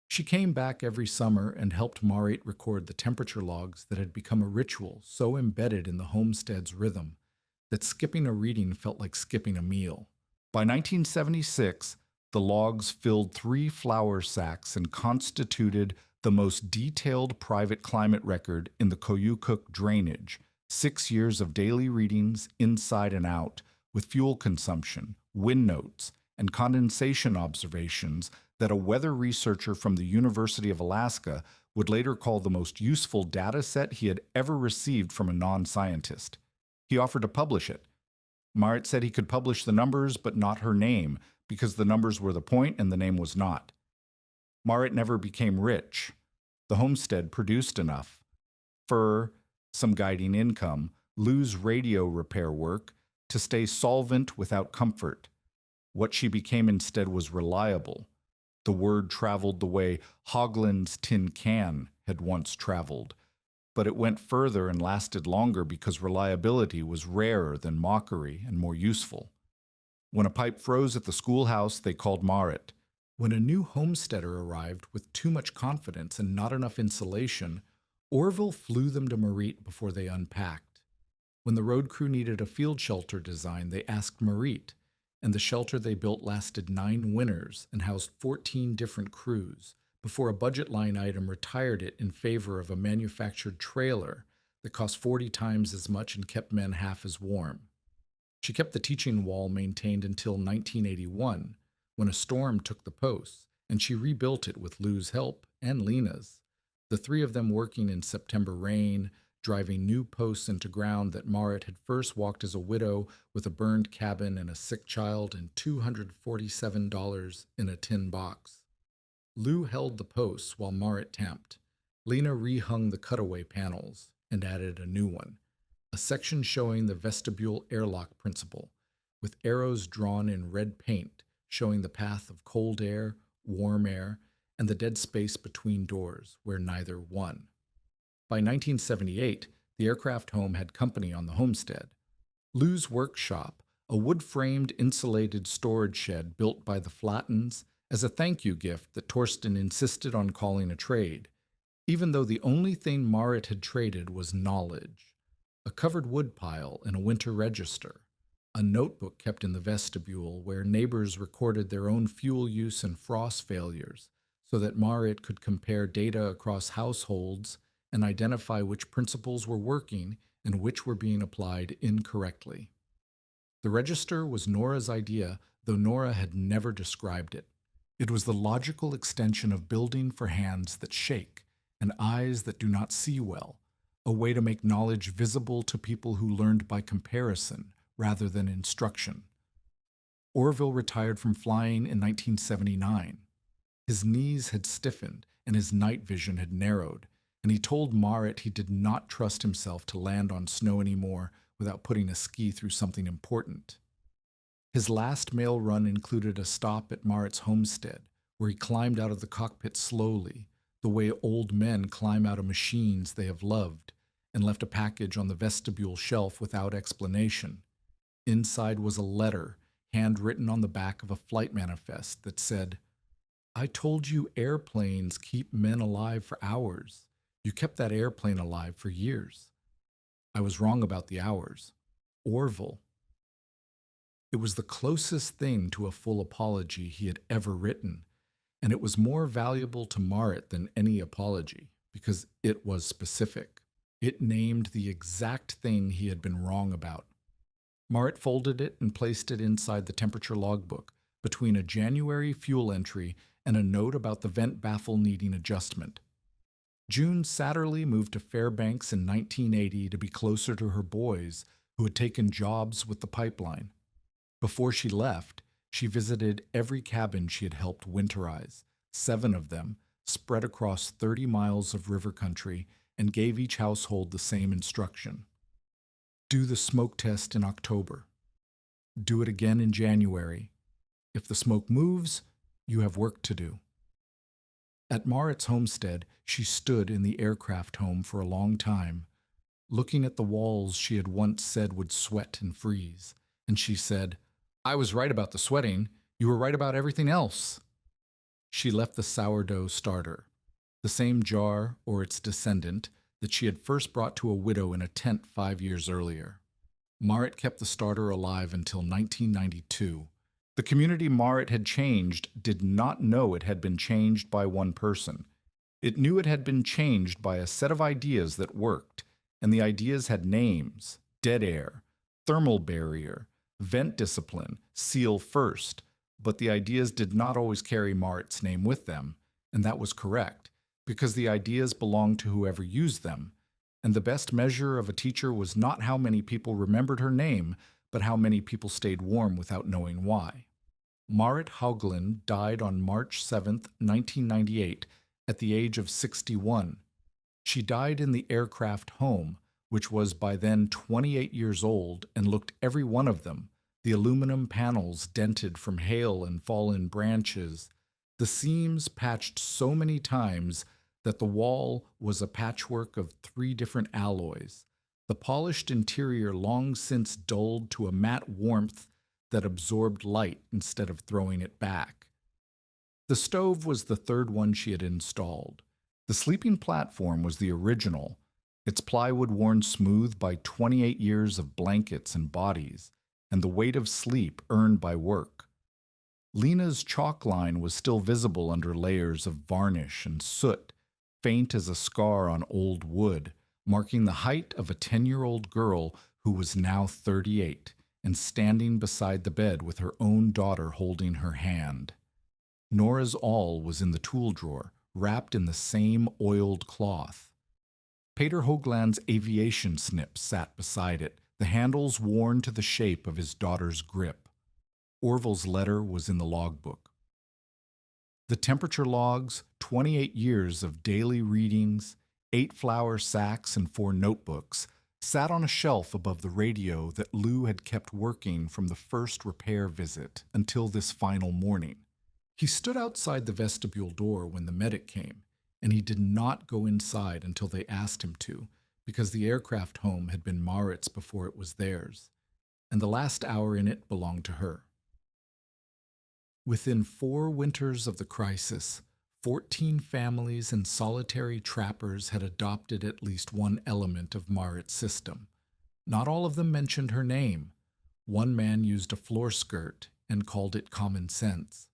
She came back every summer and helped Marit record the temperature logs that had become a ritual so embedded in the homestead's rhythm that skipping a reading felt like skipping a meal. By 1976, the logs filled 3 flour sacks and constituted the most detailed private climate record in the Koyukuk drainage. 6 years of daily readings inside and out, with fuel consumption, wind notes, and condensation observations that a weather researcher from the University of Alaska would later call the most useful data set he had ever received from a non-scientist. He offered to publish it. Marit said he could publish the numbers but not her name, because the numbers were the point and the name was not. Marit never became rich. The homestead produced enough. Fur, some guiding income, Lou's radio repair work, to stay solvent without comfort. What she became instead was reliable. The word traveled the way Hoglin's tin can had once traveled, but it went further and lasted longer because reliability was rarer than mockery and more useful. When a pipe froze at the schoolhouse, they called Marit. When a new homesteader arrived with too much confidence and not enough insulation, Orville flew them to Marit before they unpacked. When the road crew needed a field shelter design, they asked Marit, and the shelter they built lasted 9 winters and housed 14 different crews before a budget line item retired it in favor of a manufactured trailer that cost 40 times as much and kept men half as warm. She kept the teaching wall maintained until 1981, when a storm took the posts, and she rebuilt it with Lou's help and Lena's, the 3 of them working in September rain, driving new posts into ground that Marit had first walked as a widow with a burned cabin and a sick child and $247 in a tin box. Lou held the posts while Marit tamped. Lena rehung the cutaway panels and added a new one, a section showing the vestibule airlock principle, with arrows drawn in red paint showing the path of cold air, warm air, and the dead space between doors where neither won. By 1978, the aircraft home had company on the homestead. Lou's workshop, a wood-framed insulated storage shed built by the Flattens as a thank you gift that Torsten insisted on calling a trade, even though the only thing Marit had traded was knowledge. A covered wood pile and a winter register, a notebook kept in the vestibule where neighbors recorded their own fuel use and frost failures so that Marit could compare data across households and identify which principles were working and which were being applied incorrectly. The register was Nora's idea, though Nora had never described it. It was the logical extension of building for hands that shake and eyes that do not see well, a way to make knowledge visible to people who learned by comparison rather than instruction. Orville retired from flying in 1979. His knees had stiffened and his night vision had narrowed, and he told Marit he did not trust himself to land on snow anymore without putting a ski through something important. His last mail run included a stop at Marit's homestead, where he climbed out of the cockpit slowly, the way old men climb out of machines they have loved, and left a package on the vestibule shelf without explanation. Inside was a letter, handwritten on the back of a flight manifest that said, "I told you airplanes keep men alive for hours. You kept that airplane alive for years. I was wrong about the hours. Orville." It was the closest thing to a full apology he had ever written, and it was more valuable to Marit than any apology, because it was specific. It named the exact thing he had been wrong about. Marit folded it and placed it inside the temperature logbook, between a January fuel entry and a note about the vent baffle needing adjustment. June Satterley moved to Fairbanks in 1980 to be closer to her boys, who had taken jobs with the pipeline. Before she left, she visited every cabin she had helped winterize, 7 of them, spread across 30 miles of river country, and gave each household the same instruction. Do the smoke test in October. Do it again in January. If the smoke moves, you have work to do. At Marit's homestead, she stood in the aircraft home for a long time, looking at the walls she had once said would sweat and freeze. And she said, "I was right about the sweating. You were right about everything else." She left the sourdough starter, the same jar or its descendant that she had first brought to a widow in a tent 5 years earlier. Marit kept the starter alive until 1992. The community Marit had changed did not know it had been changed by one person. It knew it had been changed by a set of ideas that worked, and the ideas had names: dead air, thermal barrier, vent discipline, seal first, but the ideas did not always carry Marit's name with them, and that was correct, because the ideas belonged to whoever used them, and the best measure of a teacher was not how many people remembered her name, but how many people stayed warm without knowing why. Marit Haugland died on March 7, 1998, at the age of 61. She died in the aircraft home, which was by then 28 years old and looked every one of them, the aluminum panels dented from hail and fallen branches, the seams patched so many times that the wall was a patchwork of 3 different alloys, the polished interior long since dulled to a matte warmth that absorbed light instead of throwing it back. The stove was the 3rd one she had installed. The sleeping platform was the original, its plywood worn smooth by 28 years of blankets and bodies, and the weight of sleep earned by work. Lena's chalk line was still visible under layers of varnish and soot, faint as a scar on old wood, marking the height of a 10-year-old girl who was now 38 and standing beside the bed with her own daughter holding her hand. Nora's awl was in the tool drawer, wrapped in the same oiled cloth. Peter Hoagland's aviation snip sat beside it, the handles worn to the shape of his daughter's grip. Orville's letter was in the logbook. The temperature logs, 28 years of daily readings, 8 flour sacks and 4 notebooks, sat on a shelf above the radio that Lou had kept working from the first repair visit until this final morning. He stood outside the vestibule door when the medic came, and he did not go inside until they asked him to, because the aircraft home had been Marit's before it was theirs, and the last hour in it belonged to her. Within 4 winters of the crisis, 14 families and solitary trappers had adopted at least one element of Marit's system. Not all of them mentioned her name. One man used a floor skirt and called it common sense.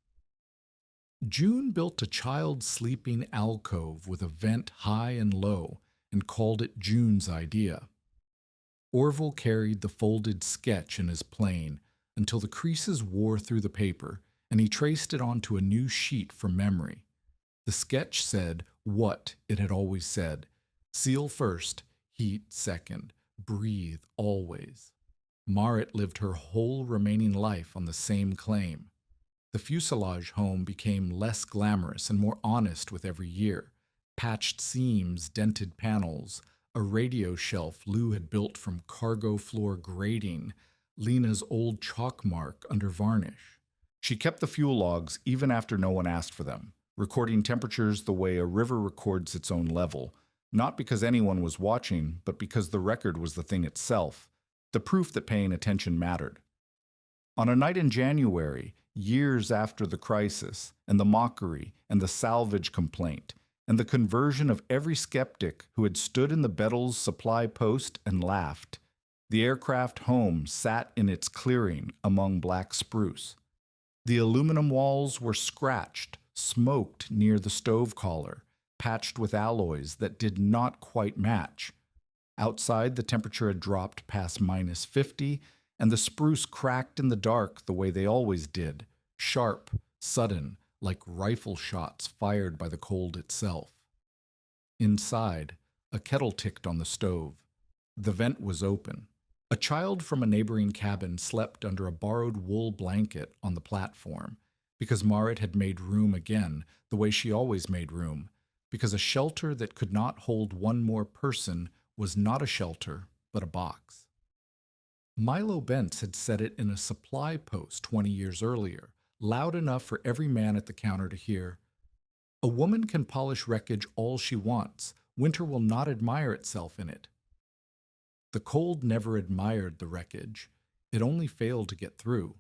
June built a child sleeping alcove with a vent high and low and called it June's idea. Orville carried the folded sketch in his plane until the creases wore through the paper, and he traced it onto a new sheet from memory. The sketch said what it had always said: seal first, heat second, breathe always. Marit lived her whole remaining life on the same claim. The fuselage home became less glamorous and more honest with every year. Patched seams, dented panels, a radio shelf Lou had built from cargo floor grating, Lena's old chalk mark under varnish. She kept the fuel logs even after no one asked for them, recording temperatures the way a river records its own level, not because anyone was watching, but because the record was the thing itself, the proof that paying attention mattered. On a night in January, years after the crisis, and the mockery, and the salvage complaint, and the conversion of every skeptic who had stood in the Bettles supply post and laughed, the aircraft home sat in its clearing among black spruce. The aluminum walls were scratched, smoked near the stove collar, patched with alloys that did not quite match. Outside, the temperature had dropped past -50, and the spruce cracked in the dark the way they always did, sharp, sudden, like rifle shots fired by the cold itself. Inside, a kettle ticked on the stove. The vent was open. A child from a neighboring cabin slept under a borrowed wool blanket on the platform, because Marit had made room again, the way she always made room, because a shelter that could not hold one more person was not a shelter, but a box. Milo Bentz had said it in a supply post 20 years earlier, loud enough for every man at the counter to hear. A woman can polish wreckage all she wants. Winter will not admire itself in it. The cold never admired the wreckage. It only failed to get through.